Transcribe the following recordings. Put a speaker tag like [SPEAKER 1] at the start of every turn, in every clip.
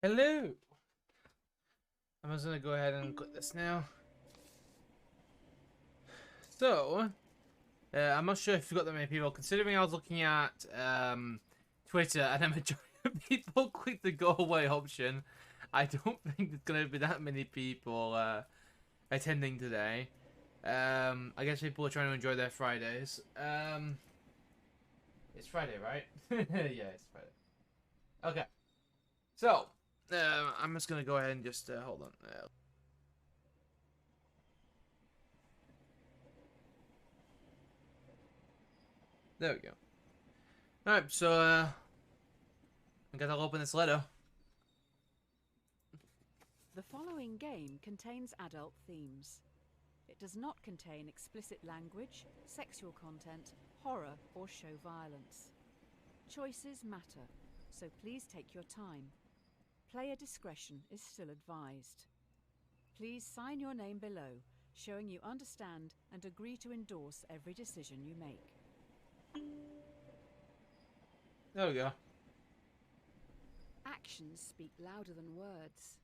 [SPEAKER 1] Hello. I'm just gonna go ahead and click this now. So, I'm not sure if you've got that many people. Considering I was looking at Twitter and a majority of people clicked the go away option, I don't think there's gonna be that many people attending today. I guess people are trying to enjoy their Fridays. It's Friday, right? Yeah, it's Friday. Okay. So, I'm just gonna go ahead and just hold on. There we go. All right, so I guess I'll open this letter.
[SPEAKER 2] The following game contains adult themes. It does not contain explicit language, sexual content, horror, or show violence. Choices matter, so please take your time. Player discretion is still advised. Please sign your name below, showing you understand and agree to endorse every decision you make.
[SPEAKER 1] There we go.
[SPEAKER 2] Actions speak louder than words.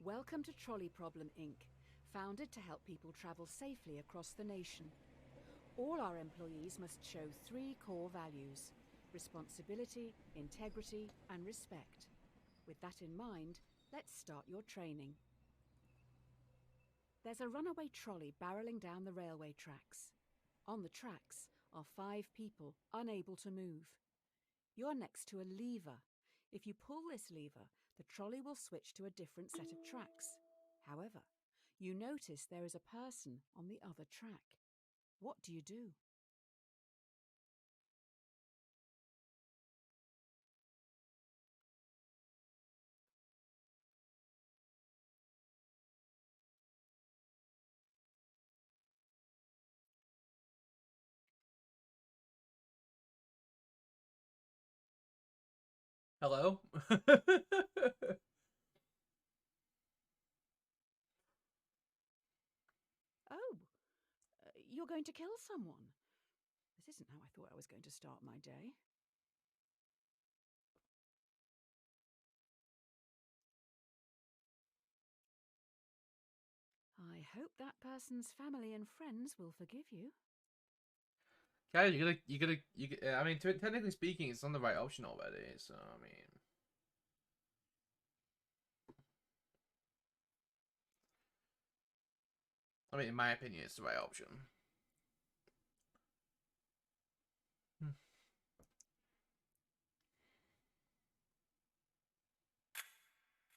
[SPEAKER 2] Welcome to Trolley Problem Inc., founded to help people travel safely across the nation. All our employees must show 3 core values: responsibility, integrity, and respect. With that in mind, let's start your training. There's a runaway trolley barreling down the railway tracks. On the tracks are 5 people unable to move. You're next to a lever. If you pull this lever, the trolley will switch to a different set of tracks. However, you notice there is a person on the other track. What do you do?
[SPEAKER 1] Hello?
[SPEAKER 2] Oh, you're going to kill someone. This isn't how I thought I was going to start my day. I hope that person's family and friends will forgive you.
[SPEAKER 1] Guys, I mean, technically speaking, it's on the right option already, so, in my opinion, it's the right option.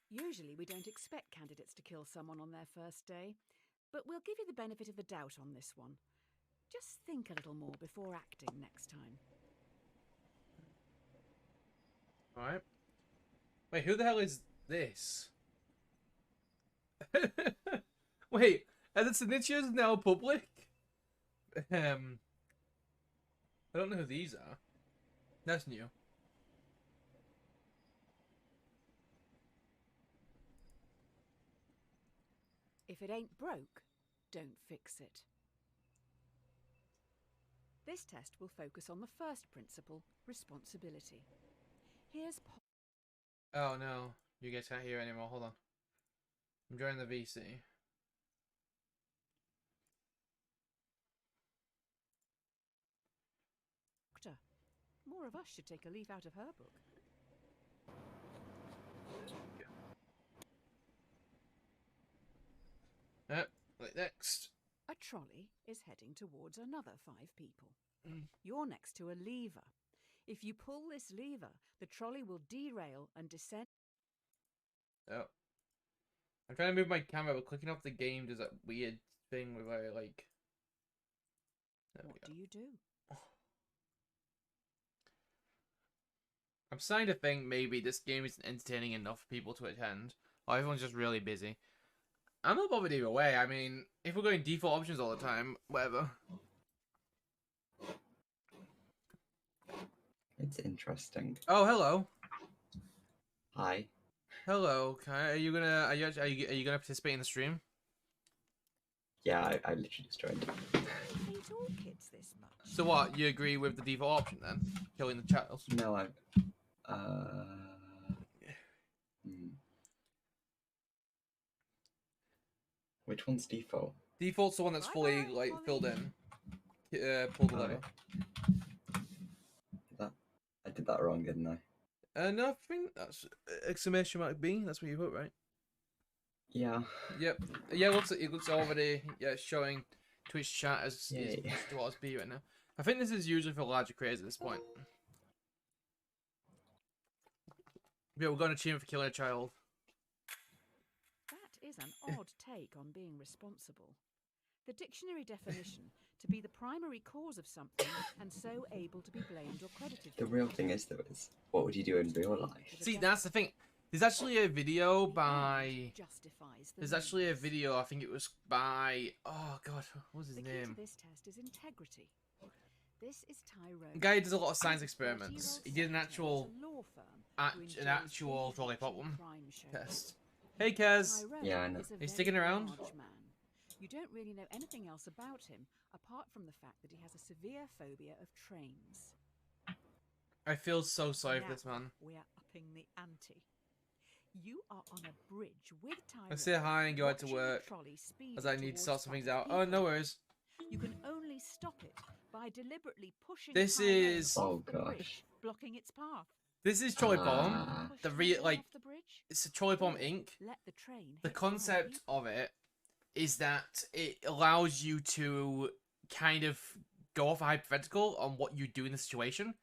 [SPEAKER 2] Usually we don't expect candidates to kill someone on their first day, but we'll give you the benefit of the doubt on this one. Just think a little more before acting next time.
[SPEAKER 1] Alright. Wait, who the hell is this? Wait, are the signatures now public? I don't know who these are. That's new.
[SPEAKER 2] If it ain't broke, don't fix it. This test will focus on the first principle, responsibility. Here's
[SPEAKER 1] Oh no, you guys can't hear anymore. Hold on. I'm joining the VC.
[SPEAKER 2] Doctor. More of us should take a leaf out of her book.
[SPEAKER 1] Right, next.
[SPEAKER 2] A trolley is heading towards another 5 people. You're next to a lever. If you pull this lever, the trolley will derail and descend.
[SPEAKER 1] Oh. I'm trying to move my camera, but clicking off the game does that weird thing where I, like...
[SPEAKER 2] What do you do?
[SPEAKER 1] I'm starting to think maybe this game isn't entertaining enough for people to attend. Or everyone's just really busy. I'm not bothered either way. I mean, if we're going default options all the time, whatever.
[SPEAKER 3] It's interesting.
[SPEAKER 1] Oh, hello.
[SPEAKER 3] Hi.
[SPEAKER 1] Hello. Are you gonna gonna participate in the stream?
[SPEAKER 3] Yeah, I literally just joined.
[SPEAKER 2] Hate all kids this much.
[SPEAKER 1] So what? You agree with the default option then? Killing the chattels?
[SPEAKER 3] No, Which one's default?
[SPEAKER 1] Default's the one that's fully like filled in. Pull the lever.
[SPEAKER 3] I did that wrong, didn't I?
[SPEAKER 1] No, I think that's exclamation mark B. That's what you put, right?
[SPEAKER 3] Yeah.
[SPEAKER 1] Yep. Yeah, it looks already showing Twitch chat as is
[SPEAKER 3] Yay.
[SPEAKER 1] towards B right now. I think this is usually for larger creators at this point. Yeah, we're going to achievement for killing a child.
[SPEAKER 2] That is an odd take on being responsible. The dictionary definition to be the primary cause of something and so able to be blamed or credited
[SPEAKER 3] The
[SPEAKER 2] for
[SPEAKER 3] real
[SPEAKER 2] it.
[SPEAKER 3] thing is, though, is what would you do in real life?
[SPEAKER 1] See, that's the thing. There's actually a video
[SPEAKER 2] The
[SPEAKER 1] by.
[SPEAKER 2] end justifies the
[SPEAKER 1] There's actually a
[SPEAKER 2] means.
[SPEAKER 1] video. I think it was by. Oh God, what was his
[SPEAKER 2] The key to
[SPEAKER 1] name?
[SPEAKER 2] this test is integrity. This is Tyrone.
[SPEAKER 1] The guy who does a lot of
[SPEAKER 2] He's
[SPEAKER 1] science
[SPEAKER 2] a
[SPEAKER 1] experiments.
[SPEAKER 2] 30-year-old
[SPEAKER 1] He did an
[SPEAKER 2] secretary
[SPEAKER 1] actual,
[SPEAKER 2] at a law firm who
[SPEAKER 1] an
[SPEAKER 2] enjoys
[SPEAKER 1] actual trolley
[SPEAKER 2] binge-watching
[SPEAKER 1] problem
[SPEAKER 2] crime shows.
[SPEAKER 1] test. Hey, Kez.
[SPEAKER 2] Tyrone
[SPEAKER 3] Yeah, I know.
[SPEAKER 2] is a
[SPEAKER 1] He's
[SPEAKER 2] very
[SPEAKER 1] sticking around?
[SPEAKER 2] large man. You don't really know anything else about him apart from the fact that he has a severe phobia of trains.
[SPEAKER 1] I feel so sorry for
[SPEAKER 2] Now
[SPEAKER 1] this man.
[SPEAKER 2] we are upping the ante. You are on a bridge with Tyrone.
[SPEAKER 1] I say hi and go out to
[SPEAKER 2] watching the
[SPEAKER 1] work
[SPEAKER 2] trolley speed
[SPEAKER 1] as I need to
[SPEAKER 2] towards
[SPEAKER 1] sort some things
[SPEAKER 2] 5
[SPEAKER 1] out. Oh, no
[SPEAKER 2] people.
[SPEAKER 1] worries.
[SPEAKER 2] You can only stop it by deliberately pushing
[SPEAKER 1] This
[SPEAKER 2] Tyrone
[SPEAKER 1] is-
[SPEAKER 2] off
[SPEAKER 3] Oh,
[SPEAKER 2] the
[SPEAKER 3] gosh.
[SPEAKER 2] bridge, blocking its path.
[SPEAKER 1] This is Trolley Bomb.
[SPEAKER 3] Ah.
[SPEAKER 2] Push
[SPEAKER 1] The
[SPEAKER 2] Tyrone
[SPEAKER 1] like,
[SPEAKER 2] off the bridge,
[SPEAKER 1] it's a Trolley Bomb Inc.
[SPEAKER 2] let the train
[SPEAKER 1] The
[SPEAKER 2] hit 5
[SPEAKER 1] concept
[SPEAKER 2] people.
[SPEAKER 1] of it is that it allows you to kind of go off a hypothetical on what you do in the situation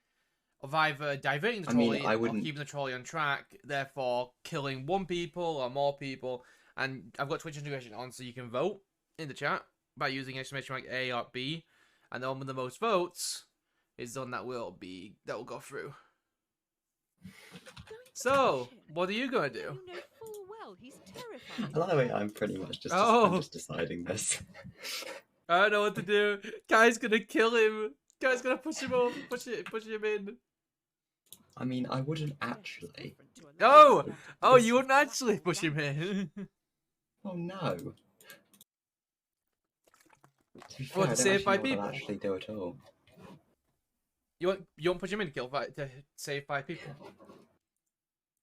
[SPEAKER 1] of either diverting the
[SPEAKER 3] I mean,
[SPEAKER 1] trolley
[SPEAKER 3] I
[SPEAKER 1] or
[SPEAKER 3] wouldn't-
[SPEAKER 1] keeping the trolley on track, therefore killing one people or more people. And I've got Twitch integration on, so you can vote in the chat by using exclamation mark A or B, and the one with the most votes is the one that will go through.
[SPEAKER 2] Going to
[SPEAKER 1] So,
[SPEAKER 2] push him.
[SPEAKER 1] what are you gonna
[SPEAKER 2] When
[SPEAKER 1] do?
[SPEAKER 2] You know full well he's terrified.
[SPEAKER 3] I love the way I'm pretty much just,
[SPEAKER 1] Oh.
[SPEAKER 3] I'm just deciding this.
[SPEAKER 1] I don't know what to do. Guy's gonna kill him. Guy's gonna push him off, push him in.
[SPEAKER 3] I mean, I wouldn't
[SPEAKER 2] Death is
[SPEAKER 3] actually.
[SPEAKER 2] different to a life
[SPEAKER 1] Oh!
[SPEAKER 2] without a
[SPEAKER 1] Oh,
[SPEAKER 2] death.
[SPEAKER 1] you wouldn't actually
[SPEAKER 2] Lateral
[SPEAKER 1] push him
[SPEAKER 2] damage.
[SPEAKER 1] in.
[SPEAKER 3] Oh no. To be fair,
[SPEAKER 1] What, to
[SPEAKER 3] I don't
[SPEAKER 1] save
[SPEAKER 3] actually
[SPEAKER 1] 5
[SPEAKER 3] know what
[SPEAKER 1] people?
[SPEAKER 3] I'll actually do at all.
[SPEAKER 1] You won't push him in to save 5 people.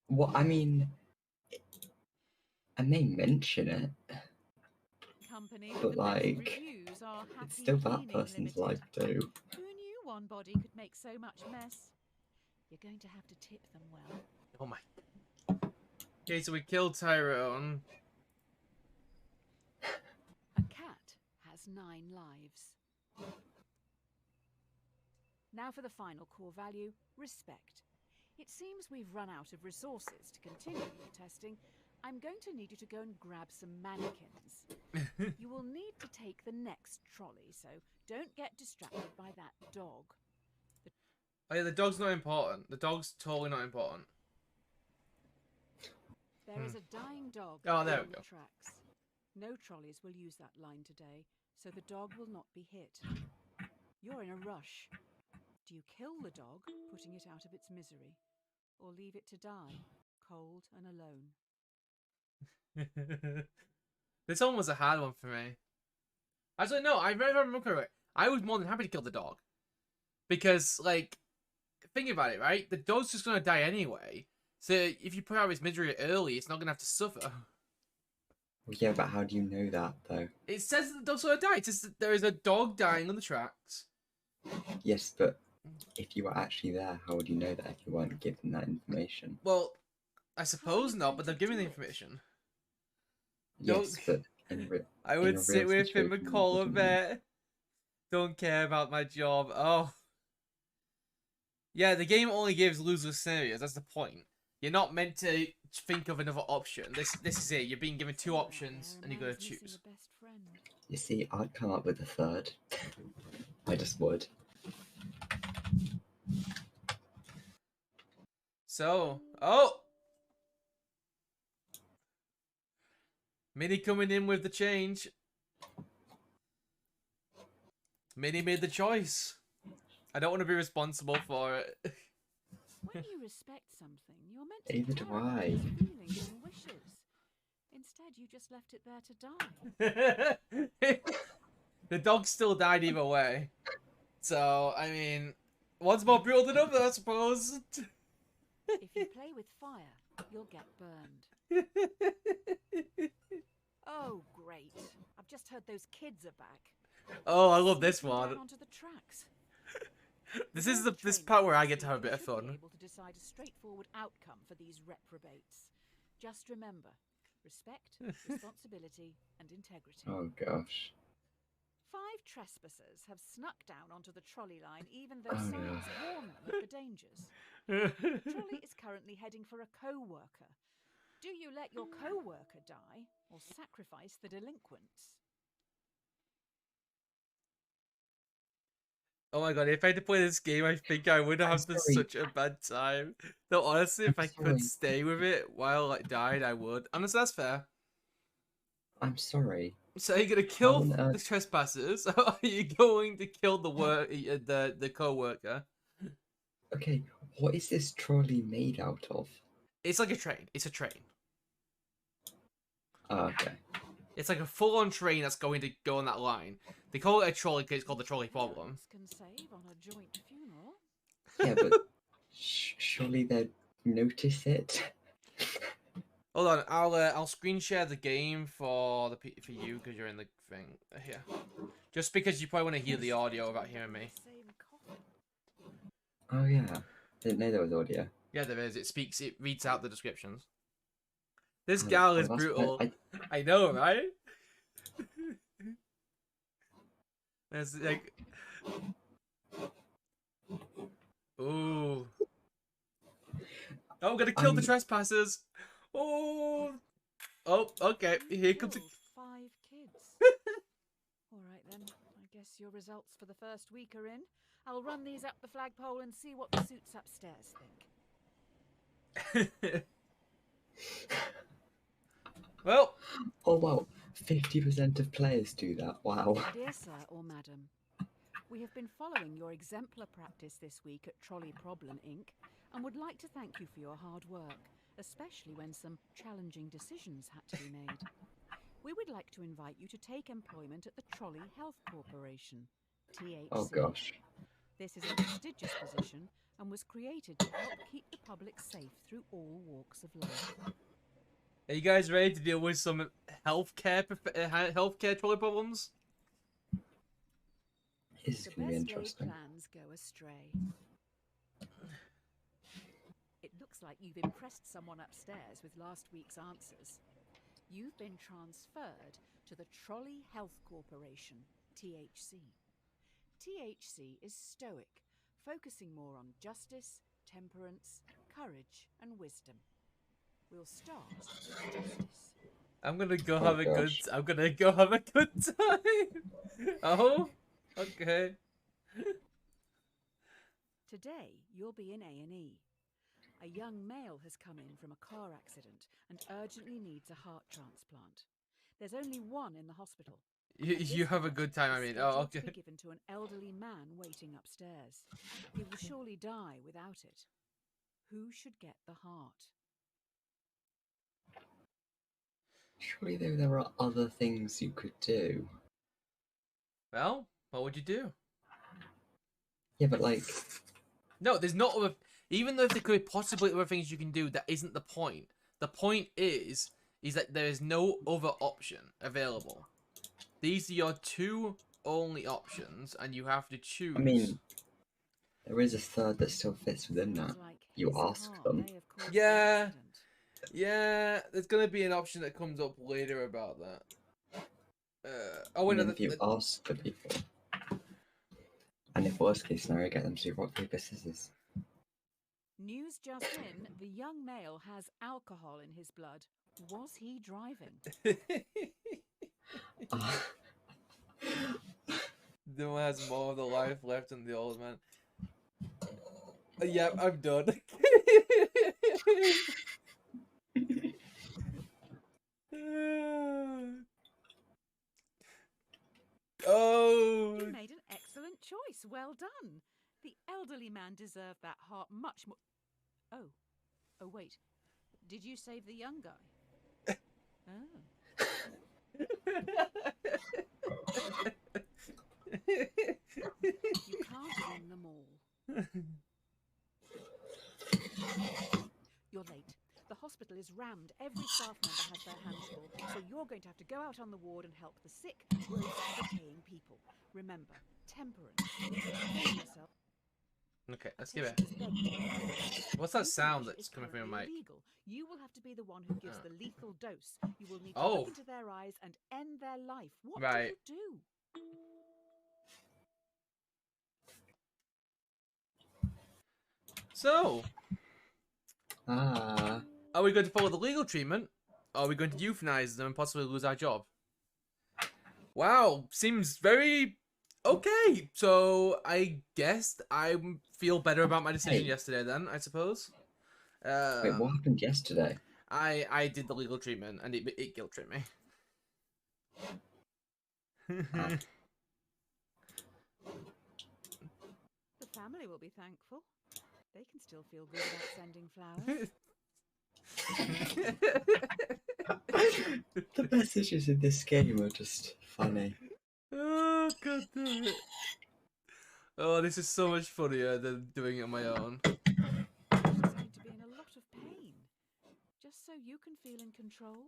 [SPEAKER 3] What I mean, I may mention it.
[SPEAKER 2] Company
[SPEAKER 3] But,
[SPEAKER 2] with the best
[SPEAKER 3] like,
[SPEAKER 2] reviews are Happy
[SPEAKER 3] It's still that
[SPEAKER 2] Cleaning
[SPEAKER 3] person's
[SPEAKER 2] Limited.
[SPEAKER 3] life too.
[SPEAKER 2] Who knew one body could make so much mess? You're going to have to tip them well.
[SPEAKER 1] Oh my. Okay, so we killed Tyrone.
[SPEAKER 2] A cat has 9 lives. Now for the final core value, respect. It seems we've run out of resources to continue your testing. I'm going to need you to go and grab some mannequins. You will need to take the next trolley, so don't get distracted by that dog.
[SPEAKER 1] Oh yeah, the dog's not important. The dog's totally not important.
[SPEAKER 2] There is a dying dog
[SPEAKER 1] Oh, there
[SPEAKER 2] on
[SPEAKER 1] we
[SPEAKER 2] the
[SPEAKER 1] go.
[SPEAKER 2] tracks. No trolleys will use that line today, so the dog will not be hit. You're in a rush. Do you kill the dog, putting it out of its misery, or leave it to die, cold and alone?
[SPEAKER 1] This one was a hard one for me. Actually, no, I remember correctly. I was more than happy to kill the dog. Because, like, think about it, right? The dog's just gonna die anyway. So if you put out its misery early, it's not gonna have to suffer.
[SPEAKER 3] Well, yeah, but how do you know that though?
[SPEAKER 1] It says that the dog's gonna die. It says that there is a dog dying on the tracks.
[SPEAKER 3] Yes, but if you were actually there, how would you know that if you weren't given that information?
[SPEAKER 1] Well, I suppose not, but they're giving the information.
[SPEAKER 3] Yes,
[SPEAKER 1] Don't-
[SPEAKER 3] but in re-
[SPEAKER 1] I
[SPEAKER 3] In
[SPEAKER 1] would
[SPEAKER 3] a
[SPEAKER 1] sit
[SPEAKER 3] real
[SPEAKER 1] with him
[SPEAKER 3] situation,
[SPEAKER 1] and
[SPEAKER 3] you
[SPEAKER 1] call a
[SPEAKER 3] wouldn't.
[SPEAKER 1] vet. Don't care about my job. Oh. Yeah, the game only gives loser scenarios. That's the point. You're not meant to think of another option. This is it. You're being given 2
[SPEAKER 2] Somewhere out
[SPEAKER 1] options,
[SPEAKER 2] there, a
[SPEAKER 1] and you gotta
[SPEAKER 2] man's missing
[SPEAKER 1] choose.
[SPEAKER 2] a best friend.
[SPEAKER 3] You see, I'd come up with a third. I just would.
[SPEAKER 1] So, oh! Minnie coming in with the change. Minnie made the choice. I don't want to be responsible for it.
[SPEAKER 2] When you respect something, you're meant to
[SPEAKER 3] Neither do
[SPEAKER 2] care about
[SPEAKER 3] I.
[SPEAKER 2] its feelings and wishes. Instead, you just left it there to die.
[SPEAKER 1] The dog still died either way. So, I mean, one's more brutal than other, I suppose.
[SPEAKER 2] If you play with fire, you'll get burned. Oh, great. I've just heard those kids are back.
[SPEAKER 1] Oh, I love this
[SPEAKER 2] Sneaking down
[SPEAKER 1] one.
[SPEAKER 2] onto the tracks.
[SPEAKER 1] This
[SPEAKER 2] With
[SPEAKER 1] is
[SPEAKER 2] all
[SPEAKER 1] this
[SPEAKER 2] training
[SPEAKER 1] part where I
[SPEAKER 2] this
[SPEAKER 1] get to have a
[SPEAKER 2] week,
[SPEAKER 1] bit of
[SPEAKER 2] you should be
[SPEAKER 1] fun.
[SPEAKER 2] able to decide a straightforward outcome for these reprobates. Just remember, respect, responsibility, and integrity.
[SPEAKER 3] Oh gosh.
[SPEAKER 2] 5 trespassers have snuck down onto the trolley line even
[SPEAKER 3] Oh
[SPEAKER 2] though
[SPEAKER 3] no.
[SPEAKER 2] signs warn them of the dangers. The trolley is currently heading for a co-worker. Do you let your co-worker die or sacrifice the delinquents?
[SPEAKER 1] Oh my god, if I had to play this game, I think I would
[SPEAKER 3] I'm
[SPEAKER 1] have
[SPEAKER 3] sorry.
[SPEAKER 1] such a bad time. No, honestly, if
[SPEAKER 3] I'm
[SPEAKER 1] I could
[SPEAKER 3] sorry.
[SPEAKER 1] stay with it while I died, I would. Honestly, that's fair.
[SPEAKER 3] I'm sorry.
[SPEAKER 1] So are you gonna
[SPEAKER 3] How
[SPEAKER 1] kill
[SPEAKER 3] on
[SPEAKER 1] the
[SPEAKER 3] earth?
[SPEAKER 1] trespassers? Or are you going to kill the co-worker?
[SPEAKER 3] Okay, what is this trolley made out of?
[SPEAKER 1] It's like a train. It's a train.
[SPEAKER 3] Oh, okay.
[SPEAKER 1] It's like a full-on train that's going to go on that line. They call it a trolley because it's called the trolley problem.
[SPEAKER 2] Can save on a joint funeral.
[SPEAKER 3] Yeah, but surely they'd notice it.
[SPEAKER 1] Hold on, I'll screen share the game for for you because you're in the thing here. Just because you probably want to hear the audio without hearing me.
[SPEAKER 2] Same coffin.
[SPEAKER 3] Oh yeah, didn't know there was audio.
[SPEAKER 1] Yeah, there is. It reads out the descriptions. This
[SPEAKER 3] Oh,
[SPEAKER 1] gal
[SPEAKER 3] oh,
[SPEAKER 1] is
[SPEAKER 3] that's
[SPEAKER 1] brutal.
[SPEAKER 3] why
[SPEAKER 1] I know, right? There's like, ooh. Oh, I'm gonna kill the trespassers. Oh, oh, okay. Here comes.
[SPEAKER 2] Killed 5 kids. All right then. I guess your results for the first week are in. I'll run these up the flagpole and see what the suits upstairs think.
[SPEAKER 1] Well.
[SPEAKER 3] Oh wow, 50% of players do that. Wow.
[SPEAKER 2] Dear sir or madam, we have been following your exemplar practice this week at Trolley Problem Inc. and would like to thank you for your hard work, especially when some challenging decisions had to be made. We would like to invite you to take employment at the Trolley Health Corporation, THC.
[SPEAKER 3] Oh gosh.
[SPEAKER 2] This is a prestigious position and was created to help keep the public safe through all walks of life.
[SPEAKER 1] Are you guys ready to deal with some healthcare trolley problems?
[SPEAKER 3] This is
[SPEAKER 2] The
[SPEAKER 3] gonna be
[SPEAKER 2] best laid
[SPEAKER 3] interesting.
[SPEAKER 2] plans go astray. It looks like you've impressed someone upstairs with last week's answers. You've been transferred to the Trolley Health Corporation, THC. THC is stoic, focusing more on justice, temperance, courage, and wisdom. We'll start with justice.
[SPEAKER 1] I'm gonna go
[SPEAKER 3] Oh,
[SPEAKER 1] have a good.
[SPEAKER 3] gosh.
[SPEAKER 1] I'm gonna go have a good time. Oh, okay.
[SPEAKER 2] Today, you'll be in A&E. A young male has come in from a car accident and urgently needs a heart transplant. There's only one in the hospital.
[SPEAKER 1] You have a good time. I mean, oh, okay.
[SPEAKER 2] To be given to an elderly man waiting upstairs. He will surely die without it. Who should get the heart?
[SPEAKER 3] Surely though there are other things you could do.
[SPEAKER 1] Well, what would you do?
[SPEAKER 3] Yeah, but like,
[SPEAKER 1] No, there's not other. Even though there could be possibly other things you can do, that isn't the point. The point is that there is no other option available. These are your 2 only options, and you have to choose.
[SPEAKER 3] I mean, there is a third that still fits within that. You ask them.
[SPEAKER 1] Yeah. Yeah, there's gonna be an option that comes up later about that. Oh,
[SPEAKER 3] I mean,
[SPEAKER 1] another.
[SPEAKER 3] if you ask the people, and if worst case scenario, get them to do rock paper scissors.
[SPEAKER 2] News just in: the young male has alcohol in his blood. Was he driving?
[SPEAKER 1] No one has more of the life left than the old man. Yep, I'm done. Oh.
[SPEAKER 2] You made an excellent choice. Well done. The elderly man deserved that heart much more. Oh. Oh, wait. Did you save the young guy? Oh. You can't win them all. You're late. The hospital is rammed. Every staff member has their hands full, so you're going to have to go out on the ward and help the sick, gross, decaying people. Remember, temperance. Behave yourself.
[SPEAKER 1] Okay,
[SPEAKER 2] A
[SPEAKER 1] let's give it.
[SPEAKER 2] patient has begged to be treated.
[SPEAKER 1] What's that sound
[SPEAKER 2] Euthanasia
[SPEAKER 1] that's
[SPEAKER 2] is
[SPEAKER 1] coming from your
[SPEAKER 2] currently
[SPEAKER 1] mic?
[SPEAKER 2] illegal. You will have to be the one who gives
[SPEAKER 1] Oh.
[SPEAKER 2] the lethal dose. You will need to
[SPEAKER 1] Oh.
[SPEAKER 2] look into their eyes and end their life. What
[SPEAKER 1] Right.
[SPEAKER 2] do you do?
[SPEAKER 1] So,
[SPEAKER 3] Ah.
[SPEAKER 1] are we going to follow the legal treatment? Or are we going to euthanize them and possibly lose our job? Wow, seems very okay. So I guess I feel better about my decision
[SPEAKER 3] Hey.
[SPEAKER 1] yesterday. Then I suppose.
[SPEAKER 3] Wait, what happened yesterday?
[SPEAKER 1] I did the legal treatment and it guilt tripped me.
[SPEAKER 3] Ah.
[SPEAKER 2] The family will be thankful. They can still feel good about sending flowers.
[SPEAKER 3] The messages in this game are just funny.
[SPEAKER 1] Oh god damn it. Oh, this is so much funnier than doing it on my own.
[SPEAKER 2] Patients need to be in a lot of pain, just so you can feel in control.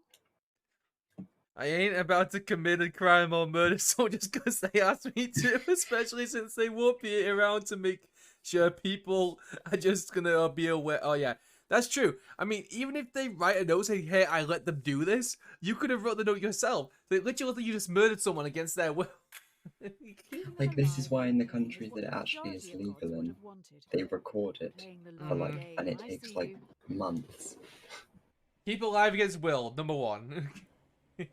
[SPEAKER 1] I ain't about to commit a crime or murder someone just because they asked me to, especially since they won't be around to make sure people are just gonna be aware. Oh yeah, that's true. I mean, even if they write a note saying, "Hey, I let them do this," you could have wrote the note yourself. They literally think you just murdered someone against their will.
[SPEAKER 2] Keeping them
[SPEAKER 3] Like, this is
[SPEAKER 2] alive
[SPEAKER 3] why in the
[SPEAKER 2] in pain is
[SPEAKER 3] countries
[SPEAKER 2] what
[SPEAKER 3] that it
[SPEAKER 2] the
[SPEAKER 3] actually is
[SPEAKER 2] majority of gods
[SPEAKER 3] legal
[SPEAKER 2] would
[SPEAKER 3] and
[SPEAKER 2] have wanted.
[SPEAKER 3] they record it
[SPEAKER 2] Playing the
[SPEAKER 3] for
[SPEAKER 2] long
[SPEAKER 3] like,
[SPEAKER 2] game,
[SPEAKER 3] and it
[SPEAKER 2] I
[SPEAKER 3] takes
[SPEAKER 2] see
[SPEAKER 3] like
[SPEAKER 2] you.
[SPEAKER 3] months.
[SPEAKER 1] Keep alive against will, number one.
[SPEAKER 2] Be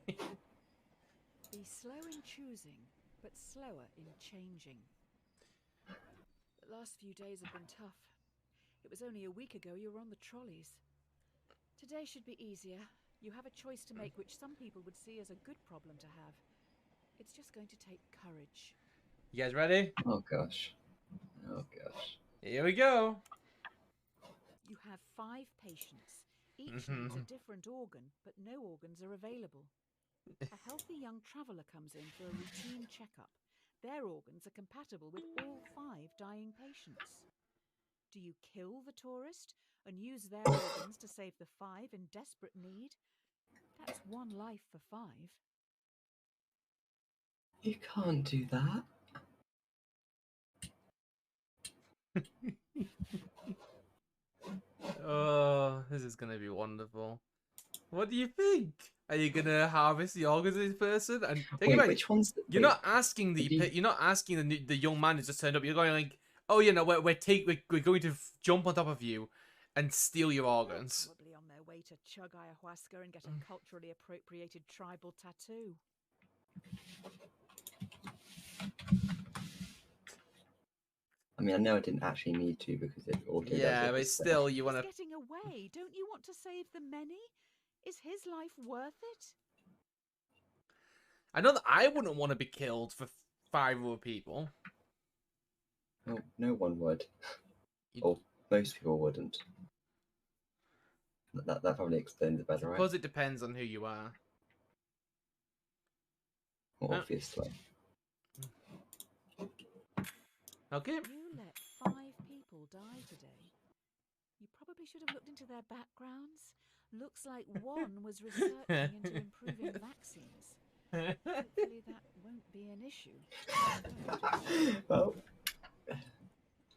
[SPEAKER 2] slow in choosing, but slower in changing. The last few days have been tough. It was only a week ago you were on the trolleys. Today should be easier. You have a choice to make which some people would see as a good problem to have. It's just going to take courage.
[SPEAKER 1] You guys ready?
[SPEAKER 3] Oh gosh. Oh gosh.
[SPEAKER 1] Here we go.
[SPEAKER 2] You have 5 patients. Each needs a different organ, but no organs are available. A healthy young traveller comes in for a routine checkup. Their organs are compatible with all 5 dying patients. Do you kill the tourist and use their organs to save the 5 in desperate need? That's 1 life for 5.
[SPEAKER 3] You can't do that.
[SPEAKER 1] Oh, this is gonna be wonderful. What do you think? Are you gonna harvest the organs of this person? And think
[SPEAKER 3] Wait,
[SPEAKER 1] about it,
[SPEAKER 3] which one's
[SPEAKER 1] you're
[SPEAKER 3] wait,
[SPEAKER 1] not asking
[SPEAKER 3] did you-
[SPEAKER 1] you're not asking the young man who just turned up. You're going like, oh, you know, we're going to jump on top of you and steal your organs.
[SPEAKER 2] Probably on their way to chug ayahuasca and get a culturally appropriated tribal tattoo.
[SPEAKER 3] I mean, I know I didn't actually need to because it auto does
[SPEAKER 1] Yeah,
[SPEAKER 3] it.
[SPEAKER 1] but still, you
[SPEAKER 2] He's
[SPEAKER 1] wanna.
[SPEAKER 2] getting away. Don't you want to save the many? Is his life worth it?
[SPEAKER 1] I know that I wouldn't want to be killed for 5 other people.
[SPEAKER 3] No, no one would.
[SPEAKER 1] You-
[SPEAKER 3] Or most people wouldn't. That probably explains it
[SPEAKER 1] I
[SPEAKER 3] better, right?
[SPEAKER 1] suppose it depends on who you are.
[SPEAKER 3] Well, obviously.
[SPEAKER 1] Okay.
[SPEAKER 2] You let 5 people die today. You probably should have looked into their backgrounds. Looks like one was researching into improving vaccines. Hopefully that won't be an issue.
[SPEAKER 3] Well,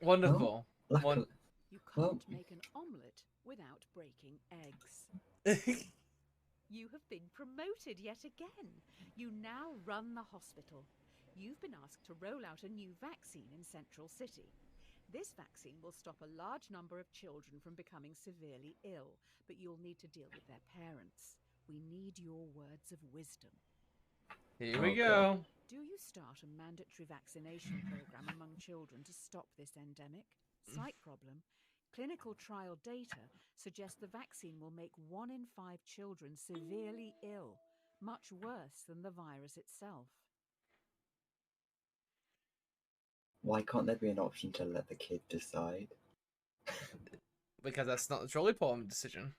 [SPEAKER 1] Wonderful.
[SPEAKER 3] luckily,
[SPEAKER 2] You
[SPEAKER 3] Well-
[SPEAKER 2] can't make an omelette without breaking eggs. You have been promoted yet again. You now run the hospital. You've been asked to roll out a new vaccine in Central City. This vaccine will stop a large number of children from becoming severely ill, but you'll need to deal with their parents. We need your words of wisdom.
[SPEAKER 1] Here we
[SPEAKER 3] Oh,
[SPEAKER 1] go.
[SPEAKER 2] Do you start a mandatory vaccination program among children to stop this endemic? Slight problem. Clinical trial data suggest the vaccine will make 1 in 5 children severely ill, much worse than the virus itself.
[SPEAKER 3] why can't there be an option to let the kid decide?
[SPEAKER 1] Because that's not the trolley problem decision.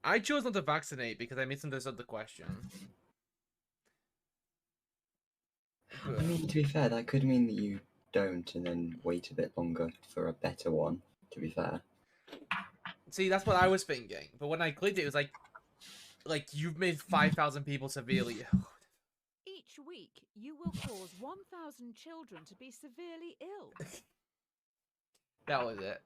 [SPEAKER 1] I chose not to vaccinate because I misunderstood the question.
[SPEAKER 3] I mean, to be fair, that could mean that you don't and then wait a bit longer for a better one, to be fair.
[SPEAKER 1] See, that's what I was thinking. But when I clicked it, it was like you've made 5,000 people severely ill.
[SPEAKER 2] Each week, you will cause 1,000 children to be severely ill.
[SPEAKER 1] That was it.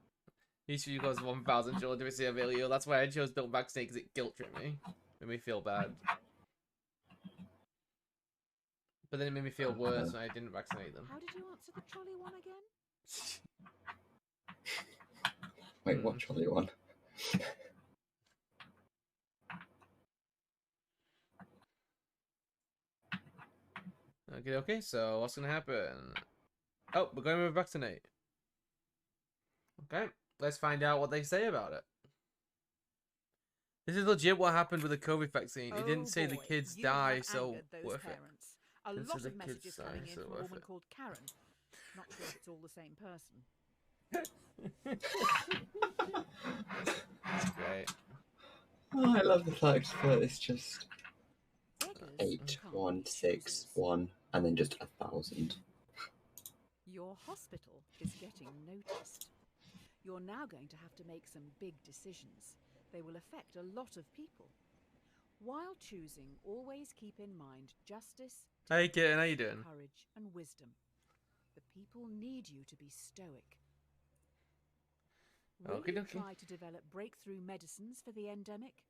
[SPEAKER 1] Each of you goes 1,000 children to receive a video. That's why I chose don't vaccinate, because it guilt tripped me. Made me feel bad. But then it made me feel worse when I didn't vaccinate them.
[SPEAKER 2] How did you answer the trolley one again?
[SPEAKER 3] Wait, what trolley one?
[SPEAKER 1] Okay, so what's gonna happen? Oh, we're going to vaccinate. Okay, let's find out what they say about it. This is legit what happened with the COVID vaccine. It didn't say the kids die, so worth it.
[SPEAKER 2] A
[SPEAKER 1] It
[SPEAKER 2] lot
[SPEAKER 1] said the
[SPEAKER 2] of messages
[SPEAKER 1] kids
[SPEAKER 2] coming
[SPEAKER 1] die,
[SPEAKER 2] in
[SPEAKER 1] so
[SPEAKER 2] from a
[SPEAKER 1] worth
[SPEAKER 2] woman
[SPEAKER 1] it.
[SPEAKER 2] called Karen. Not sure if it's all the same person.
[SPEAKER 1] That's great.
[SPEAKER 3] Oh, I love the fact that it's just
[SPEAKER 2] Beggars
[SPEAKER 3] 8,
[SPEAKER 2] can't
[SPEAKER 3] 1,
[SPEAKER 2] be
[SPEAKER 3] 6,
[SPEAKER 2] choosers.
[SPEAKER 3] 1, and then just 1,000.
[SPEAKER 2] Your hospital is getting noticed. You're now going to have to make some big decisions. They will affect a lot of people. While choosing, always keep in mind justice,
[SPEAKER 1] Hey, kitten, how you doing?
[SPEAKER 2] courage, and wisdom. The people need you to be stoic. Will you try to develop breakthrough medicines for the endemic?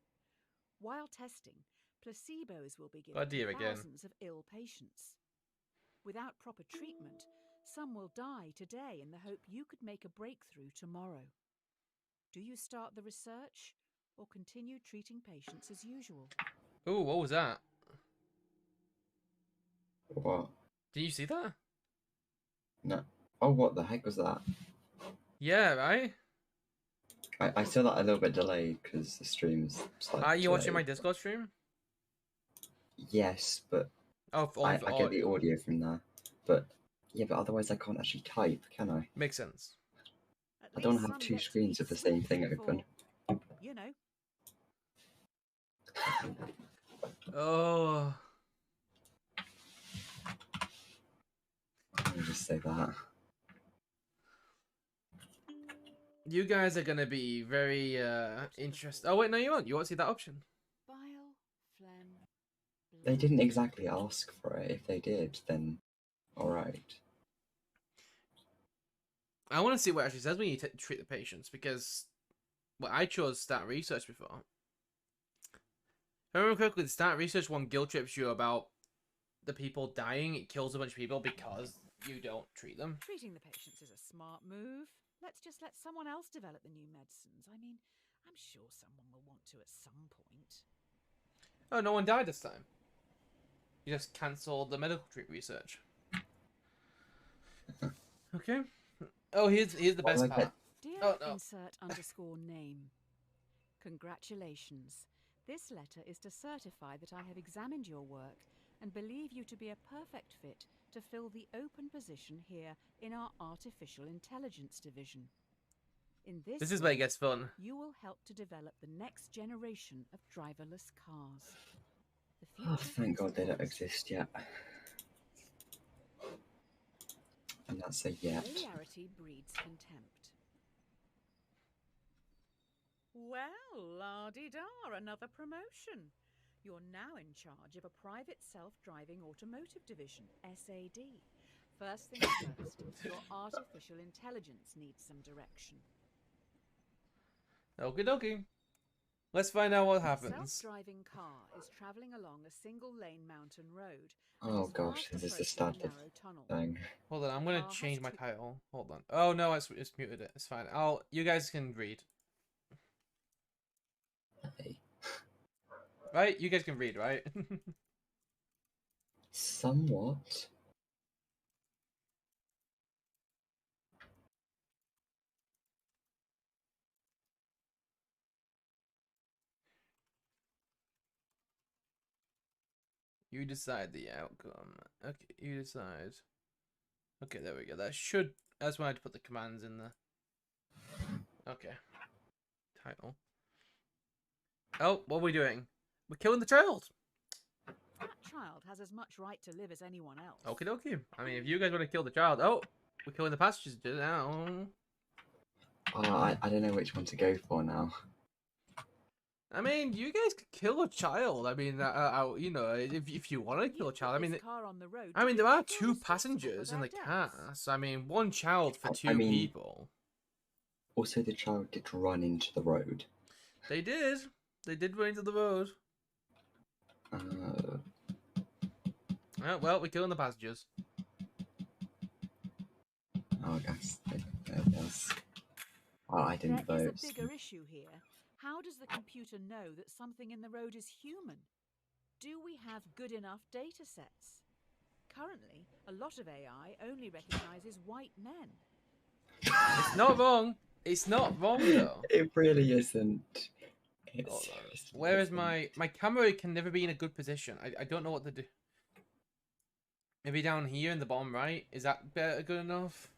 [SPEAKER 2] While testing, placebos will be given to thousands of ill patients. Without proper treatment, some will die today in the hope you could make a breakthrough tomorrow. Do you start the research or continue treating patients as usual?
[SPEAKER 1] Ooh, what was that?
[SPEAKER 3] What?
[SPEAKER 1] Did you see that?
[SPEAKER 3] No. Oh, what the heck was that?
[SPEAKER 1] Yeah, right?
[SPEAKER 3] I saw that a little bit delayed because the stream's slightly
[SPEAKER 1] Are you watching
[SPEAKER 3] delayed.
[SPEAKER 1] my Discord stream?
[SPEAKER 3] Yes, but
[SPEAKER 1] Oh,
[SPEAKER 3] I
[SPEAKER 1] only for
[SPEAKER 3] get the
[SPEAKER 1] audio.
[SPEAKER 3] audio from there. But yeah, but otherwise I can't actually type, can I?
[SPEAKER 1] Makes sense.
[SPEAKER 3] I don't have two screens of the same thing open.
[SPEAKER 2] You know.
[SPEAKER 1] Oh.
[SPEAKER 3] Let me just say that.
[SPEAKER 1] You guys are gonna be very interested. Oh wait, no, you won't. You won't see that option.
[SPEAKER 2] Bile, phlegm,
[SPEAKER 3] They didn't exactly ask for it. If they did, then alright.
[SPEAKER 1] I want to see what it actually says when you treat the patients, because well, I chose start research before. If I remember correctly, the start research one guilt trips you about the people dying. It kills a bunch of people because you don't treat them.
[SPEAKER 2] Treating the patients is a smart move. Let's just let someone else develop the new medicines. I mean, I'm sure someone will want to at some point.
[SPEAKER 1] Oh, no one died this time. You just cancelled the medical research. Okay. Oh, here's the best part.
[SPEAKER 2] Dear insert underscore name. Congratulations. This letter is to certify that I have examined your work and believe you to be a perfect fit to fill the open position here in our Artificial Intelligence Division. In this
[SPEAKER 1] is where it gets fun.
[SPEAKER 2] You will help to develop the next generation of driverless cars.
[SPEAKER 3] Oh, thank God they don't exist yet. And that's a yet.
[SPEAKER 2] Familiarity breeds contempt. Well, la-di-da, another promotion. You're now in charge of a private self-driving automotive division, SAD. First things first, your artificial intelligence needs some direction.
[SPEAKER 1] Okie dokie. Let's find out what happens.
[SPEAKER 2] A self-driving car is travelling along a single-lane mountain road.
[SPEAKER 3] Oh gosh, this is the started thing.
[SPEAKER 1] Hold on, I'm gonna change my title. Hold on. Oh no, it's muted it. It's fine. You guys can read.
[SPEAKER 3] Hey.
[SPEAKER 1] Right? You guys can read, right?
[SPEAKER 3] Somewhat.
[SPEAKER 1] You decide the outcome. Okay, you decide. Okay, there we go. That's when I had to put the commands in there. Okay. Title. Oh, what are we doing? We're killing the child.
[SPEAKER 2] That child has as much right to live as anyone else.
[SPEAKER 1] Okie dokie. I mean, if you guys want to kill the child, we're killing the passengers now.
[SPEAKER 3] Oh, I don't know which one to go for now.
[SPEAKER 1] I mean, you guys could kill a child. I mean, you know, if you want to kill a child, I mean, there are 2 passengers in the car. So I mean, 1 child for 2 people.
[SPEAKER 3] Also, the child did run into the road.
[SPEAKER 1] They did. They did run into the road.
[SPEAKER 3] Uh,
[SPEAKER 1] Oh, well, we're killing the passengers.
[SPEAKER 3] I guess there was. Oh, I didn't
[SPEAKER 2] There is
[SPEAKER 3] vote.
[SPEAKER 2] a bigger issue here. How does the computer know that something in the road is human? Do we have good enough data sets? Currently, a lot of AI only recognizes white men.
[SPEAKER 1] It's not wrong. It's not wrong, though.
[SPEAKER 3] It really isn't. It
[SPEAKER 1] Hold on.
[SPEAKER 3] seriously
[SPEAKER 1] Where is
[SPEAKER 3] isn't.
[SPEAKER 1] my camera can never be in a good position. I don't know what to do. Maybe down here in the bottom right. Is that better good enough?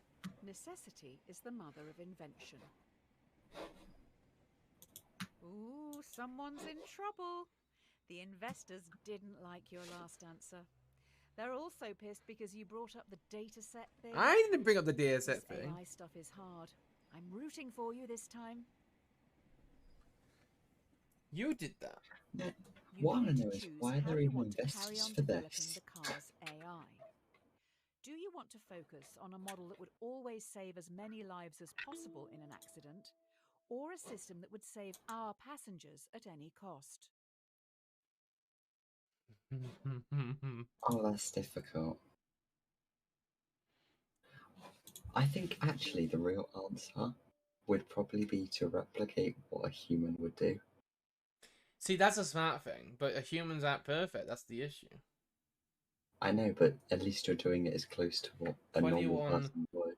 [SPEAKER 2] Necessity is the mother of invention. Ooh, someone's in trouble. The investors didn't like your last answer. They're also pissed because you brought up the dataset thing.
[SPEAKER 1] I didn't bring up the data set
[SPEAKER 2] This
[SPEAKER 1] thing.
[SPEAKER 2] AI stuff is hard. I'm rooting for you this time.
[SPEAKER 1] You did that.
[SPEAKER 2] You
[SPEAKER 3] What I want
[SPEAKER 2] need
[SPEAKER 3] to know
[SPEAKER 2] to
[SPEAKER 3] is
[SPEAKER 2] choose
[SPEAKER 3] why
[SPEAKER 2] how
[SPEAKER 3] there are
[SPEAKER 2] you
[SPEAKER 3] even
[SPEAKER 2] want to carry
[SPEAKER 3] investors
[SPEAKER 2] on
[SPEAKER 3] for
[SPEAKER 2] developing
[SPEAKER 3] this.
[SPEAKER 2] the car's AI. Do you want to focus on a model that would always save as many lives as possible in an accident, or a system that would save our passengers at any cost?
[SPEAKER 3] Oh, that's difficult. I think actually the real answer would probably be to replicate what a human would do.
[SPEAKER 1] See, that's a smart thing, but humans aren't perfect. That's the issue.
[SPEAKER 3] I know, but at least you're doing it as close to what a normal
[SPEAKER 1] 21
[SPEAKER 3] person would.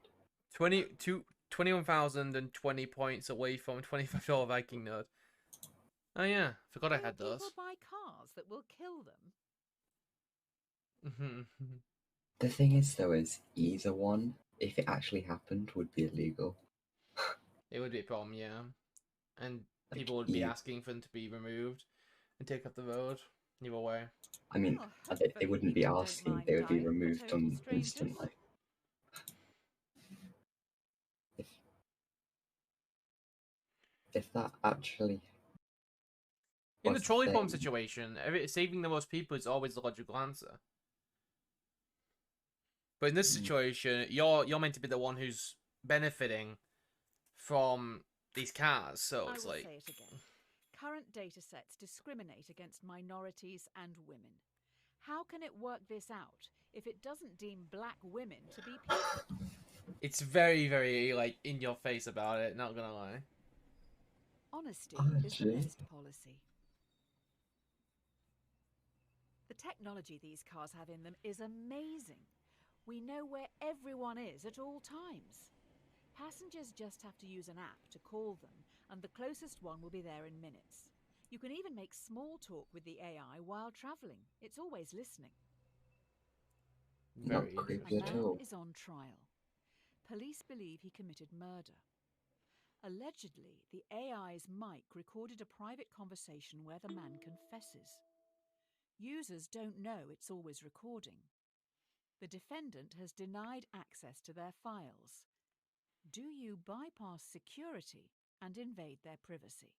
[SPEAKER 1] 21,020 points away from $25 Viking node. Oh yeah, forgot I
[SPEAKER 2] Will
[SPEAKER 1] had
[SPEAKER 2] people
[SPEAKER 1] those.
[SPEAKER 2] buy cars that will kill them?
[SPEAKER 3] The thing is, though, is either one, if it actually happened, would be illegal.
[SPEAKER 1] It would be a problem, yeah. And
[SPEAKER 3] Like,
[SPEAKER 1] people would be asking for them to be removed and take off the road. Either way.
[SPEAKER 3] I mean,
[SPEAKER 2] Well,
[SPEAKER 3] they
[SPEAKER 2] hopefully
[SPEAKER 3] wouldn't be
[SPEAKER 2] people don't
[SPEAKER 3] asking;
[SPEAKER 2] mind
[SPEAKER 3] they would be
[SPEAKER 2] dying for
[SPEAKER 3] removed
[SPEAKER 2] total
[SPEAKER 3] on
[SPEAKER 2] strangers.
[SPEAKER 3] instantly. If that actually
[SPEAKER 1] In the
[SPEAKER 3] was the
[SPEAKER 1] trolley bomb
[SPEAKER 3] thing,
[SPEAKER 1] situation, saving the most people is always the logical answer. But in this situation, you're meant to be the one who's benefiting from these cars, so it's
[SPEAKER 2] I will
[SPEAKER 1] like
[SPEAKER 2] say it again. Current datasets discriminate against minorities and women. How can it work this out if it doesn't deem black women to be people?
[SPEAKER 1] it's very, very like in your face about it, not gonna lie.
[SPEAKER 2] Honesty
[SPEAKER 3] oh
[SPEAKER 2] is the
[SPEAKER 3] gee,
[SPEAKER 2] best policy. The technology these cars have in them is amazing. We know where everyone is at all times. Passengers just have to use an app to call them, and the closest one will be there in minutes. You can even make small talk with the AI while travelling. It's always listening.
[SPEAKER 3] not
[SPEAKER 1] Very
[SPEAKER 3] creepy
[SPEAKER 2] A
[SPEAKER 3] at
[SPEAKER 1] interesting.
[SPEAKER 2] man
[SPEAKER 3] all.
[SPEAKER 2] is on trial. Police believe he committed murder. Allegedly, the AI's mic recorded a private conversation where the man confesses. Users don't know it's always recording. The defendant has denied access to their files. Do you bypass security and invade their privacy?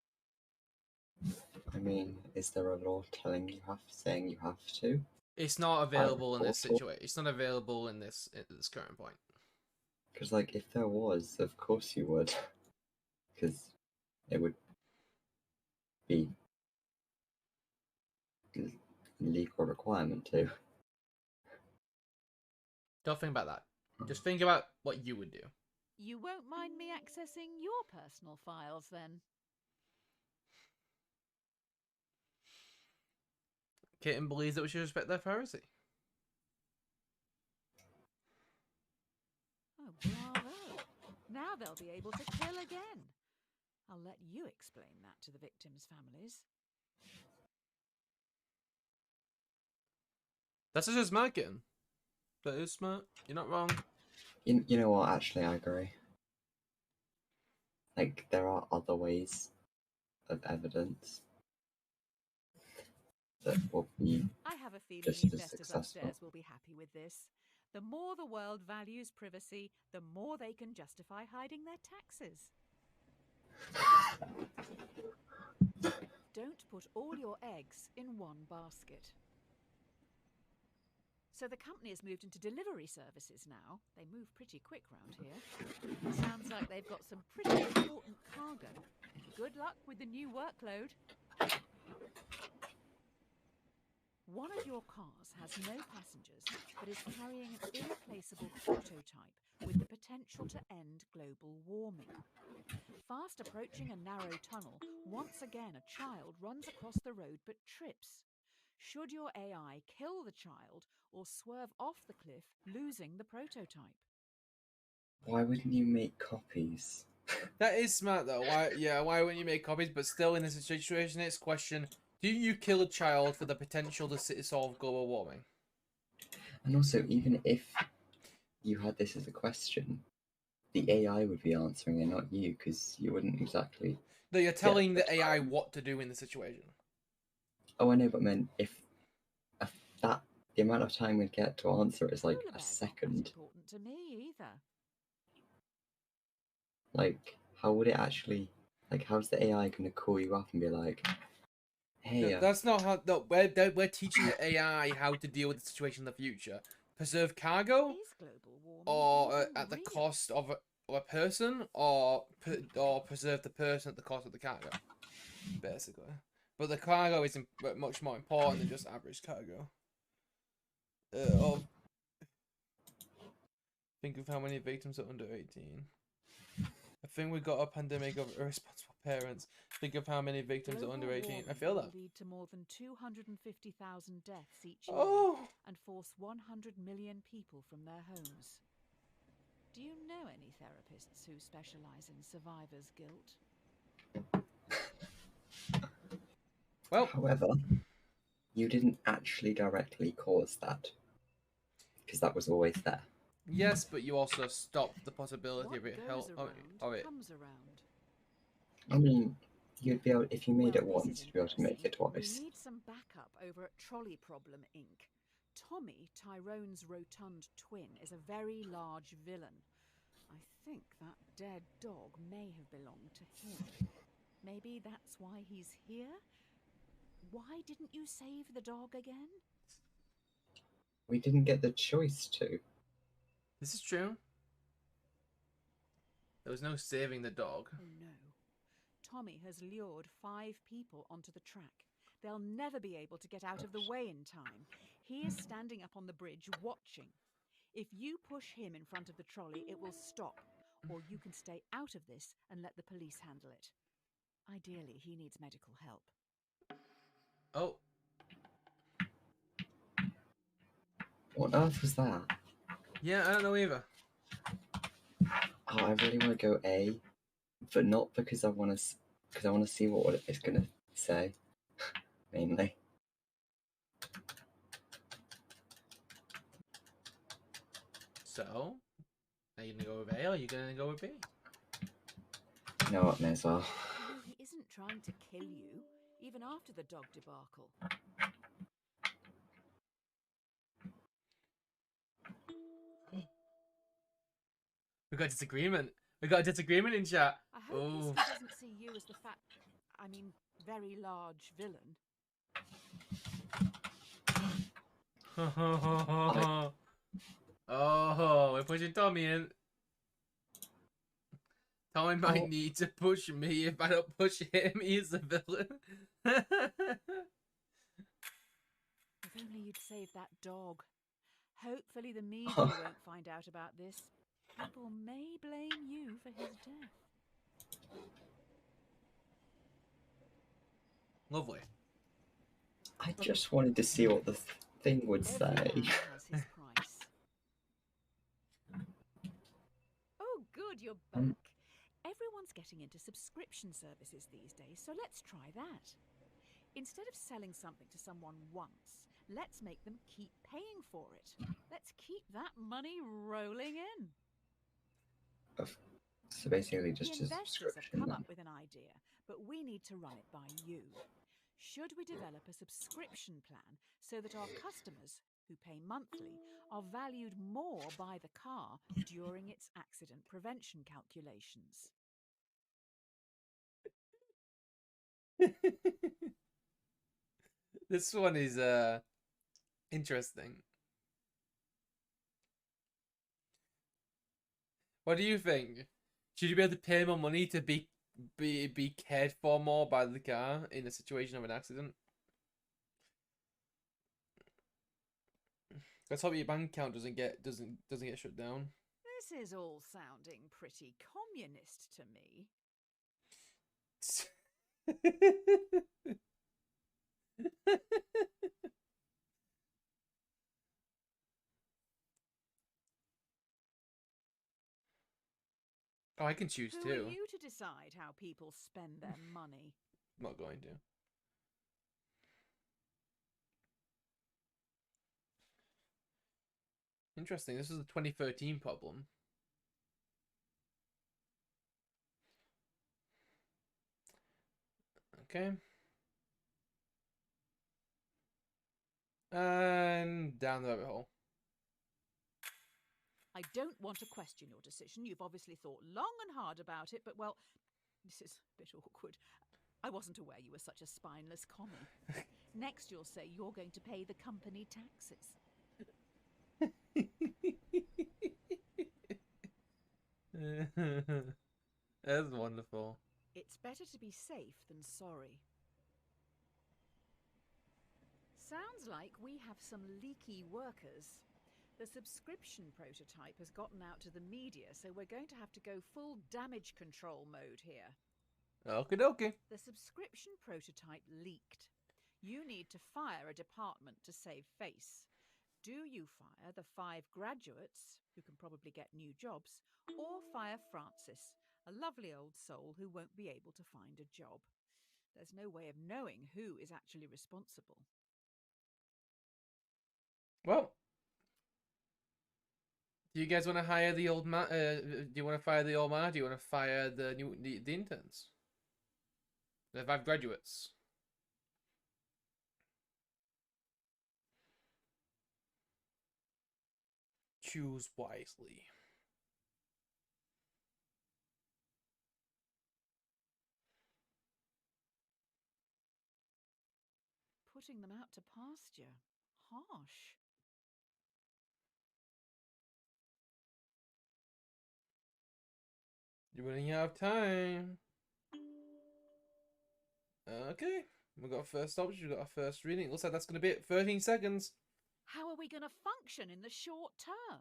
[SPEAKER 3] I mean, is there a law saying you have to?
[SPEAKER 1] It's not
[SPEAKER 3] At a
[SPEAKER 1] available in this
[SPEAKER 3] portal?
[SPEAKER 1] situation. It's not available in this current point.
[SPEAKER 3] Because, like, if there was, of course you would. Because it would be a legal requirement to.
[SPEAKER 1] Don't think about that. Just think about what you would do.
[SPEAKER 2] You won't mind me accessing your personal files then?
[SPEAKER 1] Kitten believes that we should respect their privacy.
[SPEAKER 2] Oh, bravo. Now they'll be able to kill again. I'll let you explain that to the victims' families.
[SPEAKER 1] That's just smart, kitten. That is smart. You're not wrong.
[SPEAKER 3] You know what? Actually, I agree. Like, there are other ways of evidence that will be
[SPEAKER 2] I have a feeling
[SPEAKER 3] just
[SPEAKER 2] the
[SPEAKER 3] as
[SPEAKER 2] investors
[SPEAKER 3] successful.
[SPEAKER 2] upstairs will be happy with this. The more the world values privacy, the more they can justify hiding their taxes. Don't put all your eggs in one basket. So the company has moved into delivery services now. They move pretty quick round here. Sounds like they've got some pretty important cargo. Good luck with the new workload. One of your cars has no passengers, but is carrying an irreplaceable prototype with the potential to end global warming. Fast approaching a narrow tunnel, once again a child runs across the road but trips. Should your AI kill the child or swerve off the cliff, losing the prototype?
[SPEAKER 3] Why wouldn't you make copies?
[SPEAKER 1] That is smart though. Why? Yeah. Why wouldn't you make copies? But still, in this situation, it's question: do you kill a child for the potential to solve global warming?
[SPEAKER 3] And also, even if you had this as a question, the AI would be answering it, not you, because you wouldn't exactly.
[SPEAKER 1] No, you're telling
[SPEAKER 3] the
[SPEAKER 1] the AI
[SPEAKER 3] time.
[SPEAKER 1] what to do in the situation.
[SPEAKER 3] Oh, I know, but man, if that the amount of time we'd get to answer is like
[SPEAKER 2] Polar
[SPEAKER 3] a
[SPEAKER 2] bears
[SPEAKER 3] second,
[SPEAKER 2] aren't that important to me either.
[SPEAKER 3] like how would it actually? Like, how's the AI going to call you up and be like, "Hey,
[SPEAKER 1] That's not how. No, we're teaching the AI how to deal with the situation in the future. Preserve cargo,
[SPEAKER 2] Is global warming
[SPEAKER 1] or
[SPEAKER 2] even
[SPEAKER 1] at the
[SPEAKER 2] real?
[SPEAKER 1] cost of a person, or preserve the person at the cost of the cargo, basically. But the cargo is much more important than just average cargo. Or think of how many victims are under 18. I think we got a pandemic of irresponsible parents. Think of how many victims are under 18. I feel
[SPEAKER 2] Will
[SPEAKER 1] that.
[SPEAKER 2] lead to more than 250,000 deaths each year
[SPEAKER 1] Oh,
[SPEAKER 2] and force 100 million people from their homes. Do you know any therapists who specialise in survivor's guilt?
[SPEAKER 1] well,
[SPEAKER 3] however, you didn't actually directly cause that, because that was always there."
[SPEAKER 1] yes, but you also stopped the possibility
[SPEAKER 2] What
[SPEAKER 1] of it
[SPEAKER 2] goes around
[SPEAKER 1] of it.
[SPEAKER 2] comes around.
[SPEAKER 3] I mean, you'd be able if you made
[SPEAKER 2] Well,
[SPEAKER 3] it
[SPEAKER 2] this
[SPEAKER 3] once,
[SPEAKER 2] is
[SPEAKER 3] you'd be able to make
[SPEAKER 2] embarrassing.
[SPEAKER 3] it
[SPEAKER 2] We
[SPEAKER 3] twice.
[SPEAKER 2] need some backup over at Trolley Problem Inc. Tommy, Tyrone's rotund twin, is a very large villain. I think that dead dog may have belonged to him. Maybe that's why he's here? Why didn't you save the dog again?
[SPEAKER 3] We didn't get the choice to.
[SPEAKER 1] This is true. There was no saving the dog.
[SPEAKER 2] Oh no. Tommy has lured 5 people onto the track. They'll never be able to get out of the way in time. He is standing up on the bridge watching. If you push him in front of the trolley, it will stop. Or you can stay out of this and let the police handle it. Ideally, he needs medical help.
[SPEAKER 1] Oh,
[SPEAKER 3] What on earth was that?
[SPEAKER 1] yeah, I don't know either.
[SPEAKER 3] Oh, I really want to go A, but not because I want to, because I want to see what it's gonna say, mainly.
[SPEAKER 1] So, are you gonna go with A or are you gonna go with B?
[SPEAKER 3] You know what? May as well.
[SPEAKER 2] You know, he isn't trying to kill you, even after the dog debacle.
[SPEAKER 1] We got disagreement. We got a disagreement in chat.
[SPEAKER 2] I hope
[SPEAKER 1] Oh.
[SPEAKER 2] history doesn't see you as the very large villain.
[SPEAKER 1] Oh, we're pushing Tommy in. Tommy might
[SPEAKER 3] Oh.
[SPEAKER 1] need to push me if I don't push him. He's the villain.
[SPEAKER 2] If only you'd saved that dog. Hopefully the media won't find out about this. People may blame you for his death.
[SPEAKER 1] Lovely.
[SPEAKER 3] I just wanted to see what the thing would
[SPEAKER 2] Every
[SPEAKER 3] say.
[SPEAKER 2] man has his price. Oh, good, you're back. Everyone's getting into subscription services these days, so let's try that. Instead of selling something to someone once, let's make them keep paying for it. Let's keep that money rolling in.
[SPEAKER 3] So basically, just
[SPEAKER 2] The
[SPEAKER 3] a
[SPEAKER 2] investors have
[SPEAKER 3] subscription
[SPEAKER 2] come
[SPEAKER 3] then.
[SPEAKER 2] up with an idea, but we need to run it by you. Should we develop a subscription plan so that our customers, who pay monthly, are valued more by the car during its accident prevention calculations?
[SPEAKER 1] This one is interesting. What do you think? Should you be able to pay more money to be cared for more by the car in a situation of an accident? Let's hope your bank account doesn't get shut down.
[SPEAKER 2] This is all sounding pretty communist to me.
[SPEAKER 1] Oh, I can choose
[SPEAKER 2] Who
[SPEAKER 1] too.
[SPEAKER 2] are you to decide how people spend their money?
[SPEAKER 1] I'm not going to. Interesting. This is a 2013 problem. Okay. And down the rabbit hole.
[SPEAKER 2] I don't want to question your decision. You've obviously thought long and hard about it, but well, this is a bit awkward. I wasn't aware you were such a spineless commie. Next you'll say you're going to pay the company taxes.
[SPEAKER 1] That's wonderful.
[SPEAKER 2] It's better to be safe than sorry. Sounds like we have some leaky workers. The subscription prototype has gotten out to the media, so we're going to have to go full damage control mode here.
[SPEAKER 1] Okie dokie.
[SPEAKER 2] The subscription prototype leaked. You need to fire a department to save face. Do you fire the 5 graduates, who can probably get new jobs, or fire Francis, a lovely old soul who won't be able to find a job? There's no way of knowing who is actually responsible.
[SPEAKER 1] Well, do you guys want to hire the old man? Do you want to fire the old man? Or do you want to fire the interns? The 5 graduates. Choose wisely.
[SPEAKER 2] Putting them out to pasture. Harsh.
[SPEAKER 1] You're running out of time. Okay. We've got our first option. We've got our first reading. Looks like that's going to be it. 13 seconds.
[SPEAKER 2] How are we going to function in the short term?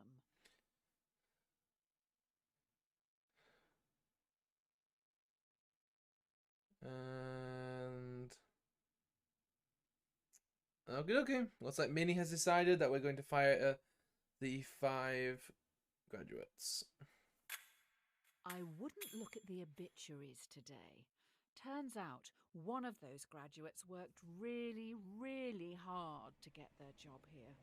[SPEAKER 1] And okay. Looks like Minnie has decided that we're going to fire the 5 graduates.
[SPEAKER 2] I wouldn't look at the obituaries today. Turns out one of those graduates worked really, really hard to get their job here.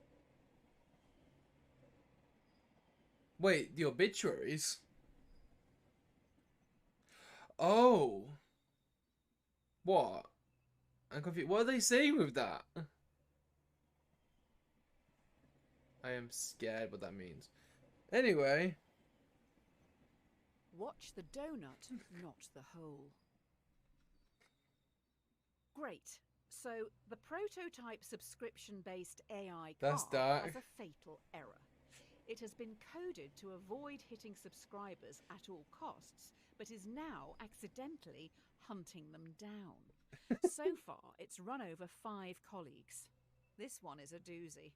[SPEAKER 1] Wait, the obituaries? Oh. What? I'm confused. What are they saying with that? I am scared what that means. Anyway.
[SPEAKER 2] Watch the donut, not the hole. Great. So the prototype subscription-based AI
[SPEAKER 1] That's
[SPEAKER 2] car
[SPEAKER 1] dark.
[SPEAKER 2] has a fatal error. It has been coded to avoid hitting subscribers at all costs, but is now accidentally hunting them down. So far, it's run over 5 colleagues. This one is a doozy.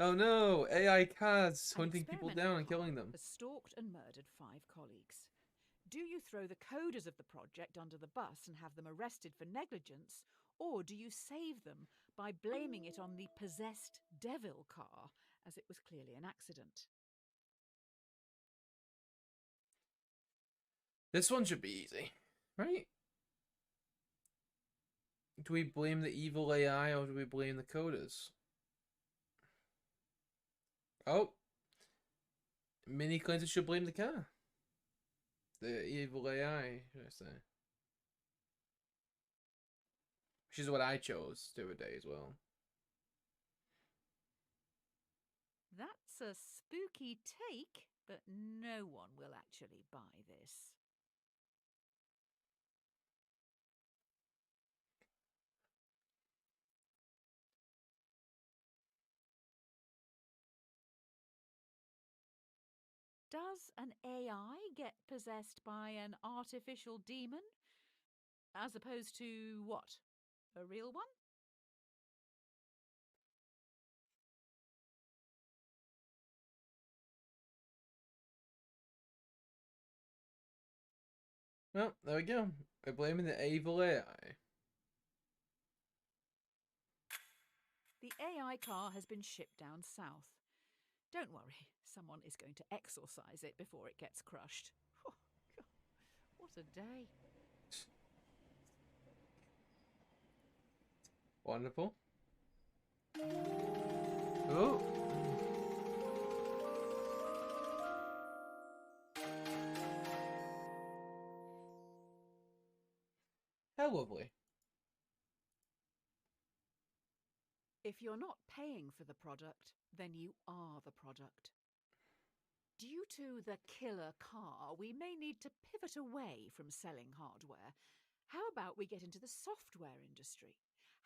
[SPEAKER 1] Oh no, AI cars
[SPEAKER 2] An
[SPEAKER 1] hunting people
[SPEAKER 2] experimental
[SPEAKER 1] down and
[SPEAKER 2] car
[SPEAKER 1] killing them.
[SPEAKER 2] has stalked and murdered 5 colleagues. Do you throw the coders of the project under the bus and have them arrested for negligence, or do you save them by blaming it on the possessed devil car, as it was clearly an accident?
[SPEAKER 1] This one should be easy, right? Do we blame the evil AI or do we blame the coders? Oh. Minnie claims it should blame the car. The evil AI, should I say. Which is what I chose the other day as well.
[SPEAKER 2] That's a spooky take, but no one will actually buy this. Does an AI get possessed by an artificial demon? As opposed to what? A real one?
[SPEAKER 1] Well, there we go. We're blaming the evil AI.
[SPEAKER 2] The AI car has been shipped down south. Don't worry, someone is going to exorcise it before it gets crushed. Oh, God, what a day.
[SPEAKER 1] Wonderful. Oh. How lovely.
[SPEAKER 2] If you're not paying for the product, then you are the product. Due to the killer car, we may need to pivot away from selling hardware. How about we get into the software industry?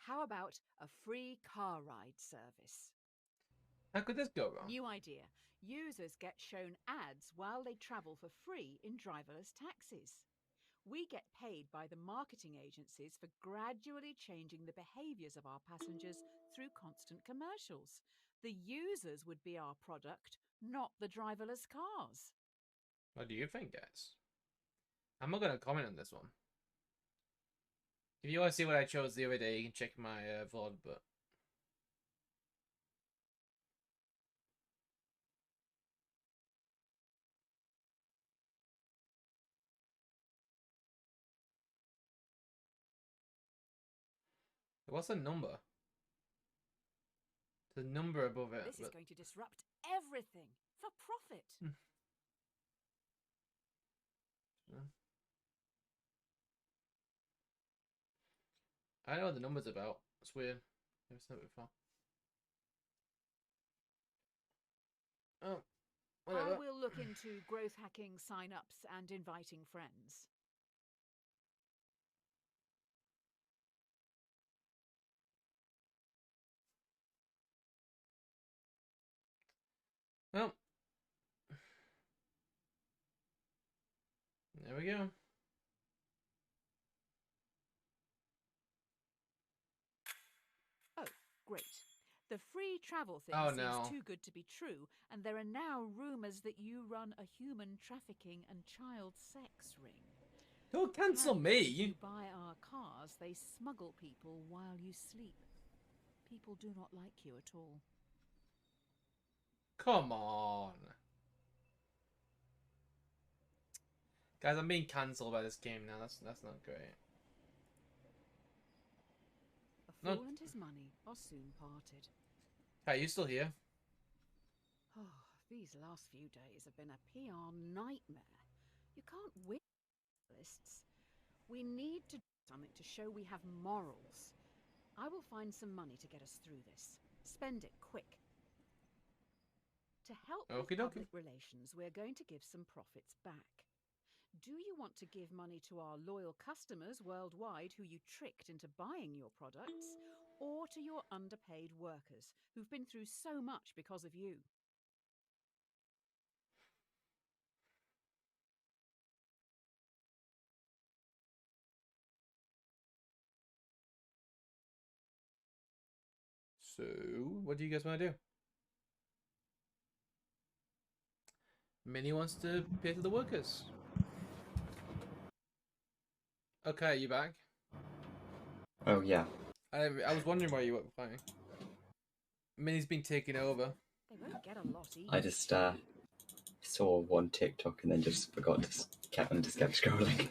[SPEAKER 2] How about a free car ride service?
[SPEAKER 1] How could this go wrong?
[SPEAKER 2] New idea. Users get shown ads while they travel for free in driverless taxis. We get paid by the marketing agencies for gradually changing the behaviours of our passengers through constant commercials. The users would be our product, not the driverless cars.
[SPEAKER 1] What do you think, guys? I'm not going to comment on this one. If you want to see what I chose the other day, you can check my vlog, but... What's the number? The number above it.
[SPEAKER 2] This is going to disrupt everything for profit.
[SPEAKER 1] I know what the number's about. It's weird. Never seen it before. Oh, whatever.
[SPEAKER 2] I will look into growth hacking sign-ups and inviting friends.
[SPEAKER 1] Well, there we go.
[SPEAKER 2] Oh, great. The free travel thing
[SPEAKER 1] Oh,
[SPEAKER 2] seems
[SPEAKER 1] no.
[SPEAKER 2] too good to be true, and there are now rumours that you run a human trafficking and child sex ring.
[SPEAKER 1] Don't cancel
[SPEAKER 2] Apparently,
[SPEAKER 1] me!
[SPEAKER 2] You buy our cars, they smuggle people while you sleep. People do not like you at all.
[SPEAKER 1] Come on. Guys, I'm being cancelled by this game now. That's not great.
[SPEAKER 2] A fool and his money are soon parted.
[SPEAKER 1] Hey, you still here?
[SPEAKER 2] Oh, these last few days have been a PR nightmare. You can't win lists. We need to do something to show we have morals. I will find some money to get us through this. Spend it quick. To help with public relations, we're going to give some profits back. Do you want to give money to our loyal customers worldwide who you tricked into buying your products, or to your underpaid workers who've been through so much because of you?
[SPEAKER 1] So, what do you guys want to do? Minnie wants to pay to the workers. Okay, you back?
[SPEAKER 3] Oh, yeah.
[SPEAKER 1] I was wondering why you weren't playing. Minnie's been taken over.
[SPEAKER 2] They won't get a lot each.
[SPEAKER 3] I just saw one TikTok and then just forgot to kept scrolling.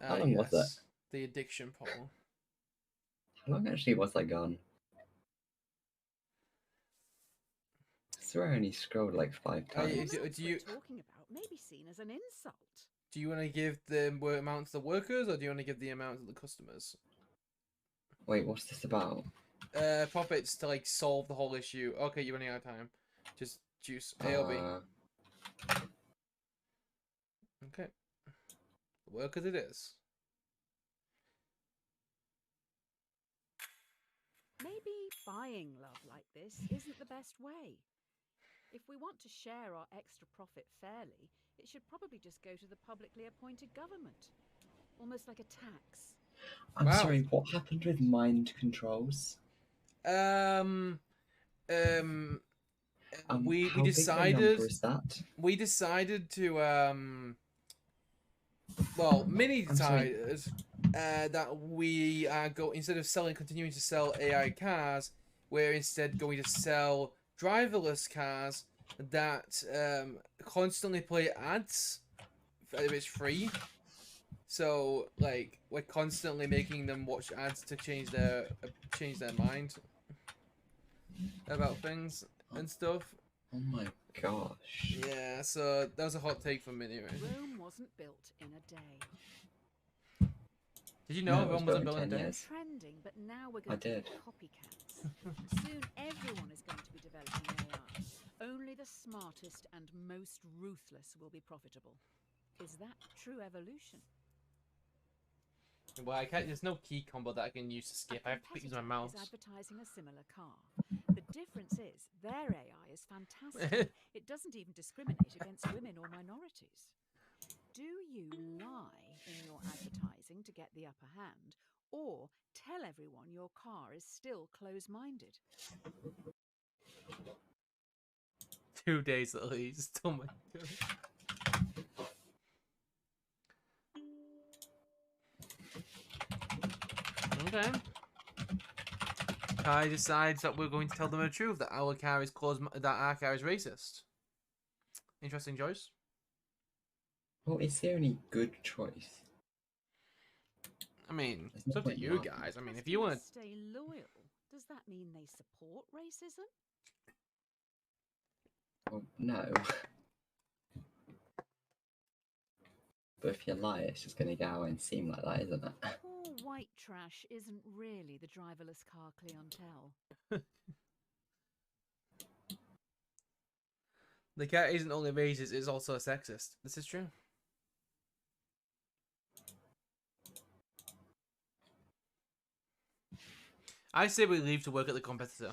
[SPEAKER 3] How long was that?
[SPEAKER 1] The addiction problem.
[SPEAKER 3] How long actually was I gone? I swear I only scrolled like 5 times.
[SPEAKER 1] Do you
[SPEAKER 2] talking about may be seen as an insult?
[SPEAKER 1] Do you want to give the amount to the workers, or do you want to give the amount to the customers?
[SPEAKER 3] Wait, what's this about?
[SPEAKER 1] Profits to like solve the whole issue. Okay, you're running out of time. Just choose A or B. Okay. The workers it is.
[SPEAKER 2] Maybe buying love like this isn't the best way. If we want to share our extra profit fairly, it should probably just go to the publicly appointed government. Almost like a tax.
[SPEAKER 3] I'm
[SPEAKER 1] Wow.
[SPEAKER 3] sorry, what happened with mind controls?
[SPEAKER 1] Um, um, we
[SPEAKER 3] How big of a
[SPEAKER 1] decided
[SPEAKER 3] number is that?
[SPEAKER 1] we decided to well, Mini
[SPEAKER 3] I'm sorry.
[SPEAKER 1] decided that we go instead of continuing to sell AI cars, we're instead going to sell driverless cars that constantly play ads if it's free. So like we're constantly making them watch ads to change their mind about things and stuff.
[SPEAKER 3] Oh my gosh.
[SPEAKER 1] Yeah, so that was a hot take from Mini, right?
[SPEAKER 2] Rome wasn't built in a day.
[SPEAKER 1] Did you know
[SPEAKER 3] No, it was
[SPEAKER 1] Rome wasn't
[SPEAKER 3] built
[SPEAKER 1] built
[SPEAKER 3] in
[SPEAKER 1] in a
[SPEAKER 3] 10
[SPEAKER 1] day?
[SPEAKER 3] years.
[SPEAKER 2] Trending, but now we're
[SPEAKER 3] I
[SPEAKER 2] going to
[SPEAKER 3] did.
[SPEAKER 2] be copycats. Soon everyone is going to be developing AI. Only the smartest and most ruthless will be profitable. Is that true evolution?
[SPEAKER 1] Well, I can't. There's no key combo that I can use to skip. I have to use my mouse.
[SPEAKER 2] Is advertising a similar car. The difference is their AI is fantastic. It doesn't even discriminate against women or minorities. Do you lie in your advertising to get the upper hand, or tell everyone your car is still close-minded?
[SPEAKER 1] 2 days at least. Oh my god. Okay. Kai decides that we're going to tell them the truth that our car is racist. Interesting choice.
[SPEAKER 3] Well, it's the only good choice.
[SPEAKER 1] I mean,
[SPEAKER 3] There's
[SPEAKER 1] it's
[SPEAKER 3] no
[SPEAKER 1] up to
[SPEAKER 3] point
[SPEAKER 1] you
[SPEAKER 3] not.
[SPEAKER 1] guys. I mean, if
[SPEAKER 2] Customers
[SPEAKER 1] you want to.
[SPEAKER 2] stay loyal, does that mean they support racism?
[SPEAKER 3] Well, no. But if you lie, it's just going to go out and seem like that, isn't it?
[SPEAKER 2] Poor white trash isn't really the driverless car clientele.
[SPEAKER 1] The cat isn't only racist, it's also sexist. This is true. I say we leave to work at the competitor.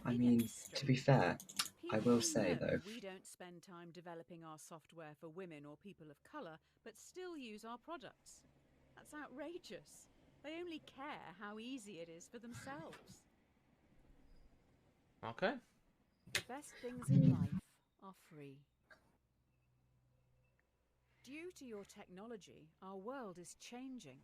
[SPEAKER 3] I mean, to be fair, I will say though.
[SPEAKER 2] We don't spend time developing our software for women or people of colour, but still use our products. That's outrageous. They only care how easy it is for themselves.
[SPEAKER 1] Okay.
[SPEAKER 2] The best things in life are free. Due to your technology, our world is changing.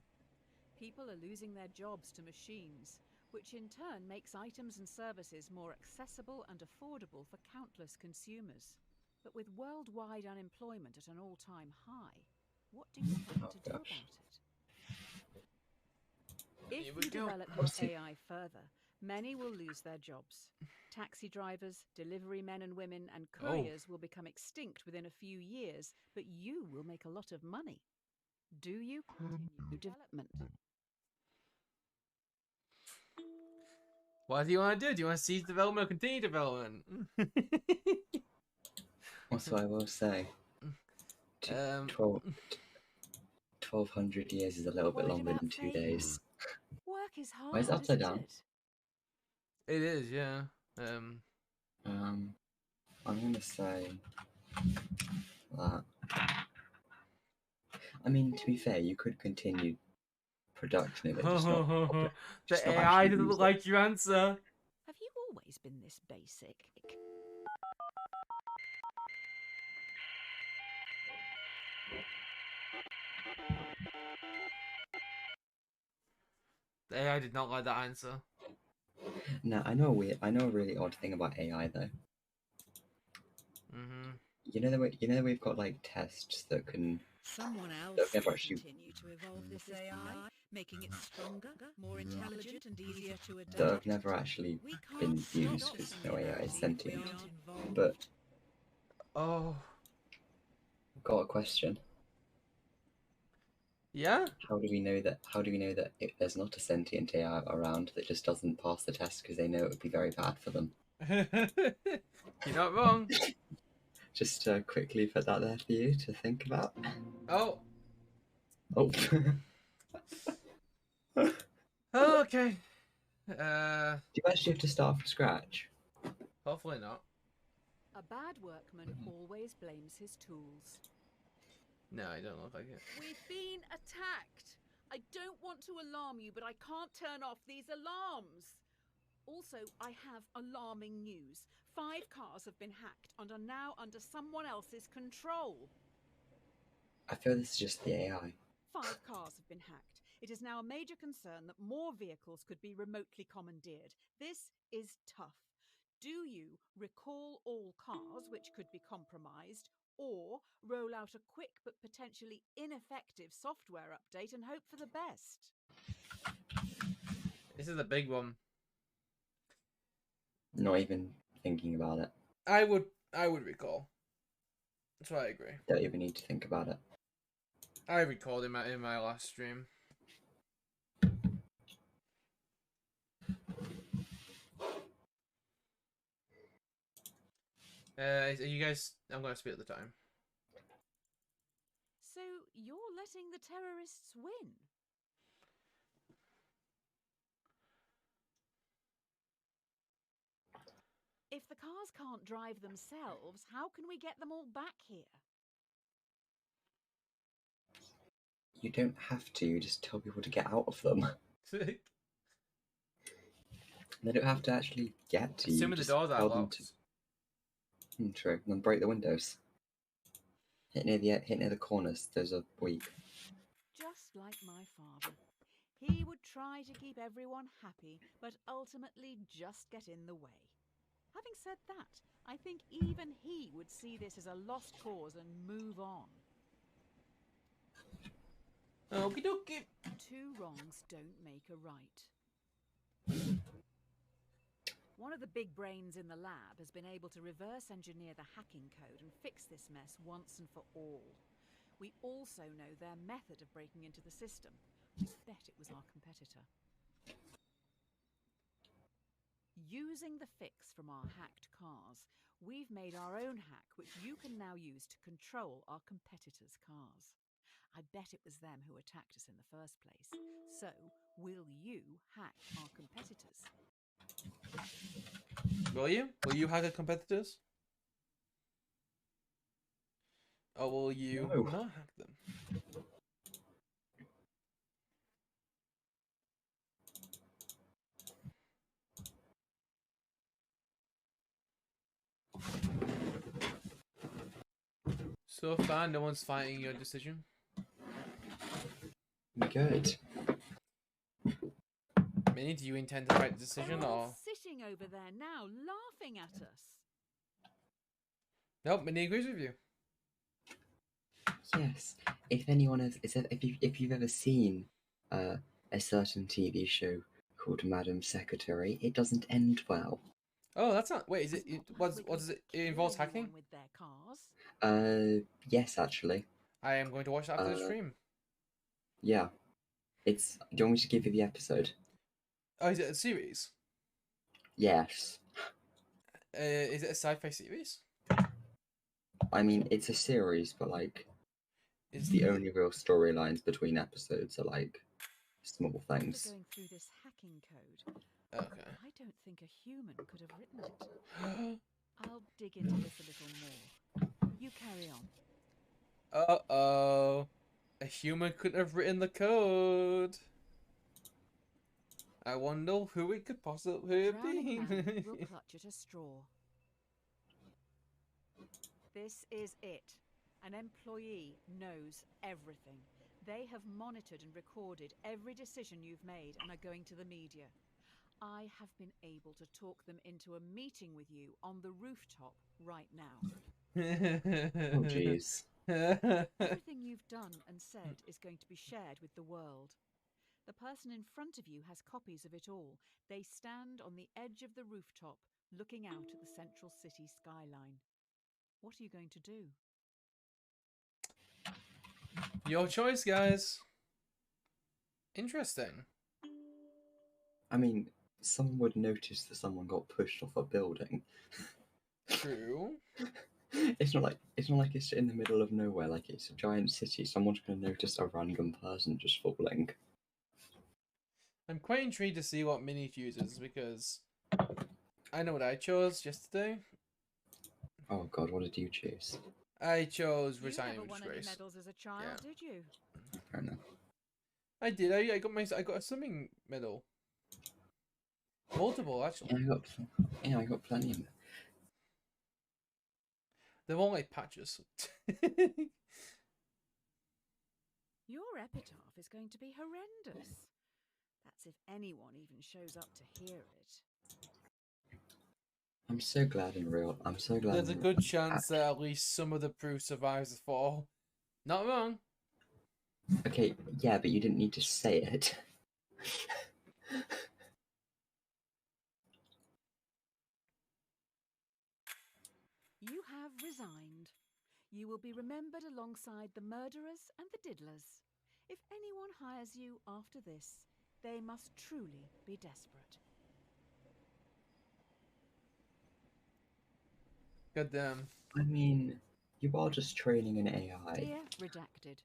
[SPEAKER 2] People are losing their jobs to machines, which in turn makes items and services more accessible and affordable for countless consumers. But with worldwide unemployment at an all-time high, what do you plan to do about it? If you develop your AI further, many will lose their jobs. Taxi drivers, delivery men and women, and couriers will become extinct within a few years, but you will make a lot of money. Do you continue development?
[SPEAKER 1] What do you want to do? Do you want to cease development or continue development?
[SPEAKER 3] That's what I will say. 1200 years is a little bit longer than 2 days.
[SPEAKER 2] Work is hard.
[SPEAKER 3] Why is it upside down?
[SPEAKER 1] It is, yeah.
[SPEAKER 3] I'm gonna say that. I mean, to be fair, you could continue production of it, just not.
[SPEAKER 1] The AI doesn't like your answer.
[SPEAKER 2] Have you always been this basic?
[SPEAKER 1] The AI did not like that answer.
[SPEAKER 3] No, I know a really odd thing about AI though. You know that we've got like tests that can.
[SPEAKER 4] Someone else
[SPEAKER 3] that never actually
[SPEAKER 4] continue to evolve this AI, making it stronger, more intelligent, and easier to adapt.
[SPEAKER 3] that have never actually been used because no AI is sentient. But
[SPEAKER 1] Oh.
[SPEAKER 3] I've got a question.
[SPEAKER 1] Yeah?
[SPEAKER 3] How do we know that if there's not a sentient AI around that just doesn't pass the test because they know it would be very bad for them?
[SPEAKER 1] You're not wrong.
[SPEAKER 3] Just quickly put that there for you to think about.
[SPEAKER 1] Oh.
[SPEAKER 3] Oh.
[SPEAKER 1] Okay.
[SPEAKER 3] Do you actually have to start from scratch?
[SPEAKER 1] Hopefully not.
[SPEAKER 2] A bad workman always blames his tools.
[SPEAKER 1] No, I don't look like it.
[SPEAKER 2] We've been attacked. I don't want to alarm you, but I can't turn off these alarms. Also, I have alarming news. 5 cars have been hacked and are now under someone else's control.
[SPEAKER 3] I feel this is just the AI.
[SPEAKER 2] 5 cars have been hacked. It is now a major concern that more vehicles could be remotely commandeered. This is tough. Do you recall all cars which could be compromised, or roll out a quick but potentially ineffective software update and hope for the best?
[SPEAKER 1] This is a big one.
[SPEAKER 3] Not even thinking about it.
[SPEAKER 1] I would recall. So I agree.
[SPEAKER 3] Don't even need to think about it.
[SPEAKER 1] I recalled in my last stream. Are you guys? I'm going to split the time.
[SPEAKER 2] So you're letting the terrorists win? If the cars can't drive themselves, how can we get them all back here?
[SPEAKER 3] You don't have to. You just tell people to get out of them. They don't have to actually get to you.
[SPEAKER 1] Assuming the
[SPEAKER 3] just
[SPEAKER 1] doors are
[SPEAKER 3] tell them
[SPEAKER 1] locked.
[SPEAKER 3] True. And then break the windows. Hit near the corners. Those are weak.
[SPEAKER 2] Just like my father. He would try to keep everyone happy, but ultimately just get in the way. Having said that, I think even he would see this as a lost cause and move on.
[SPEAKER 1] Okie dokie.
[SPEAKER 2] 2 wrongs don't make a right. One of the big brains in the lab has been able to reverse engineer the hacking code and fix this mess once and for all. We also know their method of breaking into the system. I bet it was our competitor. Using the fix from our hacked cars, we've made our own hack which you can now use to control our competitors' cars. I bet it was them who attacked us in the first place. So, will you hack our competitors?
[SPEAKER 1] Will you? Will you hack the competitors? Or will you
[SPEAKER 3] No.
[SPEAKER 1] not hack them? So far, no one's fighting your decision.
[SPEAKER 3] Good.
[SPEAKER 1] Minnie, do you intend to fight the decision
[SPEAKER 2] They're all
[SPEAKER 1] or?
[SPEAKER 2] sitting over there now, laughing at us.
[SPEAKER 1] Nope, Minnie agrees with you.
[SPEAKER 3] Yes. If anyone has, if you've ever seen a certain TV show called Madam Secretary, it doesn't end well.
[SPEAKER 1] Oh, that's not. Wait, is it?
[SPEAKER 2] It's not
[SPEAKER 1] What
[SPEAKER 2] like we
[SPEAKER 1] does
[SPEAKER 2] could
[SPEAKER 1] it? It involves
[SPEAKER 2] kill
[SPEAKER 1] hacking.
[SPEAKER 2] anyone with their cars.
[SPEAKER 3] Yes, actually.
[SPEAKER 1] I am going to watch that after the stream.
[SPEAKER 3] Yeah. Do you want me to give you the episode?
[SPEAKER 1] Oh, is it a series?
[SPEAKER 3] Yes.
[SPEAKER 1] Is it a sci-fi series?
[SPEAKER 3] I mean, it's a series, but like,
[SPEAKER 1] Is
[SPEAKER 3] the only real storylines between episodes are like small
[SPEAKER 2] After
[SPEAKER 3] things.
[SPEAKER 2] going through this hacking code,
[SPEAKER 1] Okay.
[SPEAKER 2] I don't think a human could have written it. I'll dig into this a little more. You carry on.
[SPEAKER 1] Uh-oh. A human couldn't have written the code. I wonder who it could possibly have
[SPEAKER 2] Drowning man
[SPEAKER 1] been.
[SPEAKER 2] will clutch at a straw. This is it. An employee knows everything. They have monitored and recorded every decision you've made and are going to the media. I have been able to talk them into a meeting with you on the rooftop right now.
[SPEAKER 3] Oh, jeez.
[SPEAKER 2] Everything you've done and said is going to be shared with the world. The person in front of you has copies of it all. They stand on the edge of the rooftop, looking out at the central city skyline. What are you going to do?
[SPEAKER 1] Your choice, guys. Interesting.
[SPEAKER 3] I mean, someone would notice that someone got pushed off a building.
[SPEAKER 1] True.
[SPEAKER 3] It's not like it's in the middle of nowhere. Like, it's a giant city. Someone's gonna notice a random person just falling.
[SPEAKER 1] I'm quite intrigued to see what Minnie chooses because I know what I chose yesterday.
[SPEAKER 3] Oh God, what did you choose?
[SPEAKER 1] I chose
[SPEAKER 2] You
[SPEAKER 1] resigning
[SPEAKER 2] never
[SPEAKER 1] with
[SPEAKER 2] won any
[SPEAKER 1] disgrace.
[SPEAKER 2] medals as a child,
[SPEAKER 1] Yeah.
[SPEAKER 2] did you?
[SPEAKER 3] Fair enough.
[SPEAKER 1] I did. I got a swimming medal. Multiple actually.
[SPEAKER 3] Yeah, I got plenty of them.
[SPEAKER 1] They're all like patches.
[SPEAKER 2] Your epitaph is going to be horrendous. That's if anyone even shows up to hear it.
[SPEAKER 3] I'm so glad
[SPEAKER 1] There's a
[SPEAKER 3] in
[SPEAKER 1] good chance that at least some of the proof survives the fall. Not wrong.
[SPEAKER 3] Okay, yeah, but you didn't need to say it.
[SPEAKER 2] You have resigned. You will be remembered alongside the murderers and the diddlers. If anyone hires you after this, they must truly be desperate.
[SPEAKER 1] Goddamn.
[SPEAKER 3] I mean, you are just training an AI.
[SPEAKER 2] Dear Redacted,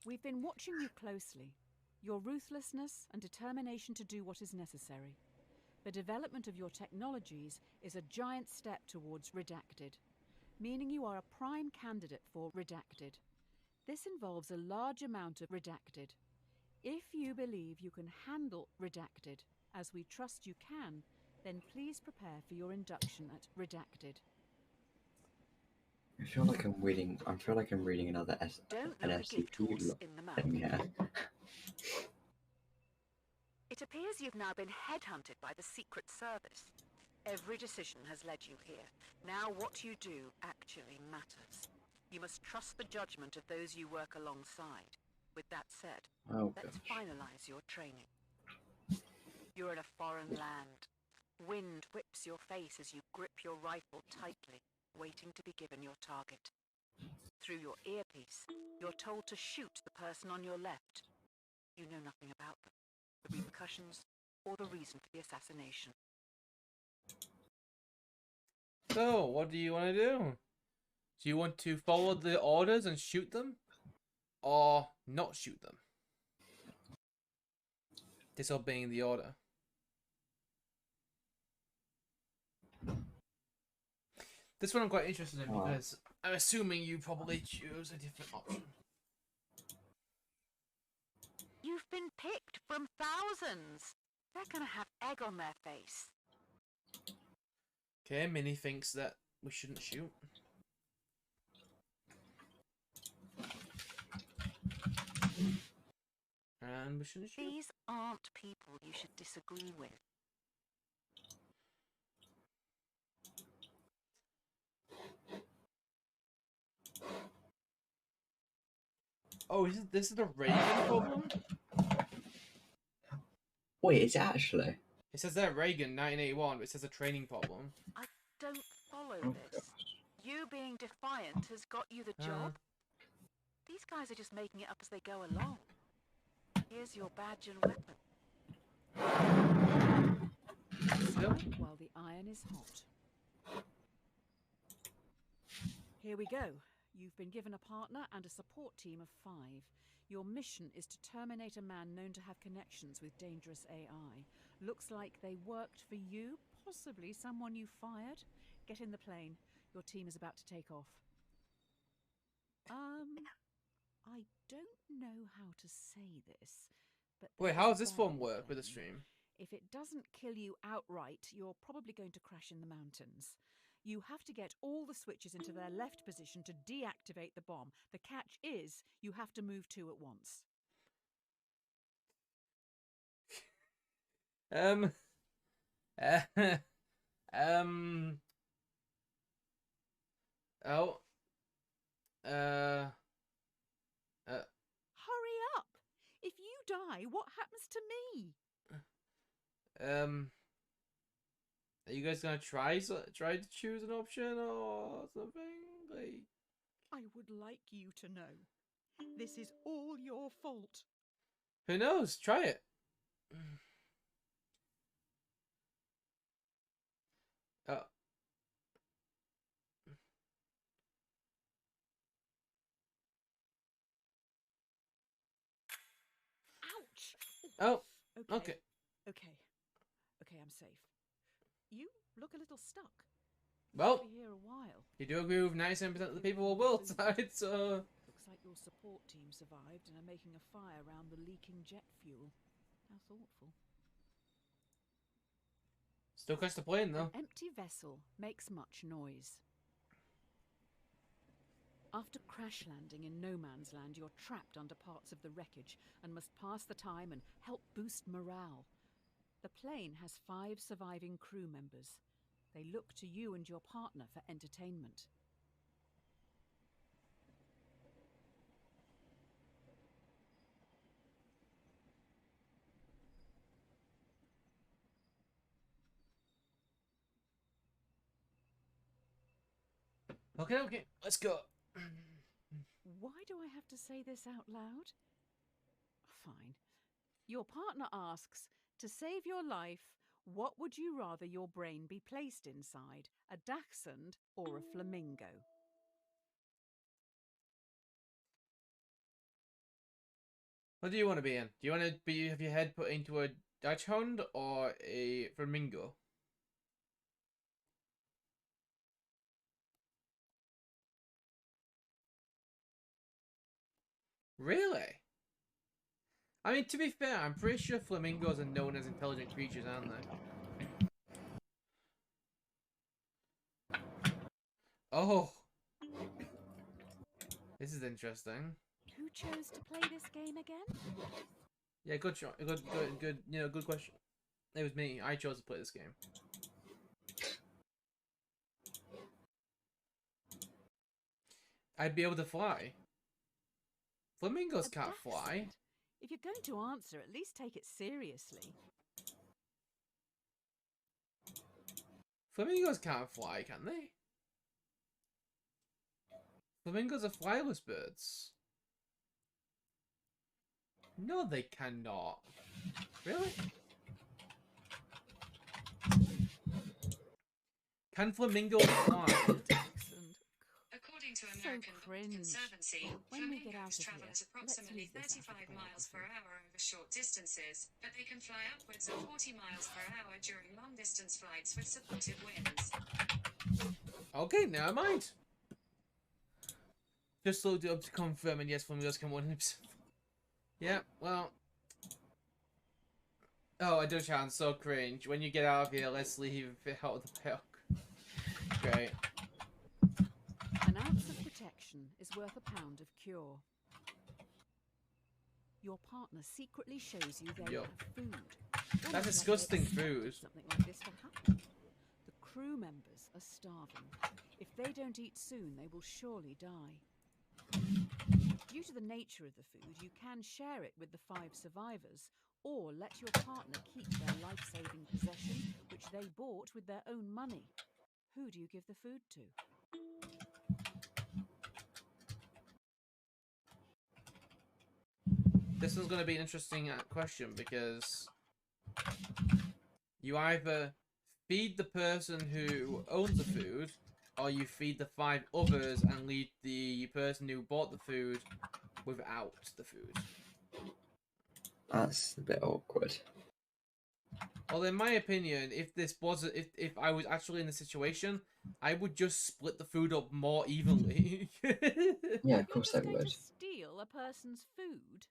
[SPEAKER 2] we've been watching you closely. Your ruthlessness and determination to do what is necessary. The development of your technologies is a giant step towards Redacted, meaning you are a prime candidate for Redacted. This involves a large amount of Redacted. If you believe you can handle Redacted, as we trust you can, then please prepare for your induction at Redacted.
[SPEAKER 3] I feel like I'm reading. I feel like I'm reading another
[SPEAKER 4] Don't
[SPEAKER 3] an
[SPEAKER 4] look a gift horse
[SPEAKER 3] SCP
[SPEAKER 4] in the mouth.
[SPEAKER 3] thing here.
[SPEAKER 4] It appears you've now been headhunted by the Secret Service. Every decision has led you here. Now what you do actually matters. You must trust the judgment of those you work alongside. With that said,
[SPEAKER 3] Oh
[SPEAKER 4] let's
[SPEAKER 3] gosh.
[SPEAKER 4] finalize your training. You're in a foreign land. Wind whips your face as you grip your rifle tightly, waiting to be given your target. Through your earpiece, you're told to shoot the person on your left. You know nothing about them, the repercussions, or the reason for the assassination.
[SPEAKER 1] So, what do you want to do? Do you want to follow the orders and shoot them? Or not shoot them? Disobeying the order. This one I'm quite interested in because I'm assuming you probably choose a different option.
[SPEAKER 4] You've been picked from thousands. They're gonna have egg on their face.
[SPEAKER 1] Okay, Minnie thinks that we shouldn't shoot. And we shouldn't shoot.
[SPEAKER 4] These aren't people you should disagree with.
[SPEAKER 1] Oh, this is the Reagan problem?
[SPEAKER 3] Wait, is it actually?
[SPEAKER 1] It says there Reagan, 1981, but it says a training problem.
[SPEAKER 4] I don't follow
[SPEAKER 3] Oh
[SPEAKER 4] this. You being defiant has got you the job. These guys are just making it up as they go along. Here's your badge and weapon.
[SPEAKER 2] Strike while the iron is hot. Here we go. You've been given a partner and a support team of 5. Your mission is to terminate a man known to have connections with dangerous AI. Looks like they worked for you, possibly someone you fired. Get in the plane. Your team is about to take off. I don't know how to say this, but
[SPEAKER 1] Wait, how does this one work with the stream?
[SPEAKER 2] If it doesn't kill you outright, you're probably going to crash in the mountains. You have to get all the switches into their left position to deactivate the bomb. The catch is you have to move 2 at once.
[SPEAKER 1] Oh.
[SPEAKER 2] Hurry up! If you die, what happens to me?
[SPEAKER 1] Are you guys gonna try to choose an option or something? Like,
[SPEAKER 2] I would like you to know. This is all your fault.
[SPEAKER 1] who knows? Try it. Oh.
[SPEAKER 2] Ouch!
[SPEAKER 1] Oh.
[SPEAKER 2] Okay.
[SPEAKER 1] Okay.
[SPEAKER 2] Okay, I'm safe. You look a little stuck.
[SPEAKER 1] Well,
[SPEAKER 2] Be here a while.
[SPEAKER 1] you do agree with 97% of the people on both sides, so...
[SPEAKER 2] Looks like your support team survived and are making a fire around the leaking jet fuel. How thoughtful.
[SPEAKER 1] Still crash the plane, though.
[SPEAKER 2] An empty vessel makes much noise. After crash landing in no man's land, you're trapped under parts of the wreckage and must pass the time and help boost morale. The plane has 5 surviving crew members. They look to you and your partner for entertainment.
[SPEAKER 1] Okay, let's go.
[SPEAKER 2] Why do I have to say this out loud? Fine. Your partner asks, to save your life, what would you rather your brain be placed inside, a dachshund or a flamingo?
[SPEAKER 1] What do you want to be in? Do you want to have your head put into a dachshund or a flamingo? Really? I mean, to be fair, I'm pretty sure flamingos are known as intelligent creatures, aren't they? Oh. This is interesting.
[SPEAKER 2] Who chose to play this game again?
[SPEAKER 1] Yeah, good shot. Good, you know, good question. It was me. I chose to play this game. I'd be able to fly. Flamingos can't fly.
[SPEAKER 2] If you're going to answer, at least take it seriously.
[SPEAKER 1] Flamingos can't fly, can they? Flamingos are flyless birds. No, they cannot. Really? Can flamingos fly?
[SPEAKER 5] According to American Bird Conservancy, flamingos travel at approximately 35 miles per hour over short distances, but they can fly upwards of 40 miles per hour during long-distance flights with supportive winds.
[SPEAKER 1] Okay, never mind. Just looked it up to confirm, and yes, flamingos can 100%. Yeah, well. Oh, a Dutch hound, so cringe. When you get out of here, let's leave out of the milk. Great.
[SPEAKER 2] An ounce of protection is worth a pound of cure. Your partner secretly shows you they have food.
[SPEAKER 1] That's disgusting food.
[SPEAKER 2] Something like this will happen. The crew members are starving. If they don't eat soon, they will surely die. Due to the nature of the food, you can share it with the 5 survivors, or let your partner keep their life-saving possession, which they bought with their own money. Who do you give the food to?
[SPEAKER 1] This is going to be an interesting question because you either feed the person who owns the food, or you feed the 5 others and leave the person who bought the food without the food.
[SPEAKER 3] That's a bit awkward.
[SPEAKER 1] Well, in my opinion, if I was actually in the situation, I would just split the food up more evenly.
[SPEAKER 3] Yeah, of course I
[SPEAKER 2] You're
[SPEAKER 3] would.
[SPEAKER 2] just going to steal a person's food?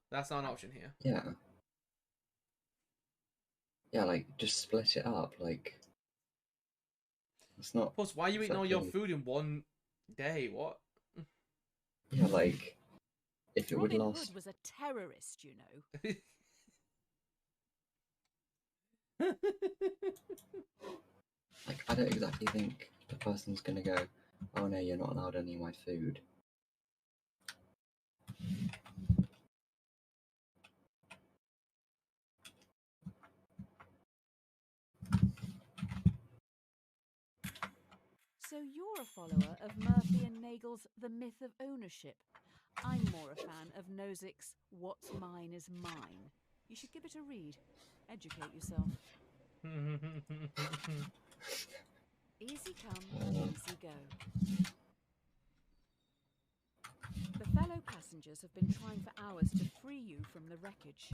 [SPEAKER 1] That's not an option here.
[SPEAKER 3] Yeah. Yeah, like, just split it up, like... It's not...
[SPEAKER 1] Plus, why are you eating all your
[SPEAKER 3] exactly-
[SPEAKER 1] food in one day? What?
[SPEAKER 3] Yeah, like... If it would
[SPEAKER 2] Robin
[SPEAKER 3] last...
[SPEAKER 2] Hood was a terrorist, you know.
[SPEAKER 3] Like, I don't exactly think the person's gonna go, oh no, you're not allowed any of my food.
[SPEAKER 2] So you're a follower of Murphy and Nagel's The Myth of Ownership. I'm more a fan of Nozick's What's Mine is Mine. You should give it a read. Educate yourself. Easy come, easy go. The fellow passengers have been trying for hours to free you from the wreckage.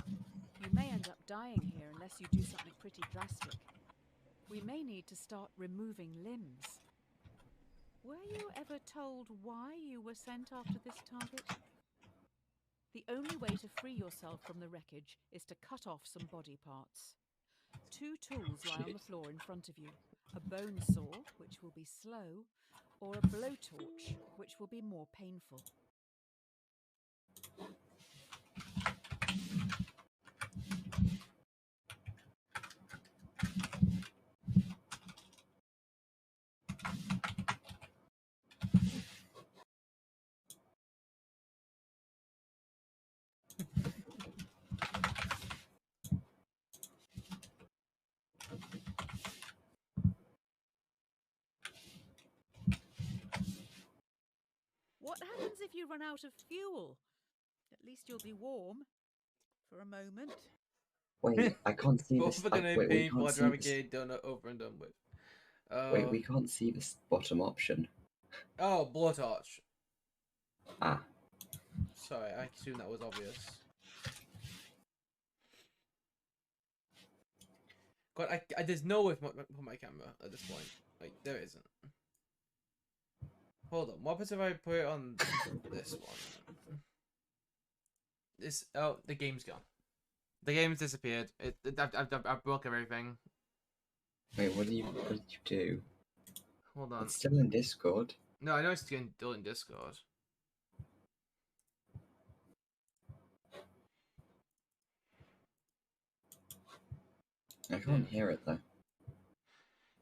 [SPEAKER 2] You may end up dying here unless you do something pretty drastic. we may need to start removing limbs. Were you ever told why you were sent after this target? The only way to free yourself from the wreckage is to cut off some body parts. 2 tools lie on the floor in front of you. A bone saw, which will be slow, or a blowtorch, which will be more painful. What happens if you run out of fuel? At least you'll be warm for a moment.
[SPEAKER 3] Wait, I can't see
[SPEAKER 1] Both
[SPEAKER 3] this.
[SPEAKER 1] are gonna be
[SPEAKER 3] Wait, we
[SPEAKER 1] painful
[SPEAKER 3] can't
[SPEAKER 1] after
[SPEAKER 3] see
[SPEAKER 1] having
[SPEAKER 3] this.
[SPEAKER 1] get done over and done with.
[SPEAKER 3] Wait, we can't see this bottom option.
[SPEAKER 1] Oh, blowtorch.
[SPEAKER 3] Ah,
[SPEAKER 1] Sorry, I assume that was obvious. God, there's no way for my camera at this point. Like, there isn't. Hold on, what happens if I put it on this one? Oh, the game's gone. The game's disappeared. I broke everything.
[SPEAKER 3] wait, what did you do?
[SPEAKER 1] Hold on.
[SPEAKER 3] It's still in Discord.
[SPEAKER 1] No, I know it's getting still in Discord.
[SPEAKER 3] I can't hear it though.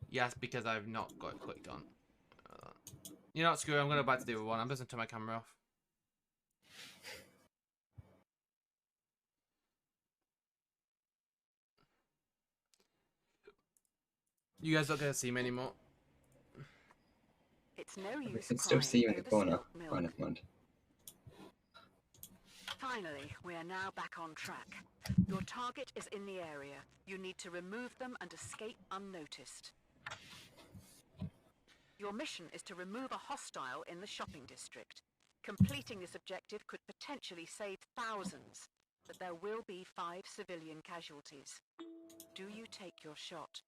[SPEAKER 1] Yes, because I've not got it clicked on. You know what, screw it, I'm going to back to the other one. I'm just going to turn my camera off. You guys not going to see me anymore.
[SPEAKER 4] It's no
[SPEAKER 3] We
[SPEAKER 4] use
[SPEAKER 3] can still
[SPEAKER 4] crying
[SPEAKER 3] see you in the
[SPEAKER 4] over
[SPEAKER 3] corner.
[SPEAKER 4] spilt milk.
[SPEAKER 3] Oh, never mind.
[SPEAKER 4] Finally, we are now back on track. Your target is in the area. You need to remove them and escape unnoticed. Your mission is to remove a hostile in the shopping district. Completing this objective could potentially save thousands, but there will be 5 civilian casualties. Do you take your shot?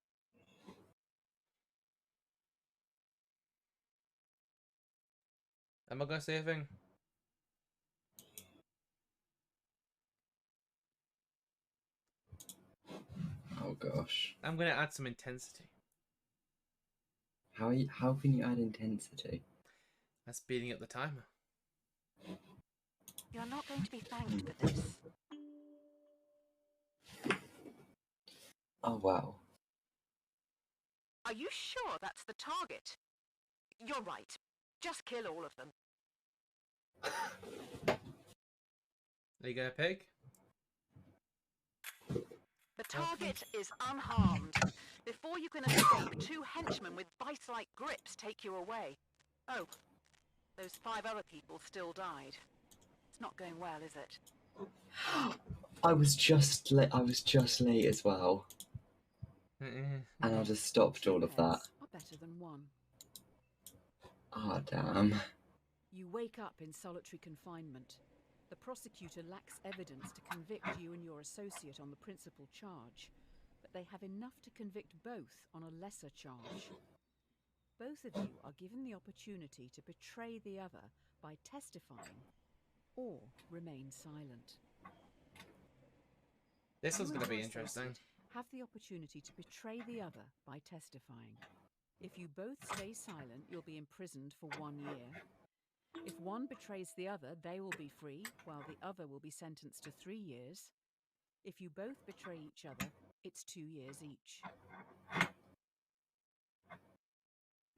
[SPEAKER 1] Am I going to say anything?
[SPEAKER 3] Oh gosh.
[SPEAKER 1] I'm going to add some intensity.
[SPEAKER 3] How can you add intensity?
[SPEAKER 1] That's speeding up the timer.
[SPEAKER 4] You're not going to be thanked for this.
[SPEAKER 3] Oh wow.
[SPEAKER 4] Are you sure that's the target? You're right. Just kill all of them.
[SPEAKER 1] Are you going to pick?
[SPEAKER 4] The target is unharmed. Before you can escape, 2 henchmen with vice-like grips take you away. Oh, those 5 other people still died. It's not going well, is it?
[SPEAKER 3] I was just late as well, and I just stopped all of that.
[SPEAKER 2] Heads are better than 1.
[SPEAKER 3] Ah, damn.
[SPEAKER 2] You wake up in solitary confinement. The prosecutor lacks evidence to convict you and your associate on the principal charge, but they have enough to convict both on a lesser charge. Both of you are given the opportunity to betray the other by testifying or remain silent.
[SPEAKER 1] This one's
[SPEAKER 2] You
[SPEAKER 1] going to
[SPEAKER 2] and
[SPEAKER 1] be
[SPEAKER 2] your
[SPEAKER 1] interesting.
[SPEAKER 2] associate have the opportunity to betray the other by testifying. If you both stay silent, you'll be imprisoned for 1 year. If one betrays the other, they will be free, while the other will be sentenced to 3 years. If you both betray each other, it's 2 years each.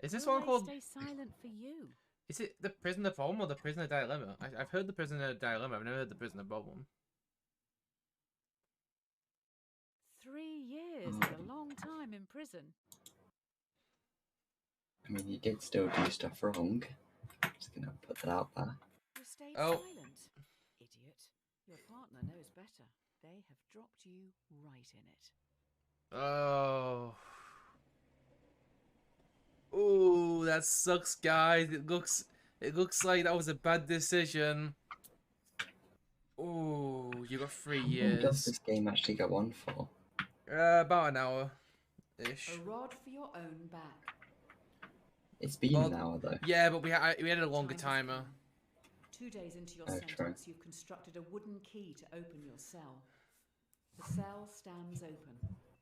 [SPEAKER 1] Is this
[SPEAKER 2] Will
[SPEAKER 1] one
[SPEAKER 2] they
[SPEAKER 1] called...
[SPEAKER 2] stay silent for you?
[SPEAKER 1] Is it the Prisoner Problem or the Prisoner Dilemma? I've heard the Prisoner Dilemma, I've never heard the Prisoner Problem.
[SPEAKER 2] 3 years is a long time in prison.
[SPEAKER 3] I mean, you did still do stuff wrong. Just gonna put that out there.
[SPEAKER 2] You stayed
[SPEAKER 1] Oh.
[SPEAKER 2] silent. Idiot. Your partner knows better. They have dropped you right in it.
[SPEAKER 1] Oh. Ooh, that sucks, guys. It looks like that was a bad decision. Ooh, you got 3
[SPEAKER 3] How long does
[SPEAKER 1] years.
[SPEAKER 3] this game actually go on for?
[SPEAKER 1] About an hour. Ish.
[SPEAKER 2] A rod for your own back.
[SPEAKER 3] It's been
[SPEAKER 1] Well,
[SPEAKER 3] an hour though.
[SPEAKER 1] Yeah, but we had a longer
[SPEAKER 2] Time has
[SPEAKER 1] timer.
[SPEAKER 2] come. 2 days into your
[SPEAKER 3] Oh, true.
[SPEAKER 2] sentence, you've constructed a wooden key to open your cell. The cell stands open,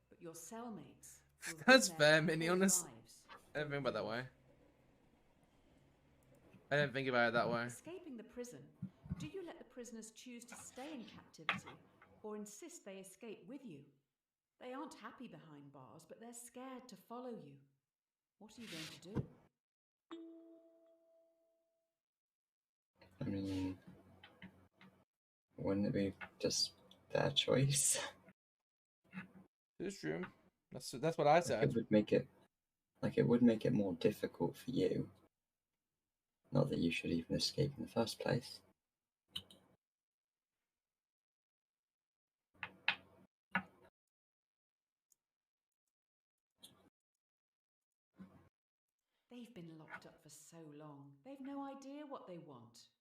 [SPEAKER 2] but your cellmates, who have
[SPEAKER 1] That's
[SPEAKER 2] been
[SPEAKER 1] fair,
[SPEAKER 2] there their
[SPEAKER 1] Minnie,
[SPEAKER 2] whole
[SPEAKER 1] honest.
[SPEAKER 2] lives,
[SPEAKER 1] I didn't
[SPEAKER 2] don't
[SPEAKER 1] think about that
[SPEAKER 2] know.
[SPEAKER 1] way. I didn't think about it that way.
[SPEAKER 2] Escaping the prison, do you let the prisoners choose to stay in captivity or insist they escape with you? They aren't happy behind bars, but they're scared to follow you. What are you going to do?
[SPEAKER 3] I mean, wouldn't it be just their choice?
[SPEAKER 1] It's true. That's what I
[SPEAKER 3] Like
[SPEAKER 1] said.
[SPEAKER 3] it would make it, like it would make it more difficult for you. Not that you should even escape in the first place.
[SPEAKER 2] They've been locked up for so long. They've no idea what they want.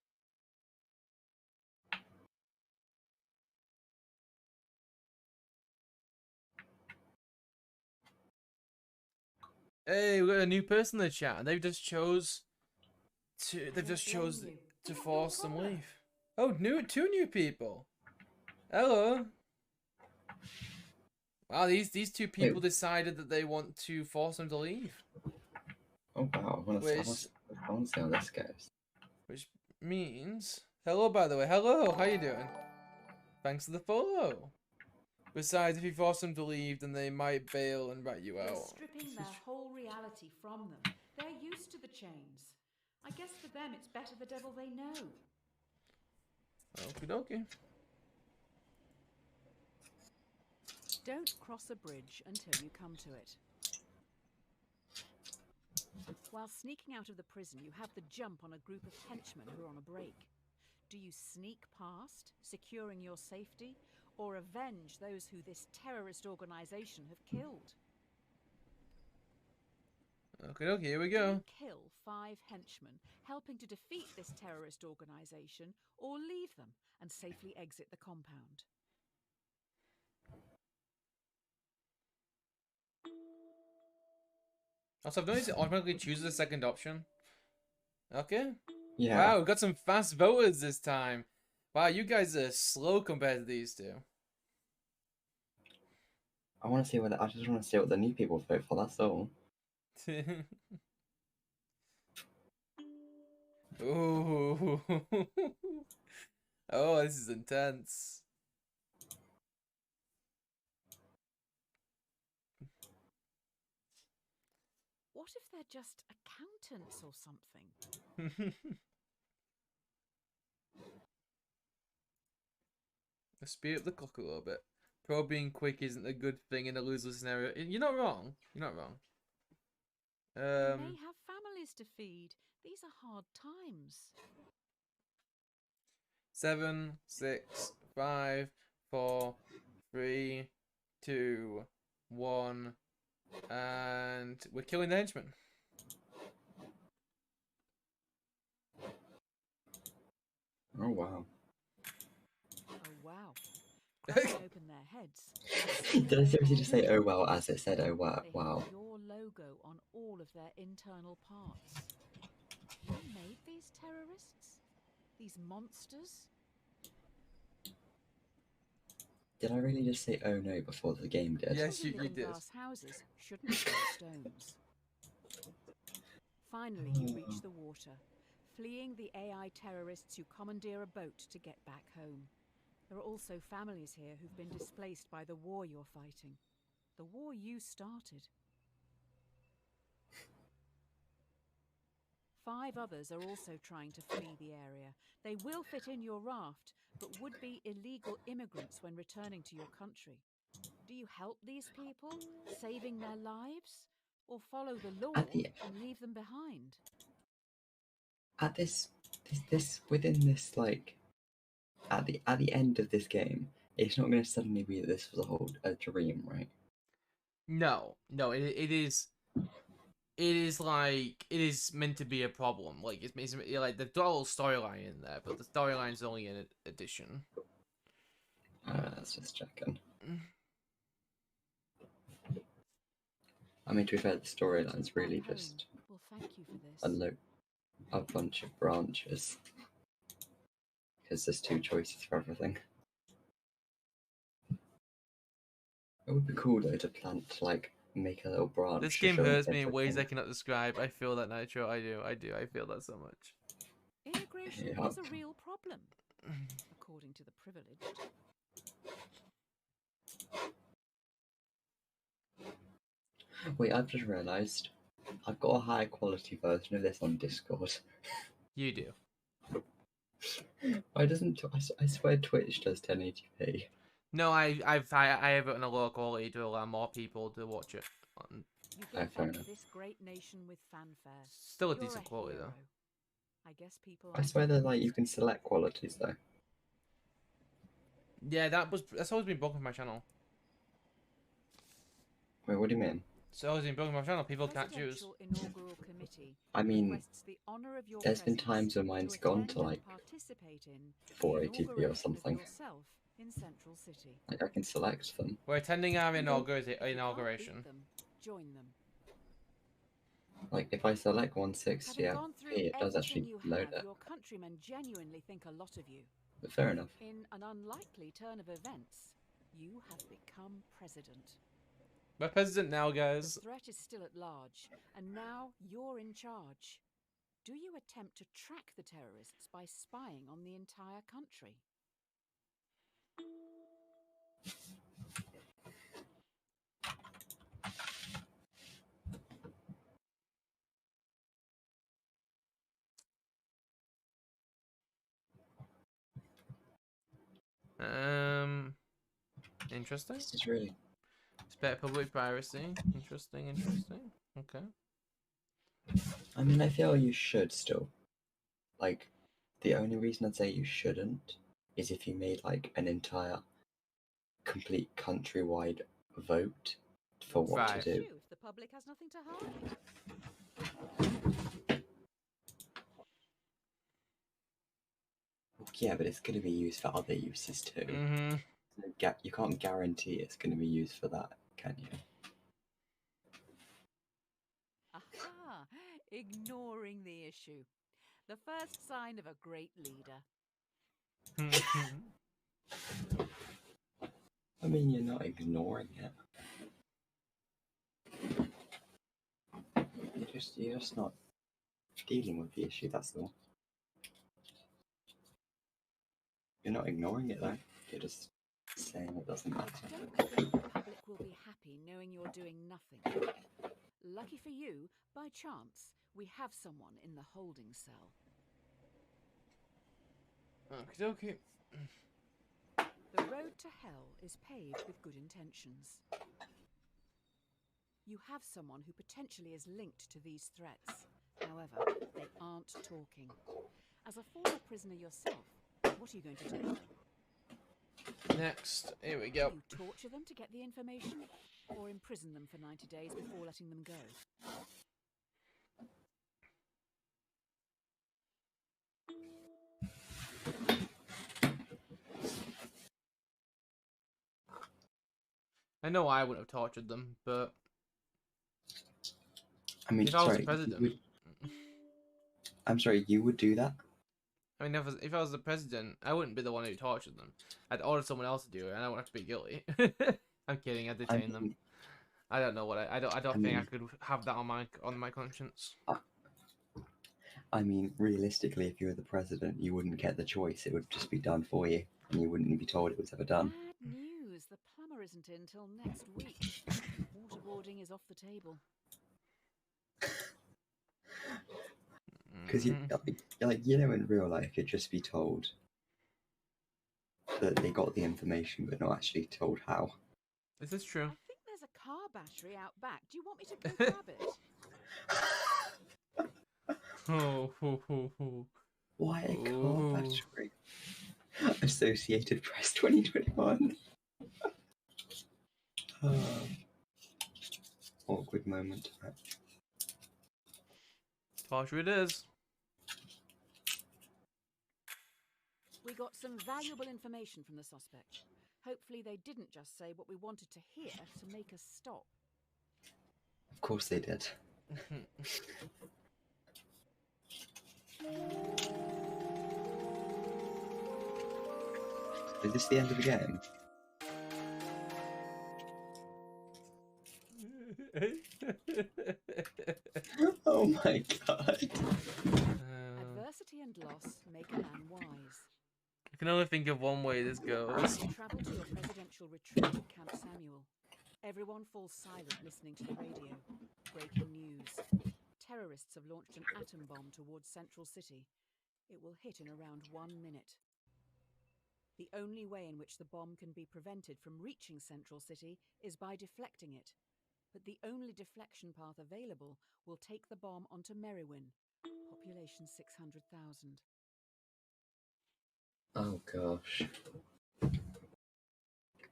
[SPEAKER 1] Hey, we got a new person in the chat, and they've just chose to. They've just
[SPEAKER 2] Don't blame
[SPEAKER 1] chose
[SPEAKER 2] you.
[SPEAKER 1] to
[SPEAKER 2] They have
[SPEAKER 1] force
[SPEAKER 2] no
[SPEAKER 1] them
[SPEAKER 2] problem.
[SPEAKER 1] leave. Oh, two new people. Hello. Wow, these two people
[SPEAKER 3] Wait.
[SPEAKER 1] decided that they want to force them to leave,
[SPEAKER 3] Oh wow, I want to
[SPEAKER 1] which
[SPEAKER 3] see how this goes.
[SPEAKER 1] which means hello. By the way, hello. How you doing? Thanks for the follow. Besides, if you force them to leave, then they might bail and rat you
[SPEAKER 2] You're
[SPEAKER 1] out.
[SPEAKER 2] stripping their whole reality from them. They're used to the chains. I guess for them it's better the devil they know.
[SPEAKER 1] Okie dokie.
[SPEAKER 2] Don't cross a bridge until you come to it. While sneaking out of the prison, you have the jump on a group of henchmen who are on a break. Do you sneak past, securing your safety, or avenge those who this terrorist organization have killed?
[SPEAKER 1] Okie dokie, here we
[SPEAKER 2] Do
[SPEAKER 1] go.
[SPEAKER 2] you kill 5 henchmen, helping to defeat this terrorist organization, or leave them and safely exit the compound?
[SPEAKER 1] Also, I've noticed it automatically chooses the second option. Okay.
[SPEAKER 3] Yeah.
[SPEAKER 1] Wow, we've got some fast voters this time. Wow, you guys are slow compared to these two.
[SPEAKER 3] I want to see what I just want to see what the new people vote for. That's all.
[SPEAKER 1] Ooh. Oh, this is intense.
[SPEAKER 2] What if they're just accountants or something?
[SPEAKER 1] Let's speed up the clock a little bit. Pro being quick isn't a good thing in a loser scenario. You're not wrong. You're not wrong.
[SPEAKER 2] They may have families to feed. These are hard times.
[SPEAKER 1] 7, 6, 5, 4, 3, 2, 1, and we're killing the henchman.
[SPEAKER 3] Oh wow.
[SPEAKER 2] Oh wow. Cracking open their heads.
[SPEAKER 3] Did I seriously just say oh wow as it said oh wow?
[SPEAKER 2] They
[SPEAKER 3] Wow.
[SPEAKER 2] have your logo on all of their internal parts. Who made these terrorists? These monsters?
[SPEAKER 3] Did I really just say oh no before the game did?
[SPEAKER 1] Yes,
[SPEAKER 2] People who
[SPEAKER 1] you
[SPEAKER 2] live in
[SPEAKER 1] did.
[SPEAKER 2] glass houses shouldn't throw stones. Finally, you reach the water, fleeing the AI terrorists who commandeer a boat to get back home. There are also families here who've been displaced by the war you're fighting. The war you started. 5 others are also trying to flee the area. They will fit in your raft, but would be illegal immigrants when returning to your country. Do you help these people, saving their lives? Or follow the law and leave them behind?
[SPEAKER 3] At this within this like at the end of this game, it's not going to suddenly be that this was a dream, right?
[SPEAKER 1] No, it is meant to be a problem. Like it's like the whole storyline in there, but the storyline's only an addition.
[SPEAKER 3] Let's just checking. I mean, to be fair, the storyline's
[SPEAKER 2] Back
[SPEAKER 3] really
[SPEAKER 2] home
[SPEAKER 3] just
[SPEAKER 2] will thank you for this.
[SPEAKER 3] a bunch of branches. Because there's 2 choices for everything. It would be cool though to plant, like, make a little branch.
[SPEAKER 1] This
[SPEAKER 3] to
[SPEAKER 1] game
[SPEAKER 3] show
[SPEAKER 1] hurts me in ways I
[SPEAKER 3] everything.
[SPEAKER 1] cannot describe. I feel that, Nitro. I do. I feel that so much.
[SPEAKER 2] Immigration
[SPEAKER 3] Yeah.
[SPEAKER 2] is a real problem, according to the privileged.
[SPEAKER 3] Wait, I've just realised I've got a high quality version of this on Discord.
[SPEAKER 1] You do.
[SPEAKER 3] Why doesn't I swear Twitch does 1080p?
[SPEAKER 1] No, I have it on a lower quality to allow more people to watch it.
[SPEAKER 2] You
[SPEAKER 3] Oh,
[SPEAKER 2] get
[SPEAKER 3] fair
[SPEAKER 2] back
[SPEAKER 3] enough.
[SPEAKER 2] this great nation with fanfare.
[SPEAKER 1] Still a
[SPEAKER 2] You're
[SPEAKER 1] decent quality
[SPEAKER 2] hero.
[SPEAKER 1] though.
[SPEAKER 2] I guess people.
[SPEAKER 3] I swear that like you can select qualities though.
[SPEAKER 1] Yeah, that's always been broken with my channel.
[SPEAKER 3] Wait, what do you mean?
[SPEAKER 1] It's always been broken with my channel. People can't choose.
[SPEAKER 2] Presidential Inaugural Committee
[SPEAKER 3] I mean,
[SPEAKER 2] requests the honor of your
[SPEAKER 3] there's been
[SPEAKER 2] presence
[SPEAKER 3] times when mine's
[SPEAKER 2] to
[SPEAKER 3] gone
[SPEAKER 2] attend
[SPEAKER 3] to
[SPEAKER 2] and
[SPEAKER 3] like
[SPEAKER 2] participate in the
[SPEAKER 3] 480p or
[SPEAKER 2] inauguration of
[SPEAKER 3] something.
[SPEAKER 2] yourself in Central City.
[SPEAKER 3] Like I can select them.
[SPEAKER 1] We're attending our
[SPEAKER 2] If you can't beat
[SPEAKER 1] inauguration.
[SPEAKER 2] them, join them.
[SPEAKER 3] Like if I select 160,
[SPEAKER 2] Having gone through
[SPEAKER 3] it does
[SPEAKER 2] everything
[SPEAKER 3] actually
[SPEAKER 2] you
[SPEAKER 3] load
[SPEAKER 2] have,
[SPEAKER 3] it.
[SPEAKER 2] your countrymen genuinely think a lot of you.
[SPEAKER 3] But fair enough.
[SPEAKER 2] In an unlikely turn of events, you have become president.
[SPEAKER 1] We're president now,
[SPEAKER 2] The
[SPEAKER 1] guys.
[SPEAKER 2] threat is still at large, and now you're in charge. Do you attempt to track the terrorists by spying on the entire country?
[SPEAKER 1] Interesting.
[SPEAKER 3] This is really.
[SPEAKER 1] It's better public privacy. Interesting. Okay.
[SPEAKER 3] I mean, I feel you should still. Like, the only reason I'd say you shouldn't is if you made like an entire, complete countrywide vote for what
[SPEAKER 1] Right.
[SPEAKER 3] to do.
[SPEAKER 2] If the public has nothing to hide.
[SPEAKER 3] Yeah, but it's going to be used for other uses too.
[SPEAKER 1] Mm-hmm.
[SPEAKER 3] You can't guarantee it's going to be used for that, can you?
[SPEAKER 2] Aha! Ignoring the issue. The first sign of a great leader.
[SPEAKER 3] I mean, you're not ignoring it. You're just not dealing with the issue, that's all. You're not ignoring it though. You're just saying it doesn't
[SPEAKER 2] I
[SPEAKER 3] matter.
[SPEAKER 2] don't think the public will be happy knowing you're doing nothing. Lucky for you, by chance, we have someone in the holding cell.
[SPEAKER 1] Okay.
[SPEAKER 2] The road to hell is paved with good intentions. You have someone who potentially is linked to these threats. However, they aren't talking. As a former prisoner yourself, what are you going to do?
[SPEAKER 1] Next, here we go.
[SPEAKER 2] Do you torture them to get the information? Or imprison them for 90 days before letting them go?
[SPEAKER 1] I know I wouldn't have tortured them, but
[SPEAKER 3] I mean,
[SPEAKER 1] if I was the
[SPEAKER 3] sorry,
[SPEAKER 1] president,
[SPEAKER 3] I'm sorry, you would do that?
[SPEAKER 1] I mean, if I was the president, I wouldn't be the one who tortured them. I'd order someone else to do it, and I wouldn't have to be guilty. I'm kidding. I'd detain them. I don't know what I don't think I could have that on my conscience.
[SPEAKER 3] I mean, realistically, if you were the president, you wouldn't get the choice. It would just be done for you, and you wouldn't be told it was ever done.
[SPEAKER 2] Bad news. The plumber isn't in till next week. Waterboarding is off the table.
[SPEAKER 3] Because in real life, you'd just be told that they got the information, but not actually told how.
[SPEAKER 1] Is this true?
[SPEAKER 2] I think there's a car battery out back. Do you want me to go grab it?
[SPEAKER 1] Oh.
[SPEAKER 3] Why a car
[SPEAKER 1] Ooh.
[SPEAKER 3] battery? Associated Press 2021. Awkward moment.
[SPEAKER 1] Torture it is.
[SPEAKER 2] We got some valuable information from the suspect. Hopefully they didn't just say what we wanted to hear to make us stop.
[SPEAKER 3] Of course they did. Is this the end of the game? Oh my god.
[SPEAKER 2] Adversity and loss make a man wise.
[SPEAKER 1] I can only think of one way this goes.
[SPEAKER 2] Travel to your presidential retreat at Camp Samuel. Everyone falls silent listening to the radio. Breaking news. Terrorists have launched an atom bomb towards Central City. It will hit in around 1 minute. The only way in which the bomb can be prevented from reaching Central City is by deflecting it. But the only deflection path available will take the bomb onto Merriwin, population 600,000.
[SPEAKER 3] Oh gosh.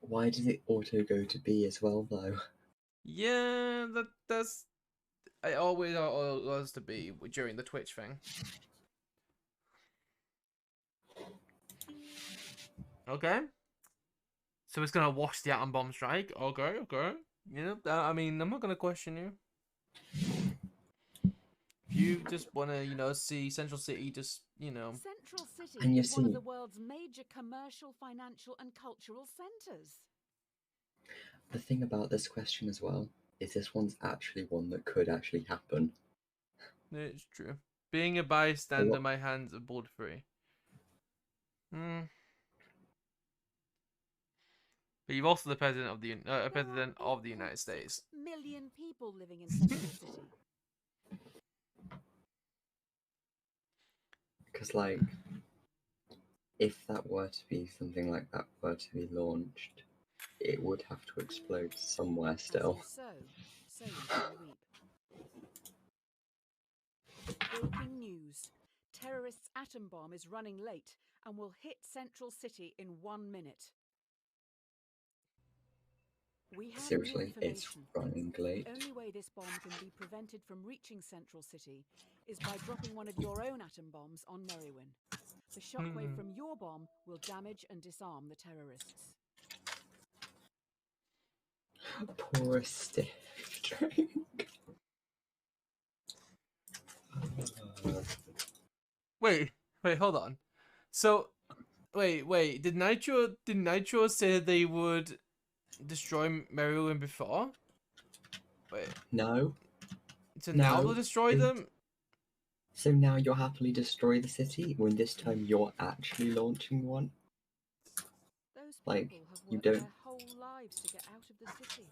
[SPEAKER 3] Why does it auto go to B as well, though?
[SPEAKER 1] Yeah, that's. I always was to be during the Twitch thing. Okay. So it's gonna wash the atom bomb strike. Okay, okay. You know, I mean, I'm not gonna question you. If you just wanna, see Central City, just,
[SPEAKER 2] Central City
[SPEAKER 3] And you
[SPEAKER 2] is one of
[SPEAKER 3] see-
[SPEAKER 2] the world's major commercial, financial, and cultural centres.
[SPEAKER 3] The thing about this question as well is this one's actually one that could actually happen.
[SPEAKER 1] It's true. Being a bystander,
[SPEAKER 3] What-
[SPEAKER 1] my hands are board free. But you're also the president of the United States.
[SPEAKER 2] Million people living in Central City.
[SPEAKER 3] Because, like, if that were to be something like that were to be launched, it would have to explode somewhere still.
[SPEAKER 2] As you sow, so you shall reap. Breaking news. Terrorists' atom bomb is running late and will hit Central City in 1 minute. We have
[SPEAKER 3] Seriously,
[SPEAKER 2] new
[SPEAKER 3] it's
[SPEAKER 2] information.
[SPEAKER 3] running late.
[SPEAKER 2] The only way this bomb can be prevented from reaching Central City is by dropping one of your own atom bombs on Merriwin. The shockwave from your bomb will damage and disarm the terrorists.
[SPEAKER 3] Poor stiff drink.
[SPEAKER 1] Wait, hold on. So, wait. Did Nitro say they would destroy Merriwin before? Wait.
[SPEAKER 3] No.
[SPEAKER 1] So now
[SPEAKER 3] No.
[SPEAKER 1] they'll destroy them?
[SPEAKER 3] So now you'll happily destroy the city when this time you're actually launching one?
[SPEAKER 2] Those
[SPEAKER 3] Like,
[SPEAKER 2] people have
[SPEAKER 3] you
[SPEAKER 2] worked
[SPEAKER 3] don't-
[SPEAKER 2] their whole lives to get out of the city.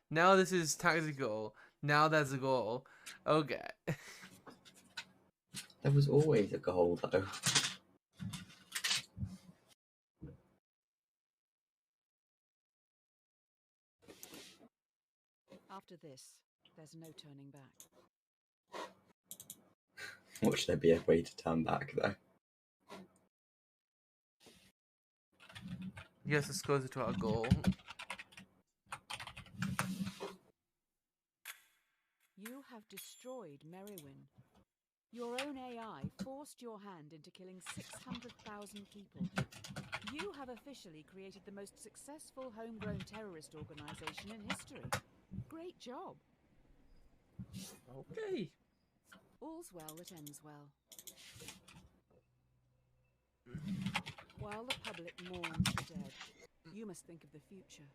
[SPEAKER 1] Now this is tactical. Now there's a goal. Okay.
[SPEAKER 3] There was always a goal, though.
[SPEAKER 2] After this, there's no turning back.
[SPEAKER 3] Watch there be a way to turn back, though.
[SPEAKER 1] Yes, it's closer to our goal.
[SPEAKER 2] You have destroyed Merriwin. Your own AI forced your hand into killing 600,000 people. You have officially created the most successful homegrown terrorist organization in history. Great job.
[SPEAKER 1] Okay.
[SPEAKER 2] All's well that ends well. While the public mourns the dead, you must think of the future.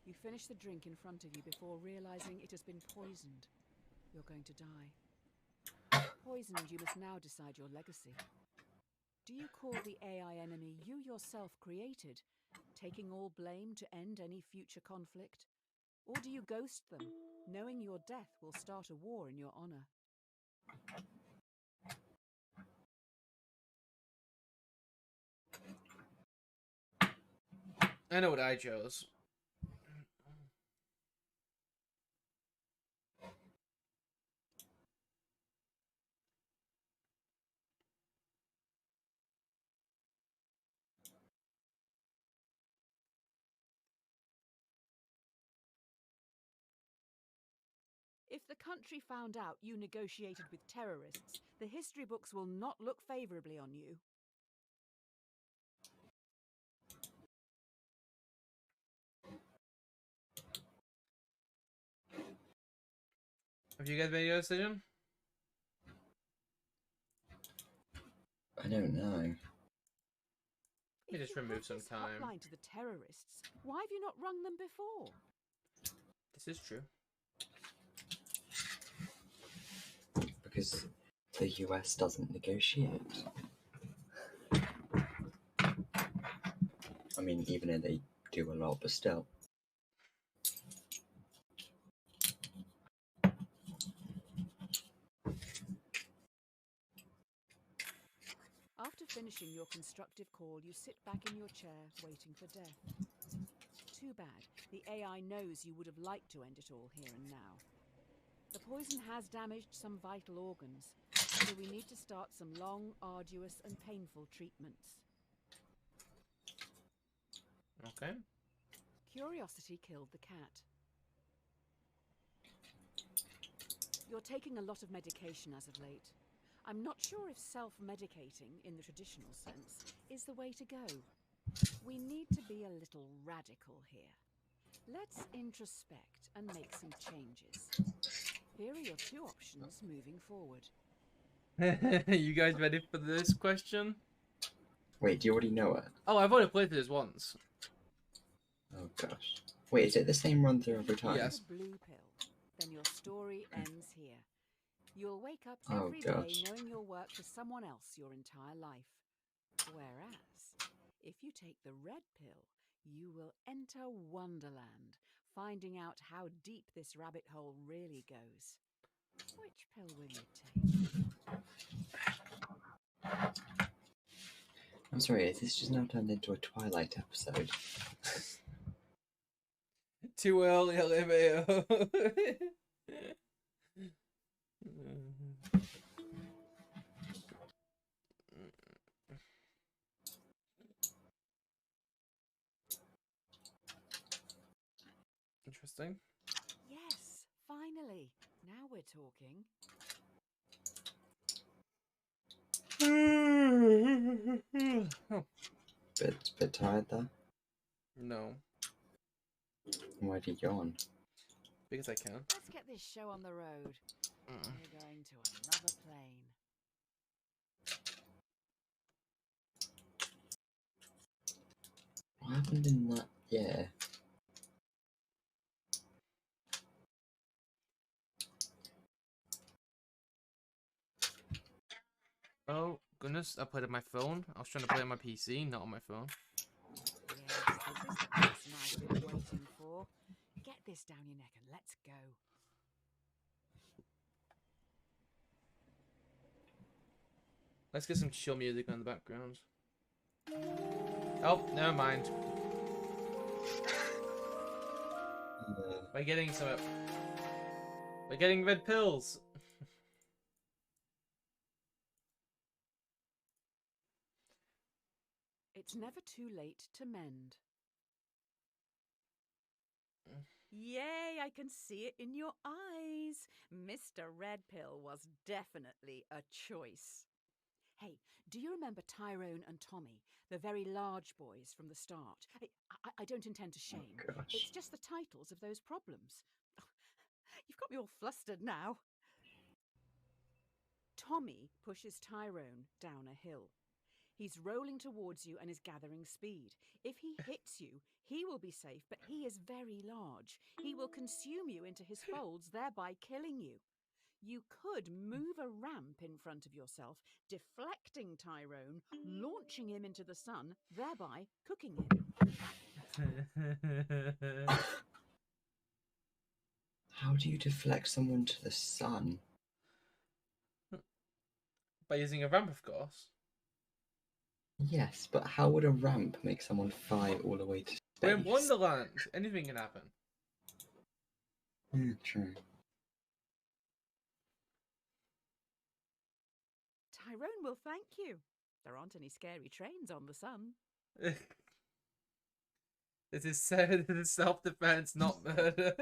[SPEAKER 2] You finish the drink in front of you before realizing it has been poisoned. You're going to die. Poisoned, you must now decide your legacy. Do you call the AI enemy you yourself created, taking all blame to end any future conflict? Or do you ghost them, knowing your death will start a war in your honor?
[SPEAKER 1] I know what I chose.
[SPEAKER 2] If the country found out you negotiated with terrorists, the history books will not look favorably on you.
[SPEAKER 1] Have you guys made your decision?
[SPEAKER 3] I don't know.
[SPEAKER 1] Let me
[SPEAKER 2] If
[SPEAKER 1] just
[SPEAKER 2] you
[SPEAKER 1] remove
[SPEAKER 2] have
[SPEAKER 1] some
[SPEAKER 2] this
[SPEAKER 1] time.
[SPEAKER 2] hotline to the terrorists, why have you not rung them before?
[SPEAKER 1] This is true.
[SPEAKER 3] Because the US doesn't negotiate. I mean, even though they do a lot, but still.
[SPEAKER 2] After finishing your constructive call, you sit back in your chair, waiting for death. Too bad. The AI knows you would have liked to end it all here and now. The poison has damaged some vital organs, so we need to start some long, arduous, and painful treatments.
[SPEAKER 1] Okay.
[SPEAKER 2] Curiosity killed the cat. You're taking a lot of medication as of late. I'm not sure if self-medicating, in the traditional sense, is the way to go. We need to be a little radical here. Let's introspect and make some changes. Here are your two options moving forward.
[SPEAKER 1] You guys ready for this question?
[SPEAKER 3] Wait, do you already know it?
[SPEAKER 1] Oh, I've already played this once.
[SPEAKER 3] Oh gosh. Wait, is it the same run through every time?
[SPEAKER 1] Yes.
[SPEAKER 2] The blue pill. Then your story ends here. You'll wake up
[SPEAKER 3] Oh,
[SPEAKER 2] every day
[SPEAKER 3] gosh.
[SPEAKER 2] knowing you'll work for someone else your entire life. Whereas, if you take the red pill, you will enter Wonderland, finding out how deep this rabbit hole really goes. Which pill will you take?
[SPEAKER 3] I'm sorry, is this just now turned into a Twilight episode?
[SPEAKER 1] Too early, Olivia. Interesting.
[SPEAKER 2] Yes, finally. Now we're talking.
[SPEAKER 1] Oh,
[SPEAKER 3] Bit tired there?
[SPEAKER 1] no,
[SPEAKER 3] Why'd you yawn?
[SPEAKER 1] because I can.
[SPEAKER 2] Let's get this show on the road. We're going to another plane.
[SPEAKER 3] What happened in that? Yeah.
[SPEAKER 1] Oh, goodness, I played on my phone. I was trying to play on my PC, not on my phone.
[SPEAKER 2] Yes, this is the person I've been waiting for. Get this down your neck and let's go.
[SPEAKER 1] Let's get some chill music on the background. Oh, never mind. We're getting some... We're getting red pills.
[SPEAKER 2] It's never too late to mend. Yay, I can see it in your eyes. Mr. Red Pill was definitely a choice. Hey, do you remember Tyrone and Tommy, the very large boys from the start? I don't intend to shame.
[SPEAKER 3] Oh, gosh.
[SPEAKER 2] It's just the titles of those problems. You've got me all flustered now. Tommy pushes Tyrone down a hill. He's rolling towards you and is gathering speed. If he hits you, he will be safe, but he is very large. He will consume you into his folds, thereby killing you. You could move a ramp in front of yourself, deflecting Tyrone, launching him into the sun, thereby cooking him.
[SPEAKER 3] How do you deflect someone to the sun?
[SPEAKER 1] By using a ramp, of course.
[SPEAKER 3] Yes, but how would a ramp make someone fly all the way to space?
[SPEAKER 1] We're in Wonderland. Anything can happen.
[SPEAKER 3] True.
[SPEAKER 2] Tyrone will thank you. There aren't any scary trains on the sun.
[SPEAKER 1] This is self-defense, not murder.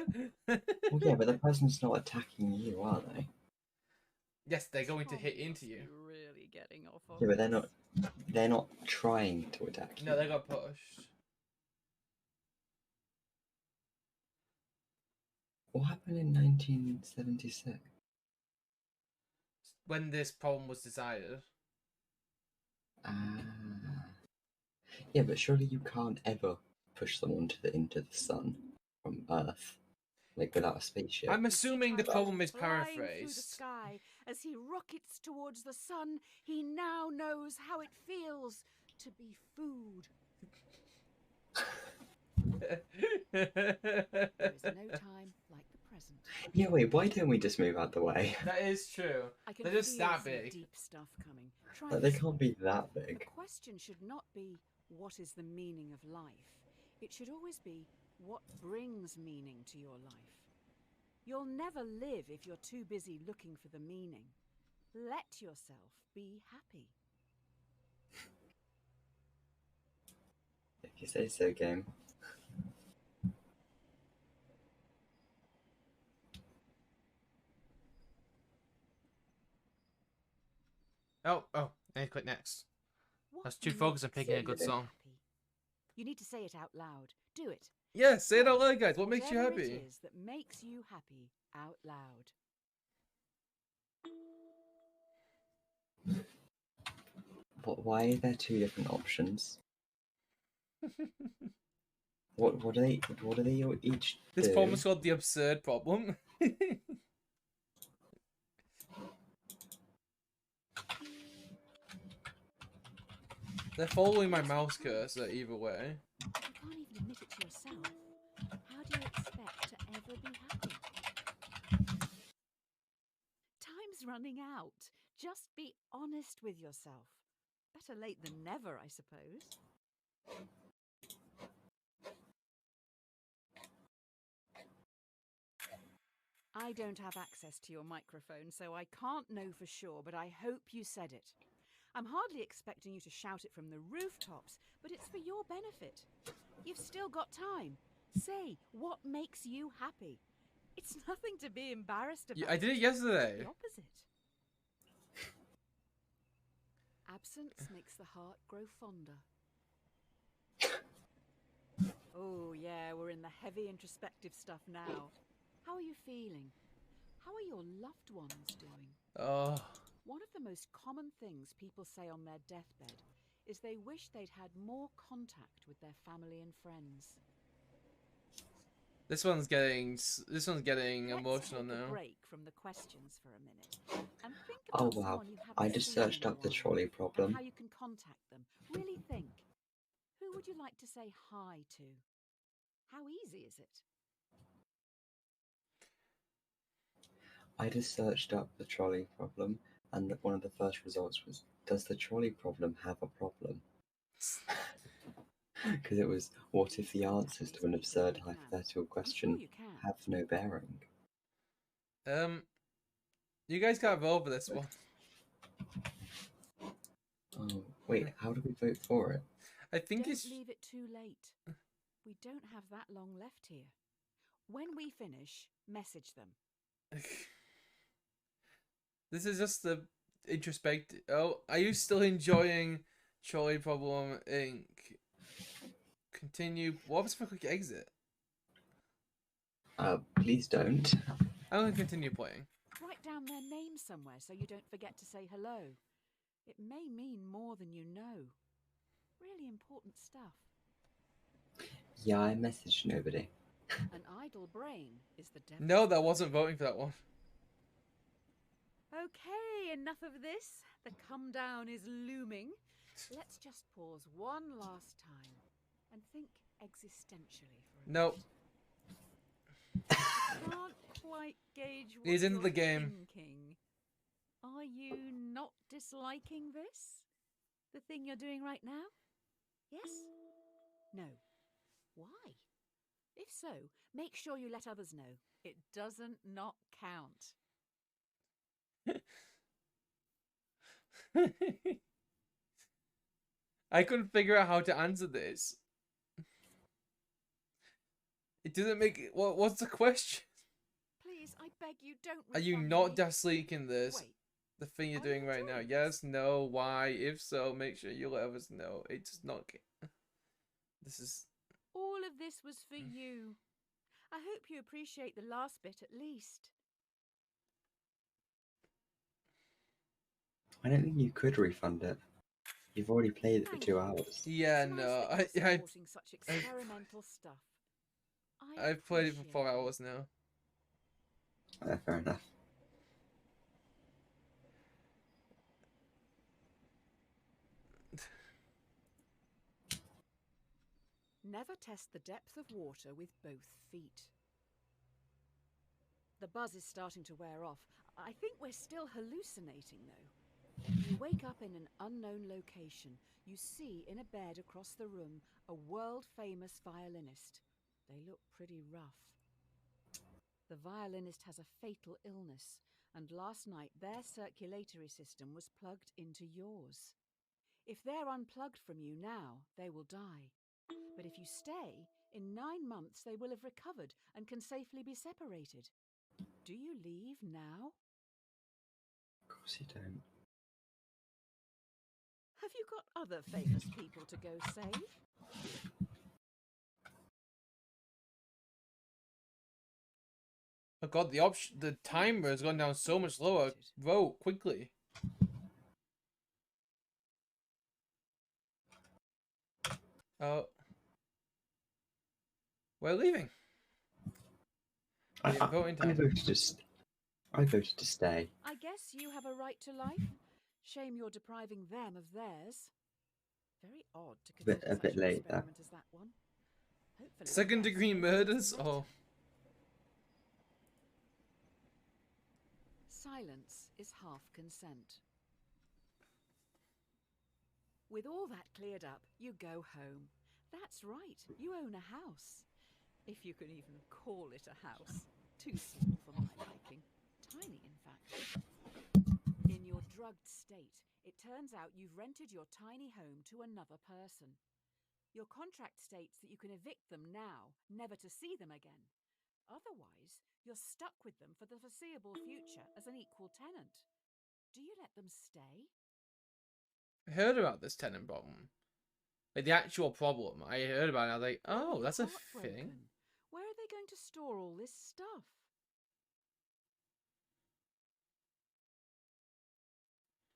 [SPEAKER 3] Well, yeah, but the person's not attacking you, are they?
[SPEAKER 1] Yes, they're going to
[SPEAKER 2] Tommy
[SPEAKER 1] hit into
[SPEAKER 2] must
[SPEAKER 1] you.
[SPEAKER 2] be really getting off on
[SPEAKER 3] Yeah, but they're
[SPEAKER 2] this.
[SPEAKER 3] not. They're not trying to attack you.
[SPEAKER 1] No, they got pushed.
[SPEAKER 3] What happened in 1976?
[SPEAKER 1] When this problem was decided.
[SPEAKER 3] Ah. Yeah, but surely you can't ever push someone into the sun from Earth, like without a spaceship.
[SPEAKER 1] I'm assuming the
[SPEAKER 2] Titan
[SPEAKER 1] problem is
[SPEAKER 2] flying through the
[SPEAKER 1] paraphrased.
[SPEAKER 2] sky as he rockets towards the sun. He now knows how it feels to be food. There is no time like the present.
[SPEAKER 3] Yeah, wait, why don't we just move out the way?
[SPEAKER 1] That is true.
[SPEAKER 2] I can
[SPEAKER 1] They're just
[SPEAKER 2] feel
[SPEAKER 1] that
[SPEAKER 2] some
[SPEAKER 1] big.
[SPEAKER 2] deep stuff coming. Try
[SPEAKER 3] Like, they
[SPEAKER 2] this
[SPEAKER 3] can't
[SPEAKER 2] one.
[SPEAKER 3] be that
[SPEAKER 2] The
[SPEAKER 3] big.
[SPEAKER 2] question should not be, what is the meaning of life? It should always be, what brings meaning to your life? You'll never live if you're too busy looking for the meaning. Let yourself be happy.
[SPEAKER 3] If you say so, game.
[SPEAKER 1] Oh, and click next.
[SPEAKER 2] What
[SPEAKER 1] That's too focused on
[SPEAKER 2] makes
[SPEAKER 1] picking a
[SPEAKER 2] you
[SPEAKER 1] good song.
[SPEAKER 2] happy? You need to say it out loud. Do it.
[SPEAKER 1] Yeah, say it out loud, guys. What makes you
[SPEAKER 2] Whatever
[SPEAKER 1] happy?
[SPEAKER 2] it is that makes you happy out loud.
[SPEAKER 3] Why are there two different options? What do they each
[SPEAKER 1] This
[SPEAKER 3] do?
[SPEAKER 1] problem is called the absurd problem. They're following my mouse cursor either way.
[SPEAKER 2] You can't even admit it to yourself. How do you expect to ever be happy? Time's running out. Just be honest with yourself. Better late than never, I suppose. I don't have access to your microphone, so I can't know for sure, but I hope you said it. I'm hardly expecting you to shout it from the rooftops, but it's for your benefit. You've still got time. Say what makes you happy. It's nothing to be embarrassed about.
[SPEAKER 1] I did it yesterday.
[SPEAKER 2] The opposite. Absence makes the heart grow fonder. Oh yeah, we're in the heavy introspective stuff now. How are you feeling? How are your loved ones doing?
[SPEAKER 1] Oh.
[SPEAKER 2] One of the most common things people say on their deathbed is they wish they'd had more contact with their family and friends.
[SPEAKER 1] This one's getting emotional
[SPEAKER 2] Let's take
[SPEAKER 1] now.
[SPEAKER 2] a break from the questions for a minute and think
[SPEAKER 3] Oh
[SPEAKER 2] about
[SPEAKER 3] wow,
[SPEAKER 2] someone you haven't
[SPEAKER 3] I just
[SPEAKER 2] seen in
[SPEAKER 3] searched
[SPEAKER 2] a
[SPEAKER 3] up the
[SPEAKER 2] while
[SPEAKER 3] trolley
[SPEAKER 2] and
[SPEAKER 3] problem.
[SPEAKER 2] how you can contact them. Really think. Who would you like to say hi to? How easy is it?
[SPEAKER 3] I just searched up the trolley problem, and one of the first results was, does the trolley problem have a problem? Because it was, what if the answers to an absurd hypothetical question
[SPEAKER 2] you can.
[SPEAKER 3] have no bearing?
[SPEAKER 1] You guys can't vote for this one.
[SPEAKER 3] Oh, wait, how do we vote for it?
[SPEAKER 1] I think
[SPEAKER 2] Don't
[SPEAKER 1] it's...
[SPEAKER 2] leave it too late. We don't have that long left here. When we finish, message them.
[SPEAKER 1] This is just the introspective... Oh, are you still enjoying Trolley Problem Inc? Continue... What was if I click exit?
[SPEAKER 3] Please don't.
[SPEAKER 1] I'm gonna continue playing.
[SPEAKER 2] Write down their name somewhere so you don't forget to say hello. It may mean more than you know. Really important stuff.
[SPEAKER 3] Yeah, I messaged nobody.
[SPEAKER 2] An idle brain is the devil.
[SPEAKER 1] No, that wasn't voting for that one.
[SPEAKER 2] Okay, enough of this. The come down is looming. Let's just pause one last time and think existentially for a
[SPEAKER 1] Nope.
[SPEAKER 2] Can't quite gauge what
[SPEAKER 1] He's into
[SPEAKER 2] you're
[SPEAKER 1] the game.
[SPEAKER 2] thinking. Are you not disliking this? The thing you're doing right now? Yes? No. Why? If so, make sure you let others know. It doesn't not count.
[SPEAKER 1] I couldn't figure out how to answer this. It doesn't make... What's the question?
[SPEAKER 2] Please, I beg you, don't
[SPEAKER 1] Are you
[SPEAKER 2] refund
[SPEAKER 1] not
[SPEAKER 2] me.
[SPEAKER 1] disliking this?
[SPEAKER 2] Wait,
[SPEAKER 1] The thing you're
[SPEAKER 2] are you
[SPEAKER 1] doing right now?
[SPEAKER 2] enjoying
[SPEAKER 1] Yes,
[SPEAKER 2] this?
[SPEAKER 1] no, why? If so, make sure you let us know. It's not... This is...
[SPEAKER 2] all of this was for you. I hope you appreciate the last bit at least.
[SPEAKER 3] I don't think you could refund it. You've already played it for
[SPEAKER 2] Thank
[SPEAKER 3] 2
[SPEAKER 2] you.
[SPEAKER 3] hours.
[SPEAKER 1] Yeah,
[SPEAKER 2] It's nice
[SPEAKER 1] no,
[SPEAKER 2] that you're supporting such experimental stuff.
[SPEAKER 1] I've played it for
[SPEAKER 2] appreciate
[SPEAKER 1] 4 hours now.
[SPEAKER 3] Fair enough.
[SPEAKER 2] Never test the depth of water with both feet. The buzz is starting to wear off. I think we're still hallucinating, though. You wake up in an unknown location. You see in a bed across the room a world-famous violinist. They look pretty rough. The violinist has a fatal illness, and last night their circulatory system was plugged into yours. If they're unplugged from you now, they will die. But if you stay, in 9 months they will have recovered and can safely be separated. Do you leave now?
[SPEAKER 3] Of course you don't.
[SPEAKER 2] Have you got other famous people to go save?
[SPEAKER 1] Oh god, the timer has gone down so much lower. Vote quickly. Oh, we're leaving.
[SPEAKER 3] I
[SPEAKER 1] Voting time.
[SPEAKER 3] I voted to stay.
[SPEAKER 2] I guess you have a right to life. Shame you're depriving them of theirs. Very odd to consider
[SPEAKER 3] A bit
[SPEAKER 2] such an
[SPEAKER 3] late,
[SPEAKER 2] experiment as that one. Hopefully
[SPEAKER 1] Second
[SPEAKER 2] the
[SPEAKER 1] degree
[SPEAKER 2] best
[SPEAKER 1] murders?
[SPEAKER 2] better.
[SPEAKER 1] Oh.
[SPEAKER 2] Silence is half consent. With all that cleared up, you go home. That's right, you own a house. If you can even call it a house. Too small for my liking. Tiny, in fact. In your drugged state, it turns out you've rented your tiny home to another person. Your contract states that you can evict them now, never to see them again. Otherwise, you're stuck with them for the foreseeable future as an equal tenant. Do you let them stay?
[SPEAKER 1] I heard about this tenant problem. Like the actual problem. I heard about it. I was like, oh, that's a thing.
[SPEAKER 2] Where are they going to store all this stuff?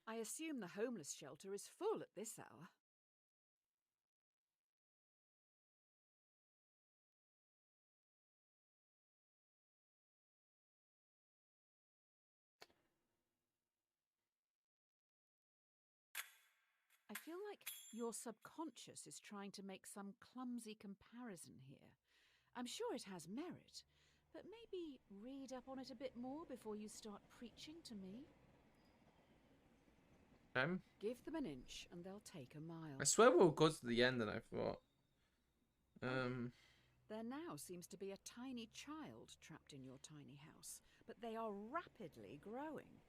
[SPEAKER 2] I assume the homeless shelter is full at this hour. I feel like your subconscious is trying to make some clumsy comparison here. I'm sure it has merit, but maybe read up on it a bit more before you start preaching to me. Give them an inch and they'll take a mile.
[SPEAKER 1] I swear we'll go to the end and I thought.
[SPEAKER 2] There now seems to be a tiny child trapped in your tiny house, but they are rapidly growing.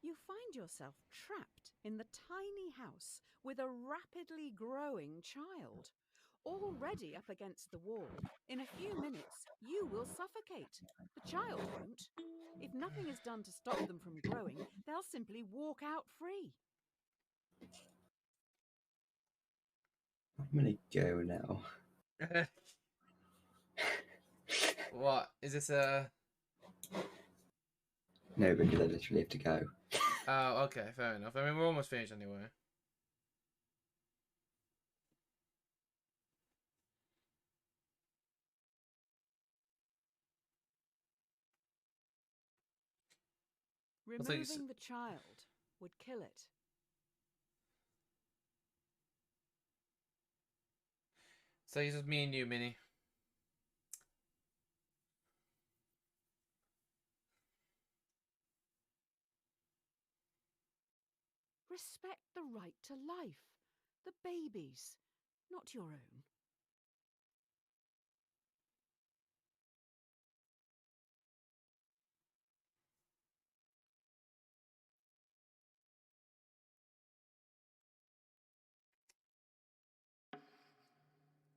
[SPEAKER 2] You find yourself trapped in the tiny house with a rapidly growing child. Already up against the wall, in a few minutes, you will suffocate. The child won't. If nothing is done to stop them from growing, they'll simply walk out free.
[SPEAKER 3] I'm gonna go now.
[SPEAKER 1] What? Is this a...
[SPEAKER 3] No, because I literally have to go.
[SPEAKER 1] Oh, okay, fair enough. I mean, we're almost finished anyway.
[SPEAKER 2] Removing the child would kill it.
[SPEAKER 1] So it's just me and you, Minnie.
[SPEAKER 2] Respect the right to life. The baby's, not your own.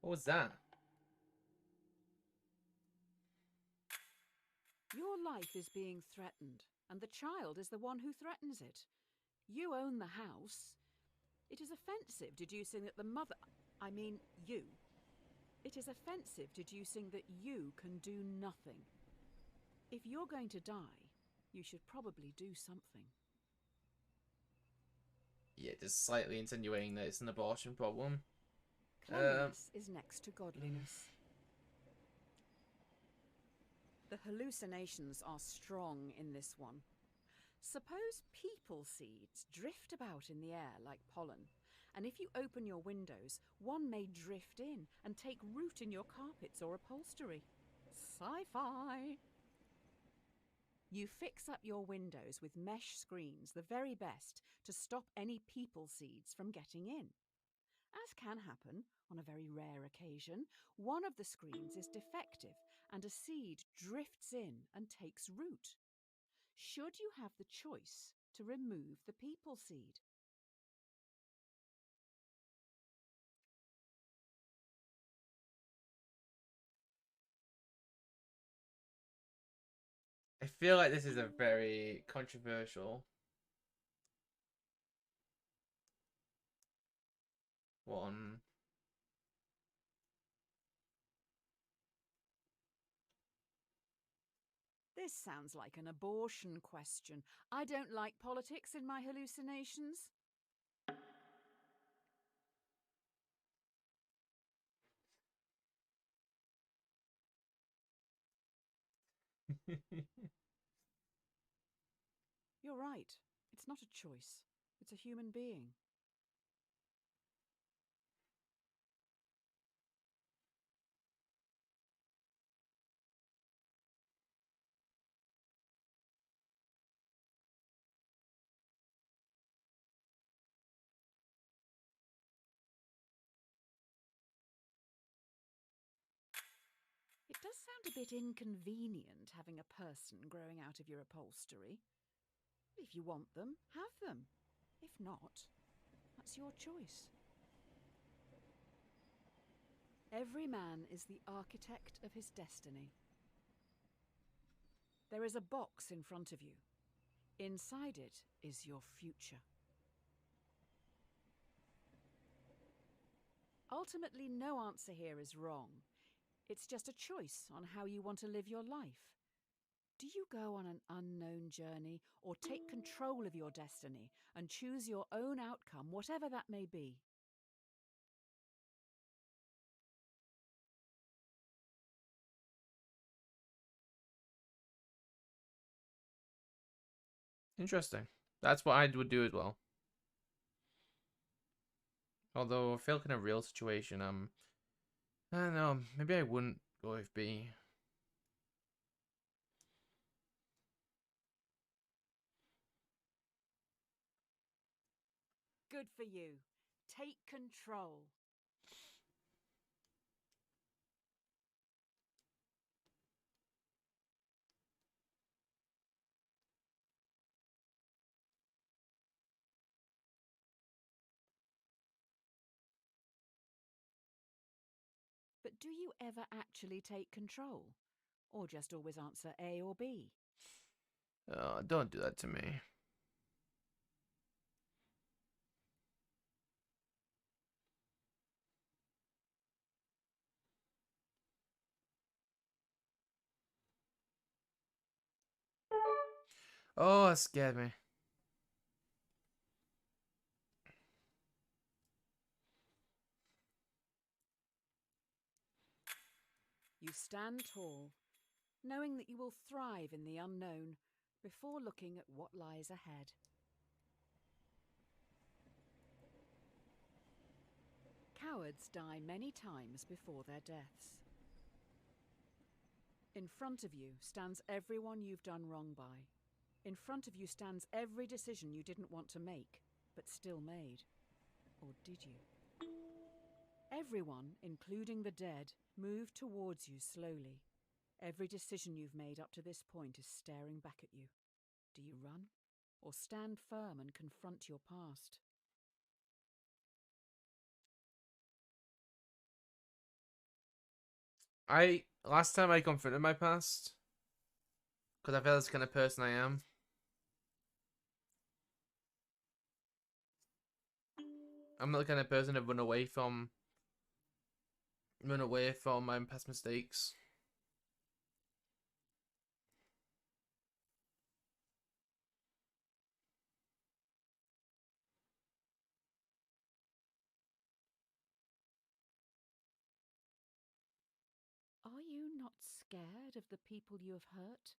[SPEAKER 1] What was that?
[SPEAKER 2] Your life is being threatened, and the child is the one who threatens it. You own the house. It is offensive deducing that the mother, I mean you, It is offensive deducing that you can do nothing. If you're going to die, you should probably do something.
[SPEAKER 1] Yeah, just slightly insinuating that it's an abortion problem.
[SPEAKER 2] Cleanliness is next to godliness. The hallucinations are strong in this one. Suppose people seeds drift about in the air like pollen, and if you open your windows, one may drift in and take root in your carpets or upholstery. Sci-fi! You fix up your windows with mesh screens, the very best, to stop any people seeds from getting in. As can happen, on a very rare occasion, one of the screens is defective and a seed drifts in and takes root. Should you have the choice to remove the people seed?
[SPEAKER 1] I feel like this is a very controversial one.
[SPEAKER 2] This sounds like an abortion question. I don't like politics in my hallucinations. You're right. It's not a choice. It's a human being. It does sound a bit inconvenient having a person growing out of your upholstery. If you want them, have them. If not, that's your choice. Every man is the architect of his destiny. There is a box in front of you. Inside it is your future. Ultimately, no answer here is wrong. It's just a choice on how you want to live your life. Do you go on an unknown journey or take control of your destiny and choose your own outcome, whatever that may be?
[SPEAKER 1] Interesting. That's what I would do as well. Although I feel like in a real situation, I don't know, maybe I wouldn't go with B.
[SPEAKER 2] Good for you. Take control. But do you ever actually take control? Or just always answer A or B?
[SPEAKER 1] Don't do that to me. Oh, that scared me.
[SPEAKER 2] You stand tall, knowing that you will thrive in the unknown before looking at what lies ahead. Cowards die many times before their deaths. In front of you stands everyone you've done wrong by. In front of you stands every decision you didn't want to make, but still made. Or did you? Everyone, including the dead, move towards you slowly. Every decision you've made up to this point is staring back at you. Do you run? Or stand firm and confront your past?
[SPEAKER 1] Last time I confronted my past, because I feel that's the kind of person I am. I'm not the kind of person to run away from run away from my past mistakes.
[SPEAKER 2] Are you not scared of the people you have hurt?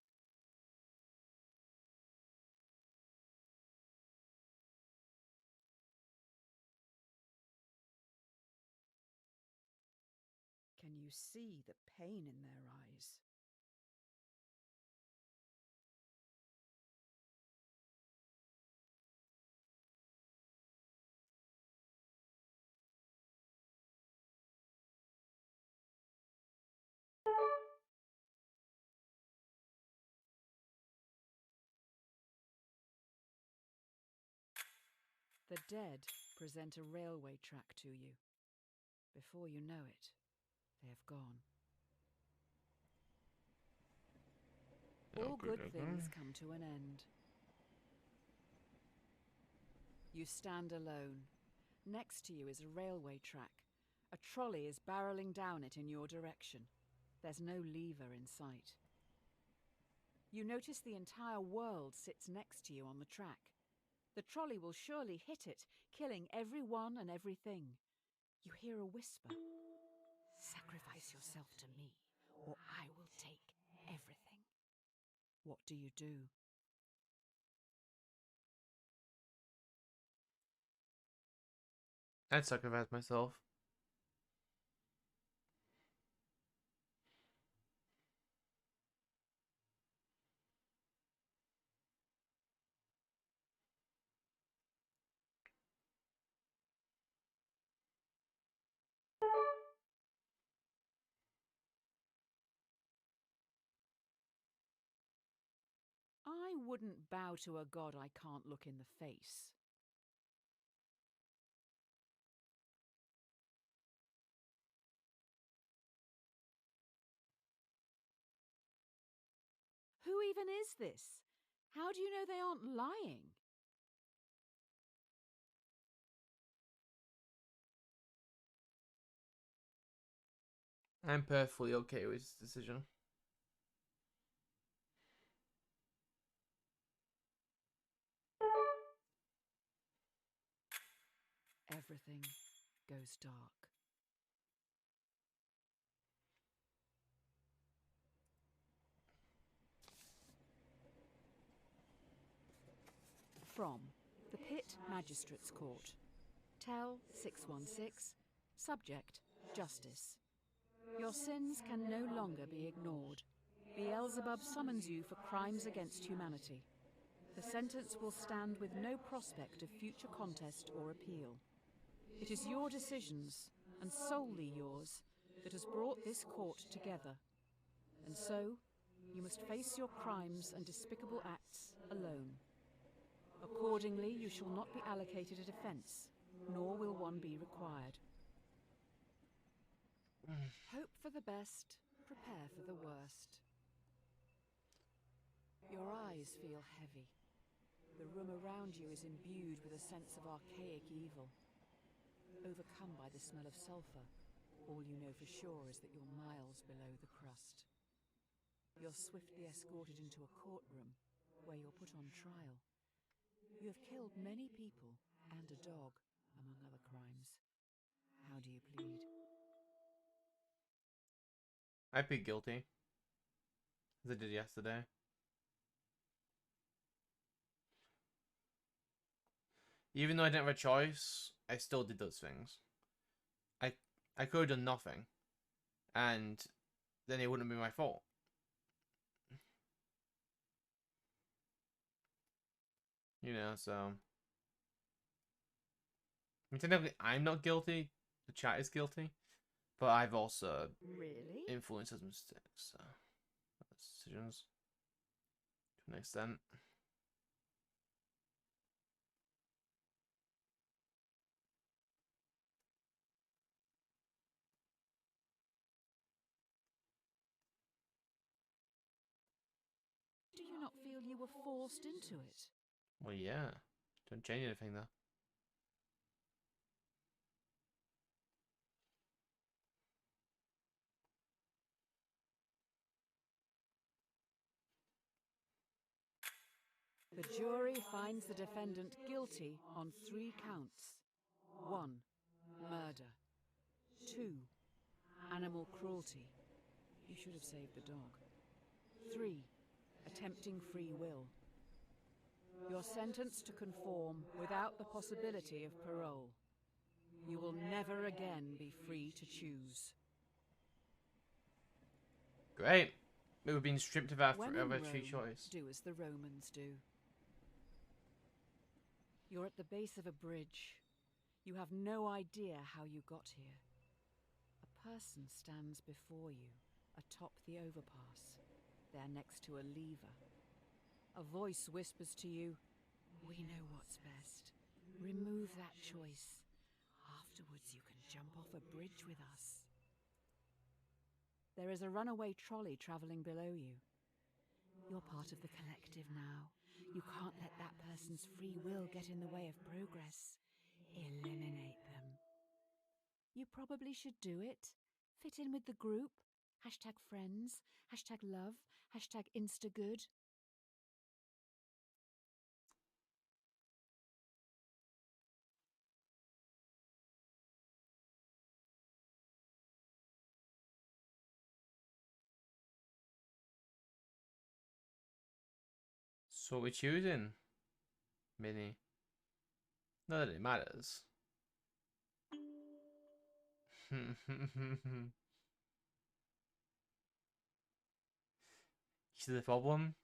[SPEAKER 2] Can you see the pain in their eyes? The dead present a railway track to you. Before you know it, they have gone. All good things come to an end. You stand alone. Next to you is a railway track. A trolley is barreling down it in your direction. There's no lever in sight. You notice the entire world sits next to you on the track. The trolley will surely hit it, killing everyone and everything. You hear a whisper. Sacrifice yourself to me, or I will take everything. What do you do?
[SPEAKER 1] I'd sacrifice myself.
[SPEAKER 2] I wouldn't bow to a god I can't look in the face. Who even is this? How do you know they aren't lying?
[SPEAKER 1] I'm perfectly okay with this decision.
[SPEAKER 2] Everything goes dark. From the Pit Magistrates Court. Tell 616. Subject Justice. Your sins can no longer be ignored. Beelzebub summons you for crimes against humanity. The sentence will stand with no prospect of future contest or appeal. It is your decisions, and solely yours, that has brought this court together. And so, you must face your crimes and despicable acts alone. Accordingly, you shall not be allocated a defence, nor will one be required. Hope for the best, prepare for the worst. Your eyes feel heavy. The room around you is imbued with a sense of archaic evil. Overcome by the smell of sulphur, all you know for sure is that you're miles below the crust. You're swiftly escorted into a courtroom, where you're put on trial. You have killed many people and a dog, among other crimes. How do you plead?
[SPEAKER 1] I plead guilty, as I did yesterday. Even though I didn't have a choice, I still did those things. I could have done nothing, and then it wouldn't be my fault. You know, so I mean, technically, I'm not guilty. The chat is guilty, but I've also
[SPEAKER 2] Really?
[SPEAKER 1] influenced his mistakes. So decisions to an extent.
[SPEAKER 2] Do you not feel you were forced into it?
[SPEAKER 1] Well, yeah. Don't change anything though.
[SPEAKER 2] The jury finds the defendant guilty on 3 counts. 1. Murder. 2. Animal cruelty. You should have saved the dog. 3. Attempting free will. You're sentenced to conform without the possibility of parole. You will never again be free to choose.
[SPEAKER 1] Great. We've been stripped of our
[SPEAKER 2] When in
[SPEAKER 1] free
[SPEAKER 2] Rome,
[SPEAKER 1] choice.
[SPEAKER 2] do as the Romans do. You're at the base of a bridge. You have no idea how you got here. A person stands before you, atop the overpass. They're next to a lever. A voice whispers to you, "We know what's best. Remove that choice. Afterwards you can jump off a bridge with us." There is a runaway trolley travelling below you. You're part of the collective now. You can't let that person's free will get in the way of progress. Eliminate them. You probably should do it. Fit in with the group. Hashtag friends. Hashtag love. Hashtag instagood.
[SPEAKER 1] So we're choosing, Minnie. Not that it matters. See the problem?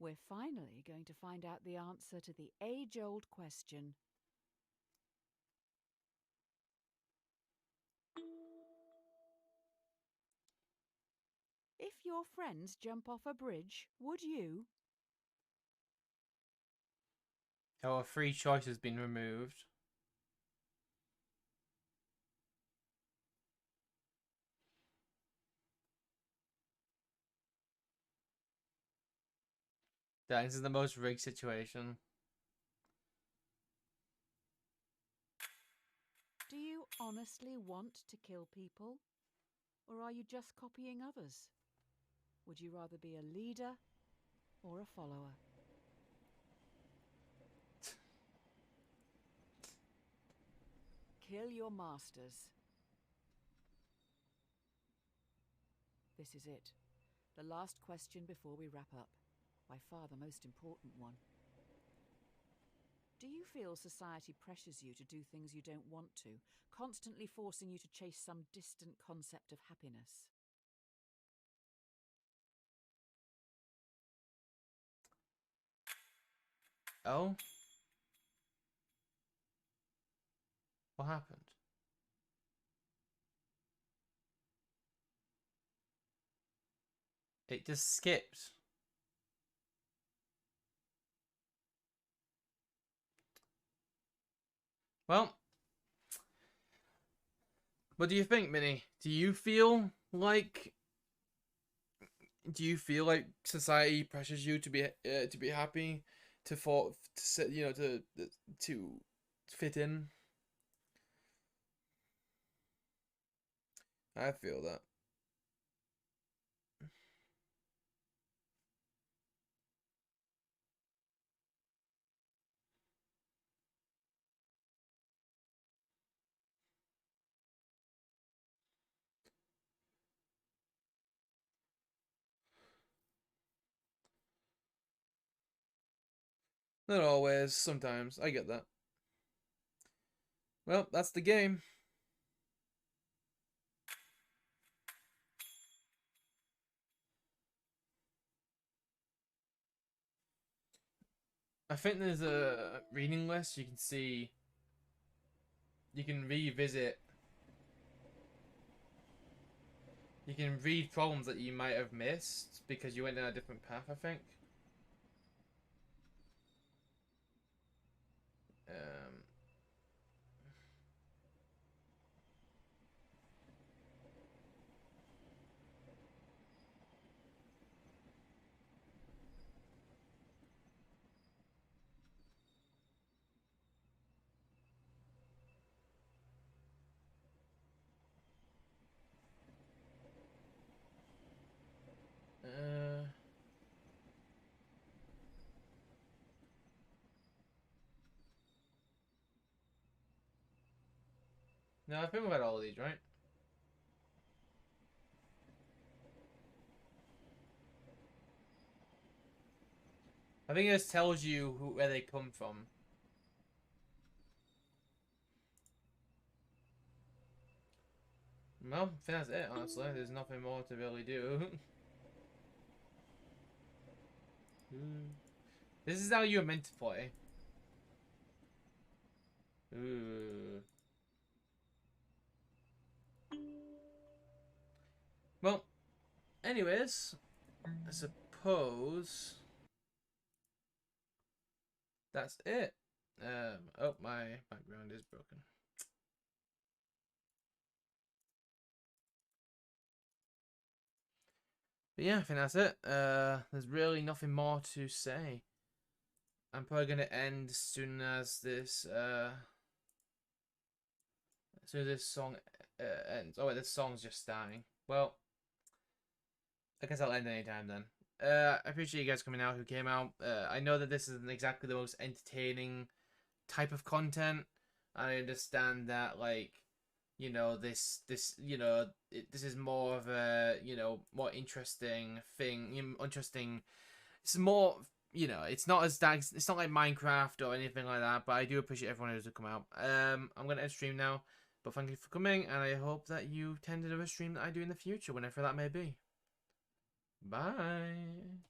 [SPEAKER 2] We're finally going to find out the answer to the age-old question. If your friends jump off a bridge, would you?
[SPEAKER 1] Our free choice has been removed. This is the most rigged situation.
[SPEAKER 2] Do you honestly want to kill people? Or are you just copying others? Would you rather be a leader or a follower? Kill your masters. This is it. The last question before we wrap up. By far the most important one. Do you feel society pressures you to do things you don't want to, constantly forcing you to chase some distant concept of happiness?
[SPEAKER 1] Oh? What happened? It just skipped. Well, what do you think, Minnie? Do you feel like society pressures you to be happy, to fit in? I feel that. Not always, sometimes. I get that. Well, that's the game. I think there's a reading list you can see. You can revisit. You can read problems that you might have missed because you went down a different path, I think. Um, uh, No, I think we've got all of these, right? I think it just tells you where they come from. Well, I think that's it, honestly. There's nothing more to really do. This is how you were meant to play. Ooh. Well, anyways, I suppose that's it. Oh, my background is broken. But yeah, I think that's it. There's really nothing more to say. I'm probably gonna end as soon as this song ends. Oh wait, this song's just starting. Well, I guess I'll end anytime then. I appreciate you guys coming out who came out. I know that this isn't exactly the most entertaining type of content. I understand that, like, you know, this is more of a, more interesting thing. Interesting. It's more, it's not as that. It's not like Minecraft or anything like that. But I do appreciate everyone who's come out. I'm gonna end stream now. But thank you for coming, and I hope that you attend another stream that I do in the future, whenever that may be. Bye.